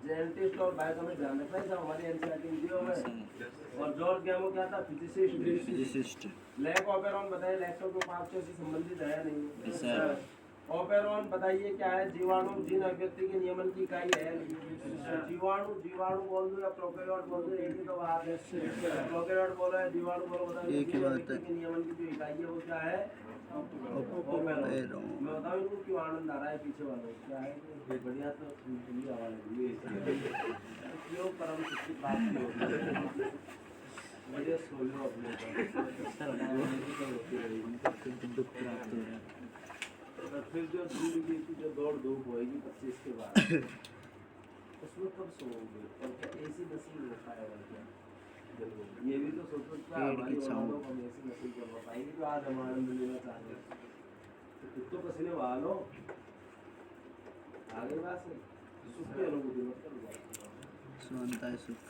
जेनेटिस्ट और बायोकेमिस्ट ध्यान रखना है सब हमारी एनसीईआरटी में दिए हुए हैं। और जॉर्ज गैमो क्या था? फिजिसिस्ट। लैक ऑपेरोन बताइए लैक्टोज को पापचय से संबंधित है या नहीं? ओपेरॉन बताइए क्या है? जीवाणु जीन अभिव्यक्ति के नियमन की इकाई है। जीवाणु जीवाणु बोल दो या प्रोकैरियोट बोल दो, एक ही तो बात है। प्रोकैरियोट बोलो या जीवाणु बोलो, बताइए एक ही जीन बात अभिव्यक्ति है। के नियमन की जो इकाई है वो क्या है? ओपेरॉन। मैं बताऊं इनको क्यों आनंद आ रहा है पीछे वालों को? क्या है कि बढ़िया तो सुनती आवाज लगी है, क्यों परम सुखी प्राप्ति होगी। बढ़िया सो लो अपने दुख प्राप्त हो रहा है। तो फिर जो जिंदगी की जो दौड़ धूप होएगी 25 के बाद, उसमें कब सोओगे? और क्या एसी नसीब हो पाएगा क्या? जरूर ये भी तो सोचो क्या हमारी औलादों को हम ऐसी नसीब करवा पाएंगे जो आज हम आनंद लेना चाहेंगे? तो खुद तो पसीने बहा लो, आगे बात से सुख की अनुभूति मत करो। सुनता है सुख।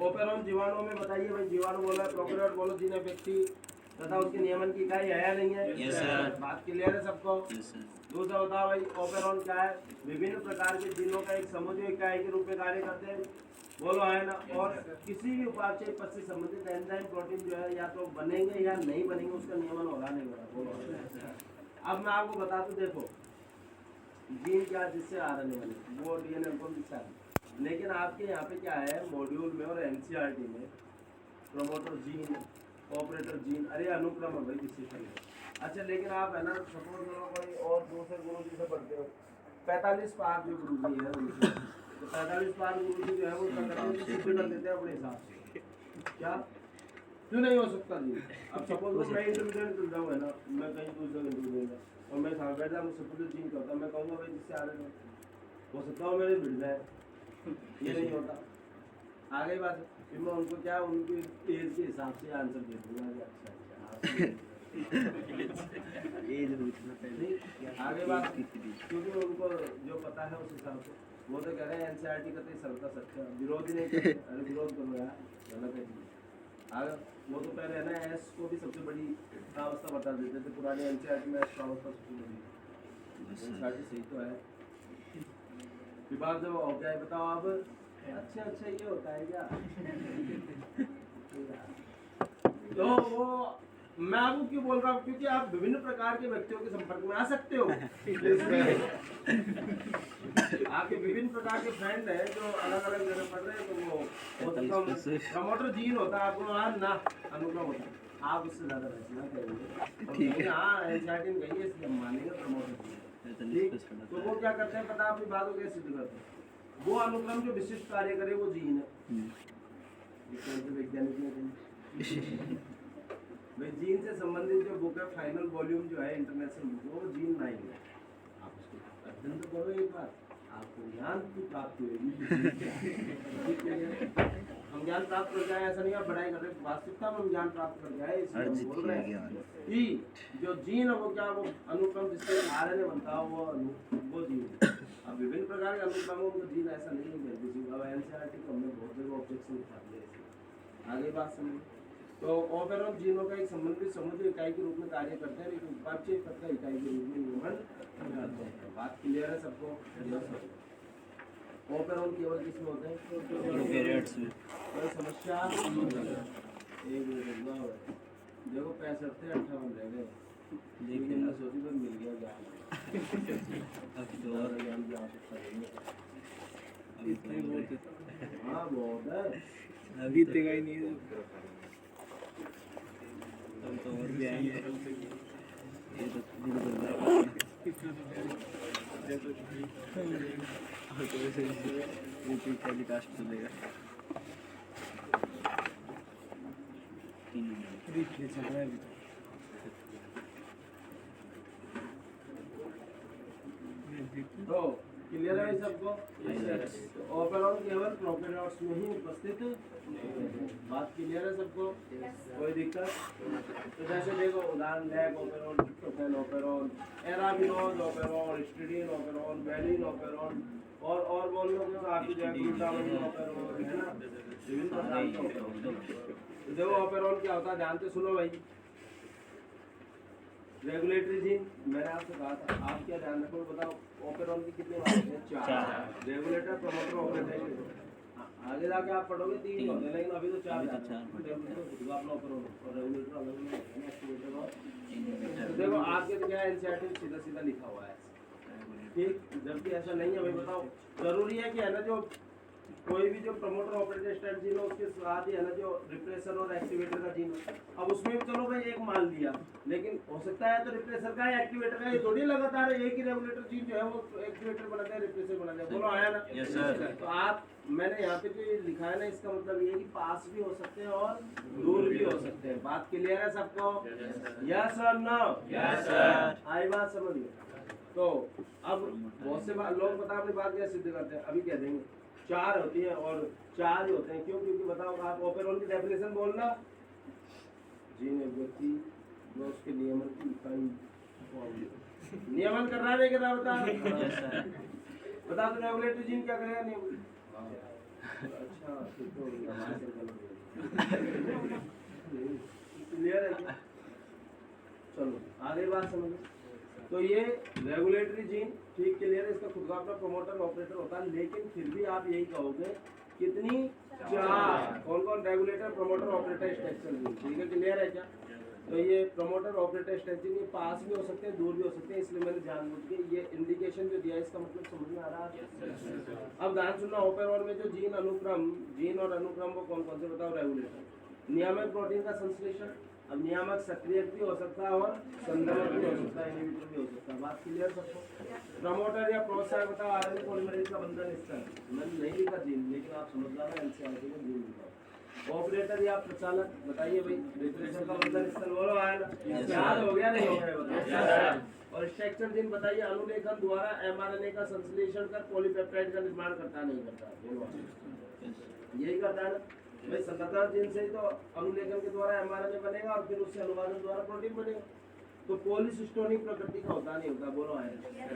ओपेरॉन जीवाणु में बताइए भाई, जीवाणु बोला है, प्रोकैरियोट बोलो, जीन व्यक्ति तथा उसके नियमन की इकाई है या नहीं है? Yes, sir. बात क्लियर है सबको? Yes, sir. दूसरा बताओ भाई, ओपेरॉन क्या है? विभिन्न प्रकार के जीनों का एक समूह जो इकाई के रूप में कार्य करते हैं, बोलो है ना। और किसी भी उपापचय पथ से संबंधित एंजाइम प्रोटीन जो है या तो बनेंगे या नहीं बनेंगे, उसका नियमन होगा नहीं होगा, बोलो। अब मैं आपको बता दूं, देखो जीन क्या जिससे आरएनए बने, वो डीएनए को दिखता है। लेकिन आपके यहाँ पे क्या है मॉड्यूल में और एनसीईआरटी में, प्रोमोटर जीन, ऑपरेटर जीन, अरे अनुक्रम है भाई विशिष्ट। अच्छा लेकिन आप है ना सपोज करो कोई और दूसरे गुरु जी से पढ़ते हो, 45 पार जो गुरु जी है उनके, तो 45 पार गुरु जी जो है वो सिद्ध कर देते हैं अपने हिसाब से। क्या क्यों नहीं हो सकता जी? अब सपोज मैं इंटरमीडिएट चल जाऊँ है ना, मैं कहीं दूसरे इंटरव्यू दूंगा और मैं सामने बैठ जाऊँ, मुझसे पूरे जीन करता, मैं कहूँगा भाई जिससे आ रहे हो सकता हो मेरे भिड़ जाए, ये नहीं होता। आगे बात है, फिर मैं उनको क्या उनकी एज के हिसाब से आंसर दे दूंगा कि अच्छा एज पूछना पहले। आगे बात, क्योंकि उनको जो पता है उस हिसाब से वो तो कह रहे हैं एनसीईआरटी का तो सर्वथा सच्चा, विरोध ही नहीं करते। अरे विरोध करो यार, गलत है जी। आगे वो तो पहले है ना एस को भी सबसे बड़ी अवस्था बता देते थे पुरानी एनसीईआरटी में, एस अवस्था सबसे बड़ी। एनसीईआरटी सही तो है, विभाग जब हो गया है बताओ अब। अच्छा अच्छा ये होता है क्या? तो वो मैं आपको क्यों बोल रहा हूँ, क्योंकि आप विभिन्न प्रकार के व्यक्तियों के संपर्क में आ सकते हो। आपके विभिन्न प्रकार के फ्रेंड हैं जो अलग अलग जगह पढ़ रहे हैं, तो वो प्रमोटर जीन होता है, आपको ना अनुक्रम होता है, आप उससे ज्यादा रचना करेंगे। हाँ एनसीईआरटी में गई है इसलिए हम मानेंगे प्रमोटर जीन। तो वो क्या करते हैं पता है अपनी बात को कैसे सिद्ध करते हैं? वो अनुक्रम जो विशिष्ट कार्य करे वो जीन है। वैज्ञानिक ने भाई जीन से संबंधित जो बुक है फाइनल वॉल्यूम जो है इंटरनेशनल बुक, वो जीन 9 है। आप उसको अध्ययन तो करो एक बार, आपको ज्ञान की प्राप्ति होगी। हम ज्ञान प्राप्त कर जाए ऐसा नहीं आप बढ़ाई कर रहे, वास्तविकता में हम ज्ञान प्राप्त कर जाए इसलिए हम बोल रहे हैं कि जो जीन है वो क्या, वो अनुक्रम जिससे आरएनए बनता है वो जीन है। अब विभिन्न प्रकार के अनुक्रमों में जीन ऐसा नहीं है किसी। अब एनसीईआरटी को हमने बहुत जगह ऑब्जेक्शन उठा दिया, आगे बात समझ। तो ओपेरॉन जीनों का एक संबंधित समूह इकाई के रूप में कार्य करते हैं, लेकिन उपापचय पथ का इकाई के रूप में नियमन करते हैं। बात क्लियर है सबको? ओपेरॉन केवल किसमें होते हैं? प्रोकैरियोट्स में। कोई समस्या? एक मिनट देखो 65 थे 58 रह गए, लेकिन हमने सोची तो मिल गया ज्ञान। अब तो और ज्ञान की आवश्यकता नहीं है। हाँ बहुत है, अभी तक ही नहीं, हम तो और भी आएंगे। ये तो गुरु बन रहा है। तो ऐसे ही टेलीकास्ट चलेगा। 3 मिनट चल रहा है अभी तो क्लियर है सबको? ओपेरॉन केवल प्रोकैरियोट्स में ही उपस्थित। बात क्लियर है सबको? कोई दिक्कत? तो जैसे देखो उदाहरण lac operon, tryptophan operon, एराबिनोज operon, histidine operon, valine operon और बोल लो कि आपकी जो है ग्लूटामाइन ओपेरॉन है ना, विभिन्न प्रकार के ओपेरॉन। देखो ओपेरॉन क्या होता है ध्यान से सुनो भाई। रेगुलेटरी जीन मैंने आपसे कहा था, आप क्या ध्यान रखो बताओ, ओपेरॉन की कितने बात हैं? 4। Regulator, promoter, operator. आगे जाके आप पढ़ोगे 3 होते हैं, लेकिन अभी तो 4 अपना ओपेरॉन और रेगुलेटर अलग अलग है, एक्टिवेटर और देखो आपके तो क्या है एनसीईआरटी में सीधा सीधा लिखा हुआ है, ठीक। जबकि ऐसा नहीं है भाई। बताओ, जरूरी है कि है ना जो कोई भी जो प्रमोटर ऑपरेटर स्टेट जीन हो उसके साथ ही है ना जो रिप्रेसर और एक्टिवेटर का जीन हो। अब उसमें भी चलो भाई एक मान लिया, लेकिन हो सकता है तो रिप्रेसर का है एक्टिवेटर का, ये थोड़ी लगातार एक ही रेगुलेटर जीन जो है वो एक्टिवेटर बनाता है रिप्रेसर बनाता है। बोलो आया ना? Yes sir. तो आप मैंने यहाँ पे जो ये लिखा है ना इसका मतलब ये है कि पास भी हो सकते हैं और दूर भी हो सकते हैं। बात क्लियर है सबको? यस और नो? Yes sir. आई बात समझ में? तो अब बहुत से लोग पता अपनी बात कैसे सिद्ध करते हैं, अभी कह देंगे 4 होती है और 4 ही होते हैं। क्यों? क्योंकि बताओ आप ओपेरोन की डेफिनेशन बोलना, जीन एक व्यक्ति जो उसके नियमन की इकाई नियमन कर रहा है नहीं कर रहा? बता बता तो रेगुलेटरी जीन क्या करेगा? नियमन। अच्छा क्लियर है क्या? चलो आगे बात समझो। तो ये रेगुलेटरी जीन ठीक क्लियर है, इसका खुद का अपना प्रमोटर ऑपरेटर होता है, लेकिन फिर भी आप यही कहोगे कितनी? 4। कौन कौन? Regulator, promoter, operator, structure gene. ठीक है, क्लियर है क्या? तो ये प्रमोटर ऑपरेटर स्ट्रक्चर ये पास भी हो सकते हैं दूर भी हो सकते हैं, इसलिए मैंने जानबूझ के ये इंडिकेशन जो दिया है इसका मतलब समझ में आ रहा है? अब ध्यान सुनना, ओपेरोन में जो जीन और अनुक्रम वो कौन कौन से बताओ? रेगुलेटर, नियामक प्रोटीन का संश्लेषण। अब नियामक सक्रियक भी हो सकता है और संदर्भ भी हो सकता है, इनहिबिटर भी हो सकता है। बात क्लियर सबको? प्रमोटर या प्रोत्साहक बताओ? आरएनए पॉलीमरेज का बंधन स्तर, मैंने नहीं लिखा जीन, लेकिन आप समझ जाना एनसीईआरटी में जीन लिखा। ऑपरेटर या प्रचालक बताइए भाई, रिप्रेसर का बंधन स्तर बोलो आया ना? याद हो गया नहीं हो गया? बताओ। और स्ट्रक्चर जीन बताइए, अनुलेखन द्वारा एमआरएनए का संश्लेषण कर पॉलीपेप्टाइड का निर्माण करता नहीं करता? बोलो। यही करता है ना भाई, संरचना जीन से ही तो अनुलेखन के द्वारा एमआरएनए बनेगा और फिर उससे अनुवादन द्वारा प्रोटीन बनेगा। तो पॉलीसिस्टोनिक प्रकृति का होता नहीं होता? बोलो आया।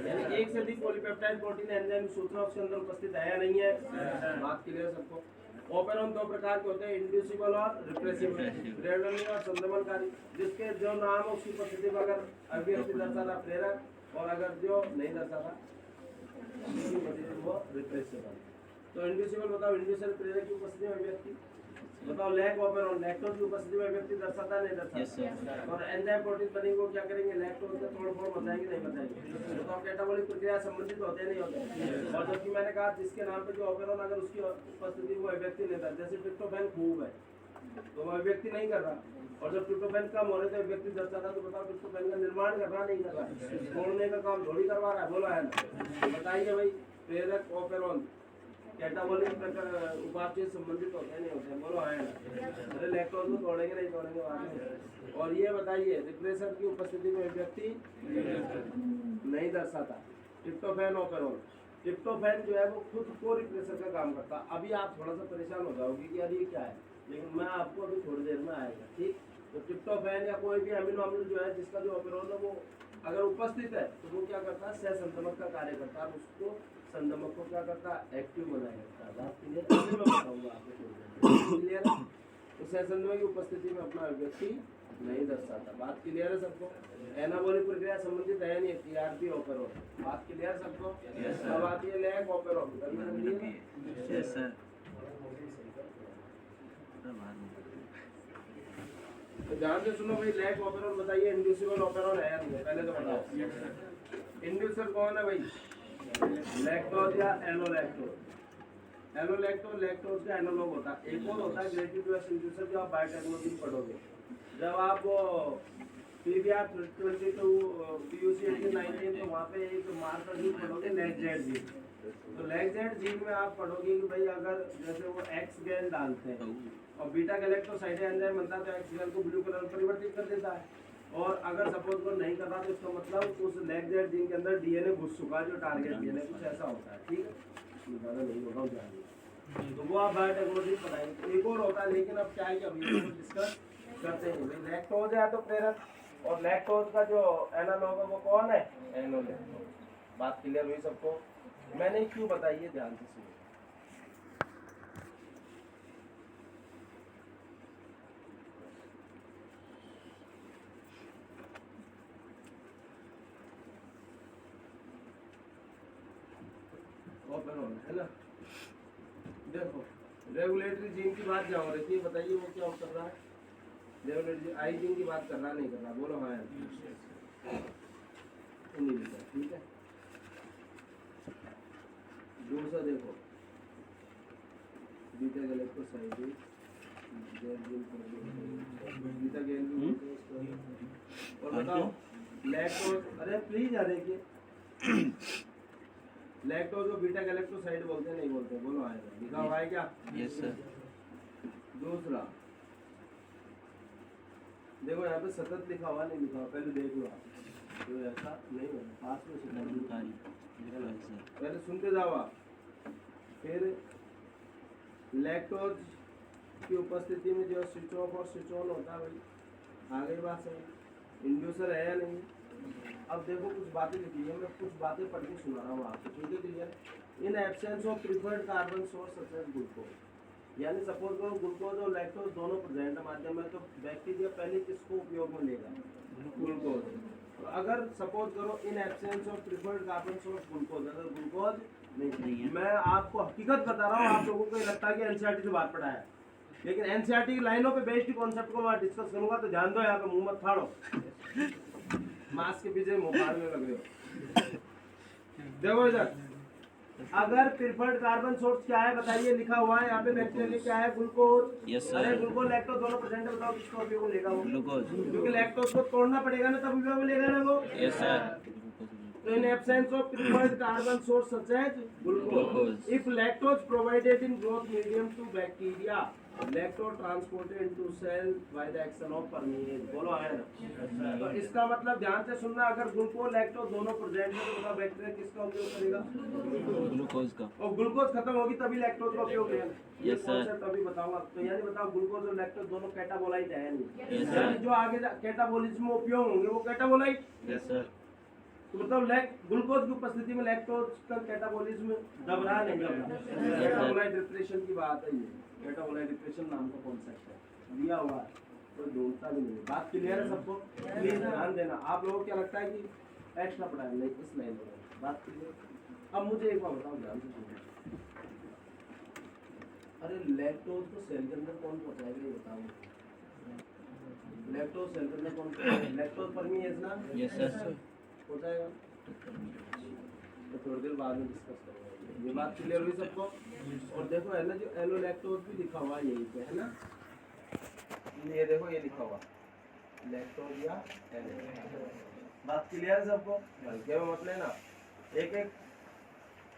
यानी एक से अधिक पॉलीपेप्टाइड प्रोटीन एंजाइम सूत्रों के अंदर उपस्थित है या नहीं है? बात क्लियर सबको? ओपेरोन 2 प्रकार के होते हैं, इंड्यूसिबल और रिप्रेसिव, प्रेरणीय और संदमनकारी। जिसके जो नाम है उसकी उपस्थिति में अगर अभिव्यक्ति दर्शाता प्रेरक और अगर जो नहीं दर्शाता वो रिप्रेसिव। तो इंड्यूसिबल बताओ, इंड्यूसर प्रेरक की उपस्थिति में अभिव्यक्ति बताओ। लैक ओपेरोन लैक्टोज की उपस्थिति में व्यक्ति दर्शाता नहीं दर्शाता? और एंजाइम प्रोटीन बनेंगे वो क्या करेंगे? लैक्टोज का तोड़-फोड़ मचाएंगे नहीं मचाएंगे? बताओ कैटाबॉलिक प्रक्रिया संबंधित होते नहीं होते? और जबकि मैंने कहा जिसके नाम पे जो ओपेरोन अगर उसकी उपस्थिति वो व्यक्ति लेता है, जैसे ट्रिप्टोफैन खूब है तो वह व्यक्ति नहीं कर रहा, और जब ट्रिप्टोफैन कम होने से व्यक्ति दर्शाता तो बताओ ट्रिप्टोफैन का निर्माण कर रहा नहीं कर रहा? छोड़ने का काम थोड़ी करवा रहा है? बोला है ना? बताइए भाई, प्रेरक ओपेरोन कैटाबॉलिक उपापचय संबंधित होते हैं नहीं होते? बोलो है ना? अरे लैक्टोज को तोड़ेंगे नहीं तोड़ेंगे बाद में। और ये बताइए, रिप्रेसर की उपस्थिति में व्यक्ति नहीं दर्शाता। ट्रिप्टोफैन ओपेरोन, ट्रिप्टोफैन जो है वो खुद को रिप्रेसर का काम करता है। अभी आप थोड़ा सा परेशान हो जाओगे कि यार ये क्या है, लेकिन मैं आपको अभी थोड़ी देर में आएगा, ठीक। तो ट्रिप्टोफैन या कोई भी अमीनो अम्ल जो है जिसका जो ओपेरोन है वो अगर उपस्थित है तो वो क्या करता है? सहसंदमक का कार्य करता है, उसको संदमक को क्या करता है? एक्टिव बनाया जाता है। बात क्लियर? अभी मैं बताऊंगा आपको। क्लियर? तो सहसंदमक की उपस्थिति में अपना अभिव्यक्ति नहीं दर्शाता। बात क्लियर है सबको? एनाबॉलिक प्रक्रिया संबंधित है नहीं, टीआरपी ओपेरोन। बात क्लियर सबको? अब आती है लैक ओपेरोन। Yes sir. तो ध्यान से सुनो भाई, लैक ओपेरोन बताइए इंड्यूसिबल ओपेरोन है या नहीं? पहले तो बताओ इंड्यूसर कौन है भाई? लैक्टोज या एनोलैक्टोज? एनोलैक्टोज लैक्टोज का एनालॉग होता है। एक और होता है ग्रेटिट्यूडस इंड्यूसर जो आप बायोटेक्नोलॉजी पढ़ोगे जब आप पीवीआर 22 पीयूसी 18-19 तो वहाँ पे एक मार्कर जीन पढ़ोगे लैक्जेड जीन। तो लैक्जेड जीन में आप पढ़ोगे कि भाई अगर जैसे वो एक्स गैल डालते हैं और बीटा गैलेक्टोसाइड एंजाइम बनता है तो एक्स गैल को ब्लू कलर में परिवर्तित कर देता है, और अगर सपोज को नहीं कर रहा तो इसका मतलब उस लैक्जेड जीन के अंदर डीएनए घुस चुका है जो टारगेट डीएनए, कुछ ऐसा होता है, ठीक है। ज़्यादा नहीं होगा जानिए, तो वो आप बायोटेक्नोलॉजी पढ़ाएंगे। एक और होता है, लेकिन अब क्या है कि अभी डिस्कस करते हैं। भाई लैक्टोज है तो प्रेरक, और लैक्टोज का जो एनालॉग है वो कौन है? एनोलैक्टोज। बात क्लियर हुई सबको? मैंने क्यों बताइए, ध्यान से सुनिए। है ना? देखो रेगुलेटरी जीन की बात क्या हो रही थी, बताइए वो क्या कर रहा है? रेगुलेटरी आई जीन की बात कर रहा नहीं कर रहा? बोलो हाँ। ये नहीं लिखा, ठीक है। दूसरा देखो बीटा गैलेक्टोसाइड बीटा गैलेक्टोसाइड और बताओ लैक्टोज, अरे प्लीज यार देखिए लैक्टोज को बीटा गैलेक्टोसाइड बोलते हैं नहीं बोलते, बोलो आएगा, लिखा हुआ है क्या? Yes sir. दूसरा देखो यहाँ पे सतत लिखा हुआ नहीं लिखा हुआ, पहले देख लो आप, तो ऐसा नहीं होना, पास में सुना पहले सुनते जाओ आप। फिर लैक्टोज की उपस्थिति में जो स्विच ऑफ और स्विच ऑन होता है भाई, आगे बात सही, इंड्यूसर है या नहीं। अब देखो कुछ बातें लिखी है, मैं कुछ बातें पढ़ के सुना रहा हूँ आपको, ठीक है clear. In absence of preferred carbon source such as glucose, यानी सपोज करो ग्लूकोज और लैक्टोज दोनों प्रेजेंट है माध्यम में, तो बैक्टीरिया पहले किसको उपयोग में लेगा? ग्लूकोज। तो अगर सपोज करो इन absence of preferred carbon source glucose, अगर ग्लूकोज नहीं है, मैं आपको हकीकत बता रहा हूँ, आप लोगों को ये लगता है कि एनसीईआरटी से बात पढ़ा है, लेकिन एनसीईआरटी की लाइनों पे बेस्ड कॉन्सेप्ट को मैं डिस्कस करूंगा, तो ध्यान दो, यहाँ पे मुंह मत फाड़ो, मास्क के पीछे मुंह फाड़ने लग रहे हो। देखो इधर, अगर प्रिफर्ड कार्बन सोर्स क्या है बताइए, लिखा हुआ है यहाँ पे बैक्टीरिया क्या है? ग्लूकोज। Yes sir. अरे ग्लूकोज लैक्टोज दोनों प्रेजेंट है, बताओ किसका उपयोग में लेगा वो? ग्लूकोज। क्योंकि लैक्टोज को तोड़ना पड़ेगा ना, तब उपयोग में लेगा ना वो। Yes sir. So in absence of preferred carbon source such as glucose, if lactose provided in growth medium to bacteria, lactose transported into cell by the action of permease, बोलो आया ना। तो इसका मतलब ध्यान से सुनना, अगर ग्लूकोज लैक्टोज दोनों प्रेजेंट है तो बैक्टीरिया किसका उपयोग करेगा? ग्लूकोज का। और ग्लूकोज खत्म होगी तभी लैक्टोज का उपयोग करेगा। ये Yes, sir. कॉन्सेप्ट अभी बताऊंगा। तो यानी बताओ ग्लूकोज और लैक्टोज दोनों कैटाबोलाइट है नहीं? Yes, यानी sir. जो आगे कैटाबोलिज्म में उपयोग होंगे वो कैटाबोलाइट। Yes sir. तो मतलब ग्लूकोज की उपस्थिति में लैक्टोज का कैटाबोलिज्म दब रहा नहीं दब रहा? कैटाबोलाइट रिप्रेशन की बात है ये, कैटाबोलाइट रिप्रेशन नाम का कॉन्सेप्ट है, दिया हुआ है, कोई ढूंढता भी नहीं। बात क्लियर है सबको? प्लीज ध्यान देना। आप लोगों को क्या लगता है कि एक्स्ट्रा पढ़ाया नहीं, इस लाइन में बात क्लियर। अब मुझे एक बार बताओ ध्यान से सुनो, अरे लैक्टोज को सेल के अंदर कौन पहुंचाएगा ये बताओ? लैक्टोज सेल के अंदर कौन पहुंचाएगा? लैक्टोज परमीएज ना? Yes sir. हो जाएगा, तो थोड़ी देर बाद में डिस्कस करेंगे। ये बात क्लियर हुई सबको? और देखो है ना, जो एलो लैक्टोज भी लिखा हुआ है यहीं पे, है ना, ये देखो ये लिखा हुआ लैक्टोज या एलो। बात क्लियर है सबको? क्या मत लेना एक एक।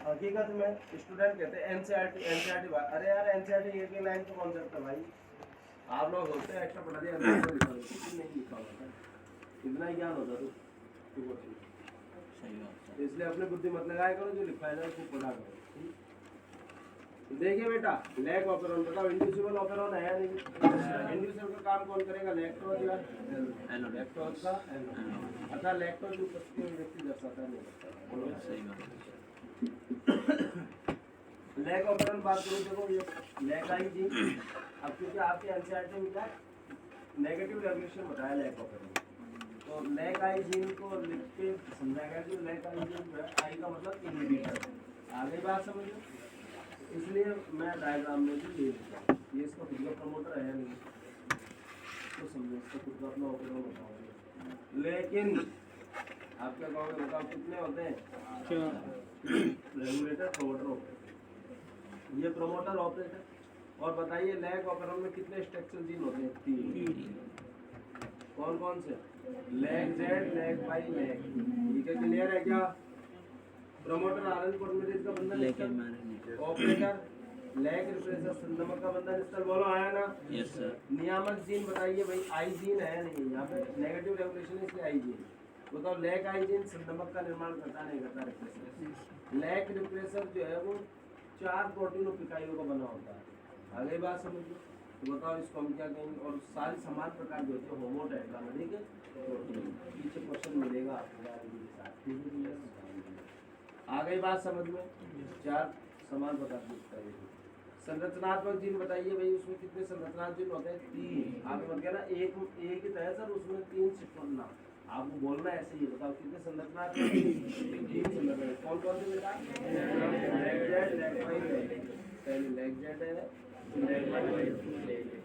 हकीकत में स्टूडेंट कहते हैं एनसीईआरटी, अरे यार एनसीईआरटी एक लाइन का कॉन्सेप्ट है भाई, आप लोग होते हैं एक्स्ट्रा पढ़ा दिया, नहीं लिखा हुआ था, इतना ही ज्ञान होता तो सही बात। इसलिए अपने बुद्धि मत लगाया करो, जो लिखा है ना उसको पढ़ा करो। तो देखिए बेटा, लैक ऑपेरॉन बताओ, इंड्यूसिबल ऑपेरॉन है या नहीं? इंड्यूसर का काम कौन करेगा? लैक्टोज या एलो? लैक्टोज का एलो, अच्छा लैक्टोज की उपस्थिति में व्यक्ति दर्शाता नहीं। सही बात। लैक ऑपेरॉन बात करूँ, देखो ये लैक आई जी, अब क्योंकि आपके एनसीईआरटी में क्या नेगेटिव रेगुलेशन बताया लैक ऑपेरॉन, तो लैक आई जीन को लिख के समझा गया कि लैक आई जीन आई का मतलब इनहिबिटर, आगे बात समझो। इसलिए मैं डायग्राम में भी ले लिखा, ये इसका खुद का प्रमोटर है नहीं, तो समझो इसका खुद का अपना ऑपरेटर बताओ। लेकिन आप क्या कहोगे बताओ, कितने होते हैं? Regulator, promoter, operator. ये प्रमोटर ऑपरेटर। और बताइए लैक ऑपरेटर में कितने स्ट्रक्चरल जीन होते हैं? 3। कौन कौन से? Lac Z, lac Y, lac. ठीक है, क्लियर है क्या? प्रमोटर आरएन पॉलीमरेज का बंधन, ऑपरेटर लैक रिप्रेसर संदमक का बंधन स्थल, बोलो आया ना? Yes sir. नियामक जीन बताइए भाई, आई जीन है नहीं, यहाँ पे नेगेटिव रेगुलेशन है इसलिए आई जीन। बताओ लैक आई जीन संदमक का निर्माण करता नहीं करता? रिप्रेसर। लैक रिप्रेसर जो है वो 4 प्रोटीन इकाइयों का बना होता है, आगे बात समझिए। तो बताओ इसको हम क्या कहेंगे? और सारी समान प्रकार के होते हैं होमोटेट्रामेरिक प्रोटीन, पीछे क्वेश्चन मिलेगा आपको। आ गई बात समझ में? 4 समान प्रकार के इकाइयों। संरचनात्मक जीन बताइए भाई, उसमें कितने संरचनात्मक जीन होते हैं? 3। आगे मत कहना एक ही तो है सर, उसमें 3 सिक्वना, आपको बोलना ऐसे ही। बताओ कितने संरचनात्मक? 3 संरचना। कौन कौन से बेटा? लैक जेड, लैक वाई, पहले लैक जेड है,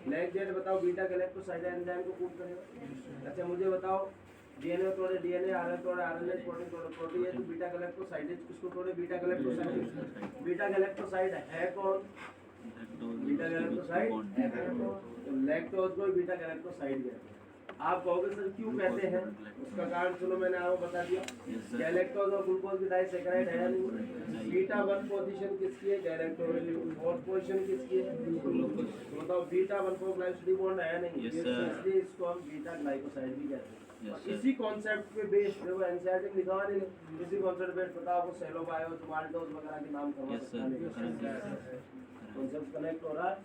लैक जेड बताओ बीटा गैलेक्टोसाइड एंजाइम को कूट करेगा। अच्छा मुझे बताओ डीएनए तोड़े डीएनए, आरएनए तोड़े आरएनए, प्रोटीन तोड़े प्रोटीन। ये तो बीटा गैलेक्टोसाइडेज किसको तोड़े? Beta galactoside. बीटा गैलेक्टोसाइड है कौन? बीटा गैलेक्टोसाइड है कौन? तो लैक्टोज को बीटा गैलेक्टोसाइड कहते हैं। आप कहोगे सर क्यों कहते हैं? उसका कारण चलो मैंने आपको बता दिया। गैलेक्टोज और ग्लूकोज की डाइसैकेराइड है नहीं। बीटा 1 पोजीशन किसकी है? गैलेक्टोज की। 4th पोजीशन किसकी है? ग्लूकोज। तो बताओ बीटा 1 को ग्लाइकोसिड बॉन्ड है नहीं, इसलिए इसको हम बीटा ग्लाइकोसाइड भी कहते हैं। इसी कॉन्सेप्ट पे बेस्ड देखो एनसीईआरटी में लिखा हुआ नहीं, इसी कॉन्सेप्ट पे पता आपको सेलो बायोस माल्टोज वगैरह के नाम करवा सकते हैं। कॉन्सेप्ट कनेक्ट हो रहा है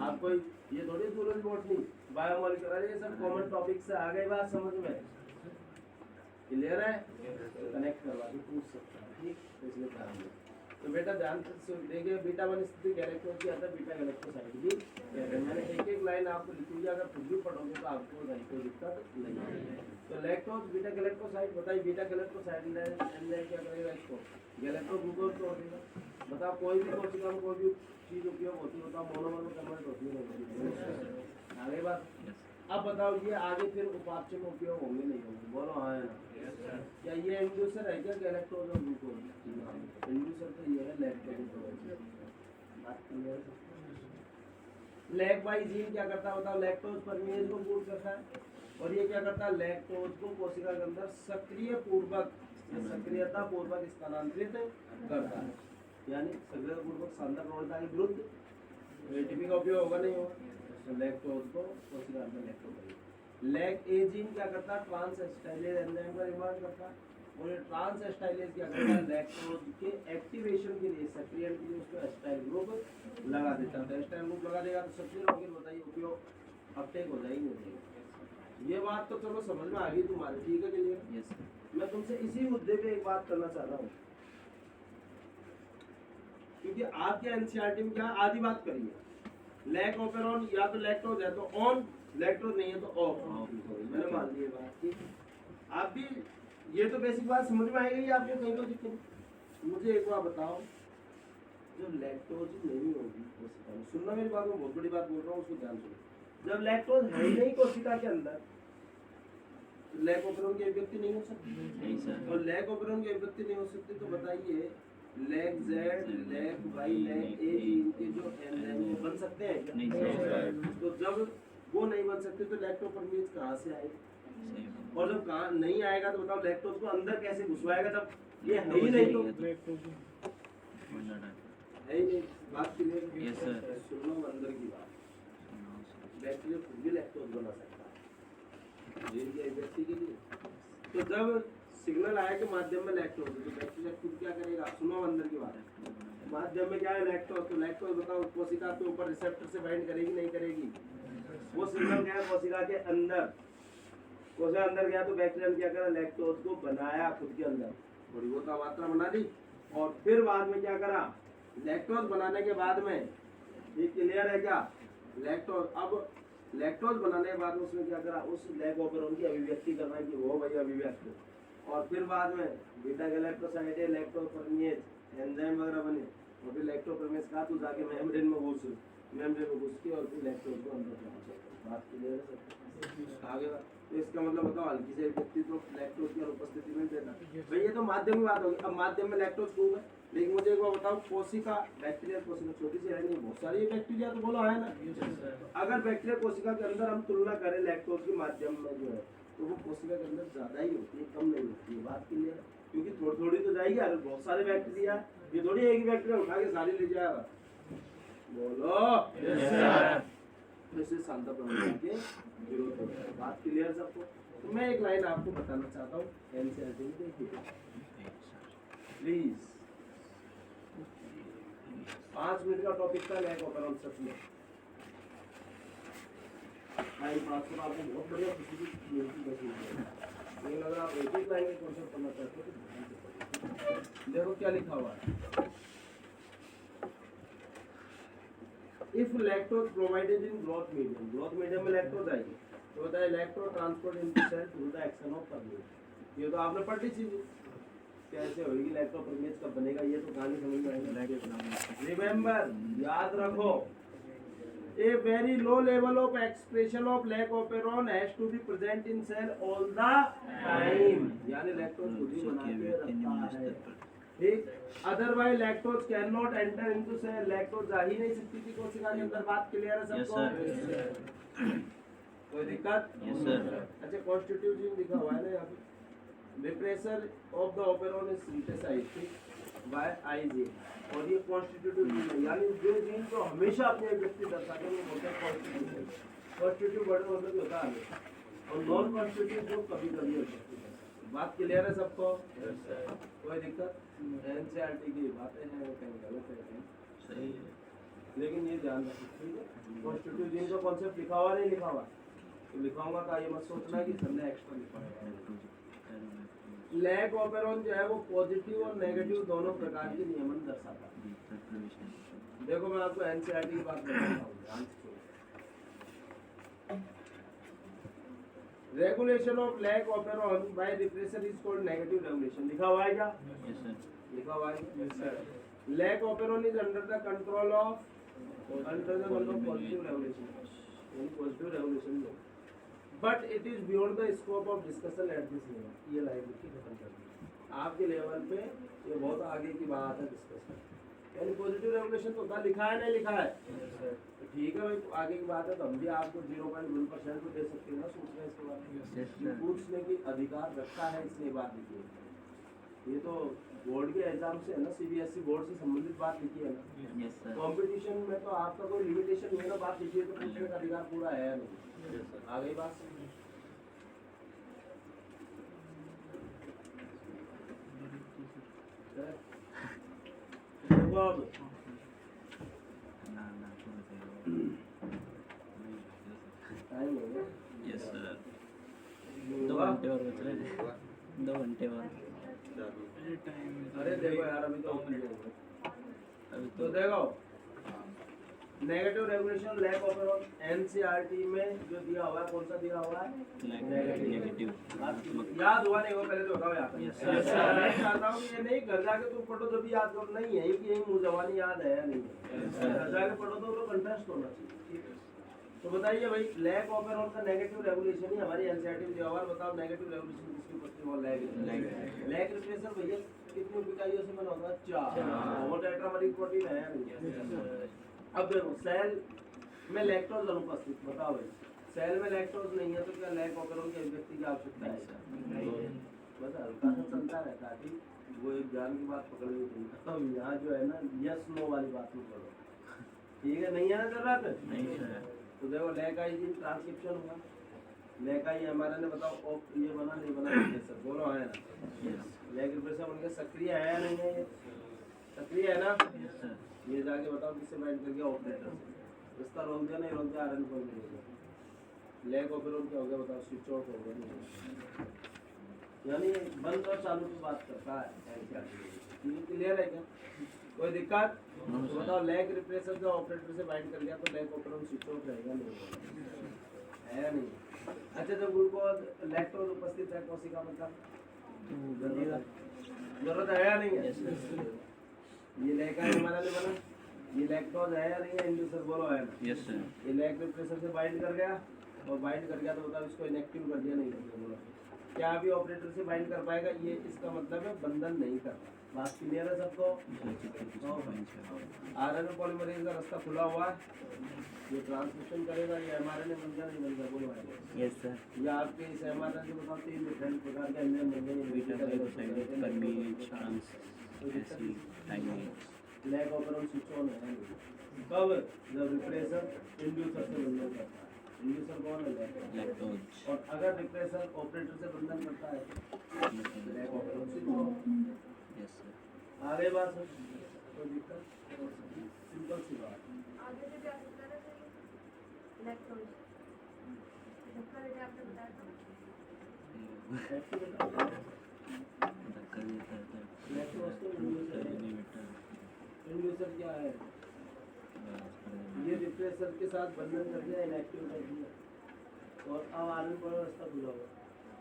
आपको? ये थोड़ी जूलॉजी बॉटनी बायोमोलिकुलर ये सब कॉमन टॉपिक से आ गई बात समझ में? क्लियर है? कनेक्ट करवा के पूछ सकता है, ठीक? तो इसलिए ध्यान दो। तो बेटा ध्यान से देखिए, बीटा 1 स्थिति गैलेक्टोज की आता है, बीटा गैलेक्टोसाइड भी कहते हैं। मैंने एक लाइन आपको लिखी हुई, अगर खुद भी पढ़ोगे तो आपको नहीं कोई दिक्कत नहीं है। तो लैक्टोज बीटा गैलेक्टोसाइड बताइए, बीटा गैलेक्टोसाइड एंजाइम क्या करेगा? इसको गैलेक्टो ग्लूकोज तोड़ देगा। बताओ कोई भी कोशिका में कोई भी चीज उपयोग होती है, बताओ मोनोमर में कन्वर्ट होती है। आगे बात। अब बताओ ये आगे फिर उपापचय में उपयोग होंगे नहीं होंगे? बोलो हाँ है ना? क्या ये इंड्यूसर है क्या गैलेक्टोज और ग्लूकोज? इंड्यूसर तो ये है लैक्टोज। बात क्लियर है? लैक वाई जीन क्या करता है बताओ? लैक्टोज परमेज को पूर्ण करता है, और ये क्या करता है? लैक्टोज को कोशिका के अंदर सक्रियता पूर्वक स्थानांतरित करता है। यानी सक्रियता पूर्वक सांद्र प्रवणता के विरुद्ध एटीपी का उपयोग होगा नहीं होगा? तो लैक्टोज को कोशिका अंदर लैक्टोज। लैक ए जीन क्या करता है? ट्रांस एस्टाइलेज एंजाइम का निर्माण करता है, और ये ट्रांस एस्टाइलेज क्या करता है? लैक्टोज के एक्टिवेशन के लिए, सक्रियण के लिए उसको एस्टाइल ग्रुप लगा देता है। एस्टाइल ग्रुप लगा देगा तो सक्रियण होगी, बताइए उपयोग अपटेक हो जाएगी नहीं जाएगी? ये बात तो चलो समझ में आ गई तुम्हारे, ठीक है क्लियर? यस। मैं तुमसे इसी मुद्दे पे एक बात करना चाह रहा हूँ, क्योंकि आपके एनसीईआरटी में क्या आधी बात करिए, लैक ऑपेरॉन या तो लैक्टोज है तो ऑन, लैक्टोज नहीं है तो ऑफ। मैंने मान ली बात, ठीक। आप भी ये तो बेसिक बात समझ में आएगी आपको, कहीं तो दिक्कत। मुझे एक बार बताओ, जब लैक्टोज नहीं होगी कोशिका में, सुनना मेरी बात, में बहुत बड़ी बात बोल रहा हूँ, उसको ध्यान सुनो। जब लैक्टोज है ही नहीं कोशिका के अंदर, लैक ऑपेरॉन की अभिव्यक्ति नहीं हो सकती। और लैक ऑपेरॉन की अभिव्यक्ति नहीं हो सकती तो बताइए lac Z, lac Y, lac A इनके जो एंजाइम बन सकते हैं क्या? नहीं। तो जब वो नहीं बन सकते तो लैक्टोपरमेज कहाँ से आएगा? और जब कहाँ नहीं आएगा तो बताओ लैक्टोज को अंदर कैसे घुसवाएगा जब ये है ही नहीं? तो है ही नहीं। बात क्लियर? Yes sir. सुनो अंदर की बात, बैक्टीरिया खुद भी लैक्टोज बना सकता है जीन की अभिव्यक्ति के लिए। तो जब सिग्नल आया के माध्यम में लैक्टोज, तो बैक्टीरिया खुद क्या करेगा? सुनो अंदर की बात, माध्यम में क्या है? लैक्टोज। तो लैक्टोज बताओ कोशिका के ऊपर रिसेप्टर से बाइंड करेगी नहीं करेगी? वो सिग्नल गया कोशिका के अंदर, कोशिका अंदर गया तो बैक्टीरिया ने क्या करा? लैक्टोज को बनाया खुद के अंदर, थोड़ी बहुत मात्रा बना ली, और फिर बाद में क्या करा? लैक्टोज बनाने के बाद में, ये क्लियर है क्या? लैक्टोज, अब लैक्टोज बनाने के बाद में उसने क्या करा? उस लैक ऑपेरॉन की अभिव्यक्ति करना है कि वो भाई अभिव्यक्ति, और फिर बाद में बीटा गैलेक्टोसाइड, लैक्टोपरमेज एंजाइम वगैरह बने, और फिर लैक्टोपरमेज का तो जाके मेम्ब्रेन में घुस के और फिर लैक्टोज को अंदर पहुंचाता। बात क्लियर है सब? आगे तो इसका मतलब बताओ हल्की से व्यक्ति तो लैक्टोज की अनुपस्थिति में देता भाई, ये तो माध्यम की बात होगी। अब माध्यम में लैक्टोज खूब है, लेकिन मुझे एक बार बताओ कोशिका, बैक्टीरिया कोशिका छोटी सी है नहीं, बहुत सारी बैक्टीरिया तो बोलो है ना? अगर बैक्टीरिया कोशिका के अंदर हम तुलना करें लैक्टोज के माध्यम में जो है, तो वो कोशिका के अंदर ज्यादा ही होती है, कम नहीं होती है। बात क्लियर है? क्योंकि थोड़ी थोड़ी तो जाएगी यार, बहुत सारे बैक्टीरिया, ये थोड़ी एक ही बैक्टीरिया उठा के सारी ले जाएगा। बोलो जैसे सांद्र प्रवणता के विरोध होता है। बात क्लियर सबको? तो मैं एक लाइन आपको बताना चाहता हूँ, एनसीईआरटी में देखिए प्लीज, 5 मिनट का टॉपिक था लैक ऑपेरॉन सच में। टाइम पास को आपको बहुत बढ़िया खुशी मिलती है। ये लग रहा आप एक लाइन में कॉन्सेप्ट करना चाहते हो। देखो क्या लिखा हुआ है, if lactose provided in growth medium, growth medium में लैक्टोज आएगी तो होता है lactose transport into cell through the action of permease. ये तो आपने पढ़ी चीज, कैसे होगी लैक्टोपरमेज कब बनेगा, ये तो कहानी समझ में आएगी। रिमेंबर, याद रखो, A very low level of expression of lac operon has to be present in cell all the time. यानी लैक्टोज खुद ही बना के रखता है, ठीक। Otherwise lactose can not enter into cell, lactose जा ही नहीं सकती थी कोशिका के अंदर। बात क्लियर है सबको? कोई दिक्कत? अच्छा, कॉन्स्टिट्यूटिव जीन लिखा हुआ है ना यहाँ पे, repressor of the operon is synthesised by IG, और ये कॉन्स्टिट्यूटिव जीन है, यानी जो जीन को हमेशा अपने अभिव्यक्ति दर्शाते हैं वो होता है कॉन्स्टिट्यूटिव। कॉन्स्टिट्यूटिव वर्ड मतलब कि होता है, और नॉन कॉन्स्टिट्यूटिव जो कभी कभी हो सकती है। बात क्लियर है सबको? कोई दिक्कत? एनसीईआरटी की बातें हैं, कहीं गलत है सही है, लेकिन ये ध्यान रखिए, ठीक है। कॉन्स्टिट्यूटिव जीन का कॉन्सेप्ट लिखा हुआ नहीं लिखा हुआ, तो लिखाऊंगा तो ये मत सोचना कि हमने एक्स्ट्रा लिखा है। लैक ओपेरॉन जो है वो पॉजिटिव और नेगेटिव दोनों प्रकार के नियमन दर्शाता है। देखो मैं आपको एनसीईआरटी की बात बताता हूँ, ध्यान से सुनो। Regulation of lac operon by repressor is called negative regulation. लिखा हुआ है क्या? लिखा हुआ है। Lac operon is under the control of positive regulation, यानी पॉजिटिव रेगुलेशन जो, but it is beyond the scope of discussion at this level. ये लाइन लिखी खत्म कर दी। आपके लेवल पे ये बहुत आगे की बात है डिस्कशन, यानी पॉजिटिव रेगुलेशन तो होता लिखा है नहीं लिखा है, तो ठीक है भाई, आगे की बात है तो हम भी आपको 0.1% तो दे सकते हैं ना, सोचना इसके बारे में, पूछने की अधिकार रखता है, इसलिए बात लिखी है। ये तो बोर्ड के एग्जाम से है ना, सीबीएसई बोर्ड से संबंधित बात लिखी है ना। कंपटीशन में तो आपका कोई लिमिटेशन नहीं है ना, बात लिखी है तो पूछने का अधिकार पूरा है नहीं। आ गई बात? अब टाइम हो गया। यस सर, 2 घंटे और बच रहे हैं, 2 घंटे और। अरे देखो यार, अभी तो अभी तो देखो negative regulation lac operon NCERT में जो दिया हुआ है, कौन सा दिया हुआ है? नेगेटिव। याद हुआ नहीं? वो पहले तो बताओ यार। मैं चाहता हूँ कि ये नहीं घर जाके तुम पढ़ो तो भी याद करो, नहीं है कि मुँह जबानी याद है या नहीं है, घर जाके पढ़ो तो कंटेस्ट होना चाहिए, ठीक है। तो बताइए भाई, लैक ओपेरॉन का नेगेटिव रेगुलेशन ही हमारी एनसीईआरटी में दिया हुआ है। बताओ नेगेटिव रेगुलेशन किसके ऊपर से? वो लैक रिप्रेसर भैया कितनी इकाइयों से बना होगा? 4। वो टेट्रामेरिक प्रोटीन है नहीं। अब देखो सेल में लैक्टोज अनुपस्थित, बताओ भाई, सेल में लैक्टोज नहीं है तो क्या लैक ओपेरॉन के अभिव्यक्ति की आवश्यकता है? बस हल्का सा चलता रहता है, ठीक। वो एक ज्ञान की बात पकड़ ली तुमने, अब यहाँ जो है ना यस नो वाली बात में करो, ठीक है। नहीं है ना जरूरत? नहीं है। तो देखो लैक आई जी ट्रांसक्रिप्शन हुआ, लैक आई हमारा ने बताओ ये बना नहीं बना, रिप्रेसर बोलो है ना, लैक रिप्रेसर बन गया, सक्रिय है या नहीं है? सक्रिय है ना? ये जाके बताओ किससे बाइंड कर गया? ऑपरेटर से। इसका रोक दिया नहीं रोक दिया, आरएन पर नहीं गया। लैक ओपेरॉन क्या हो गया बताओ? स्विच ऑफ हो गया, यानी बंद और चालू की बात करता है। क्लियर है क्या? कोई दिक्कत? तो बताओ लैक रिप्रेसर जो ऑपरेटर से बाइंड कर गया तो लैक ओपेरॉन स्विच ऑफ रहेगा नहीं है या नहीं? अच्छा, जब ग्लूकोज लैक्टोज उपस्थित है कोशिका में तब जरूरत है या नहीं है? ये लैक हमारा ने बना, ये लैक्टोज है या नहीं है? इंड्यूसर बोलो है ना? Yes sir. ये लैक रिप्रेसर से बाइंड कर गया, और बाइंड कर गया तो बताओ इसको इनएक्टिव कर दिया नहीं कर दिया? बोलो क्या अभी ऑपरेटर से बाइंड कर पाएगा? ये इसका मतलब है बंधन नहीं करता। बात क्लियर है सबको? आरएनए पॉलीमरेज का रास्ता खुला हुआ है, ये ट्रांसमिशन करेगा, ये एमआरएनए बन गया नहीं बन गया? बोलो भाई। Yes sir. ये आपके इस एमआरएनए से बताओ 3 डिफरेंट प्रकार के एंजाइम बन गए। लैक ओपेरॉन स्विच ऑन है कब? जब रिप्रेसर इंड्यूसर से बंधन करता है। इंड्यूसर कौन है? लैक्टोज। और अगर रिप्रेसर ऑपरेटर से बंधन करता है lac operon switch on. Yes sir. आगे बात है, कोई दिक्कत? सिंपल सी बात। आगे से क्या होता है? लैक्टोज धक्का देते आपने बताया था। धक्का देता है लैक्टोज तो इंड्यूसर क्या है? ये रिप्रेसर के साथ बंधन कर दिया, इनएक्टिव कर दिया, और अब आरएन पर रास्ता खुला हुआ,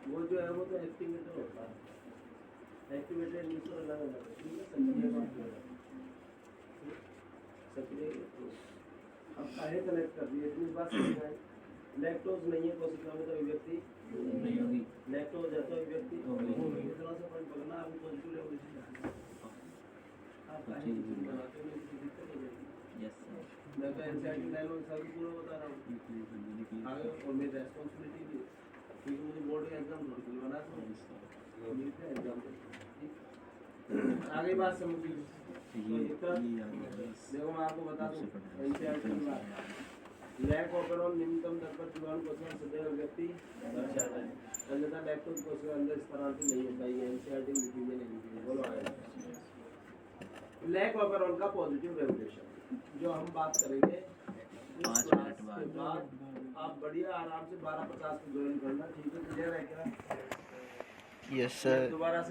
वो जो है वो तो एक्टिवेटर होता है। एक्टिवेटर इंड्यूसर अलग अलग है, ठीक है। सक्रिय बात है, सक्रिय अब काहे कनेक्ट कर रही है इतनी बात समझ में आई। लैक्टोज नहीं है कोशिका में तो अभिव्यक्ति नहीं होगी। लैक्टोज है तो अभिव्यक्ति होगी। इतना सा पॉइंट पकड़ना आपको पॉजिटिव रेवोल्यूशन आप काहे ठीक कुछ है। बनाते हो नहीं किसी दिक्कत हो जाएगी। Yes sir. मैं तो एनसीईआरटी लाइन सभी पूरा बता रहा हूँ आगे और मेरी रेस्पॉन्सिबिलिटी भी है, क्योंकि मुझे बोर्ड का एग्जाम थोड़ी दिलवाना है तो मिलता है एग्जाम ठीक। आगे बात समझिए तो इतना देखो मैं आपको बता दूं एनसीईआरटी की बात लैक ऑपरॉन न्यूनतम दर पर जीवाणु कोशिका सदैव व्यक्ति दर्शाता है, अन्यथा लैक्टोज कोशिका अंदर स्थानांतरित नहीं होता। ये एनसीईआरटी में लिखी हुई नहीं बोलो आगे लैक ऑपरॉन का पॉजिटिव रेगुलेशन जो हम बात करेंगे इस 5 क्लास मिनट के बाद। बाद आप बढ़िया आराम से 12:50 को ज्वाइन करना ठीक है। क्लियर है क्या? Yes sir. दोबारा से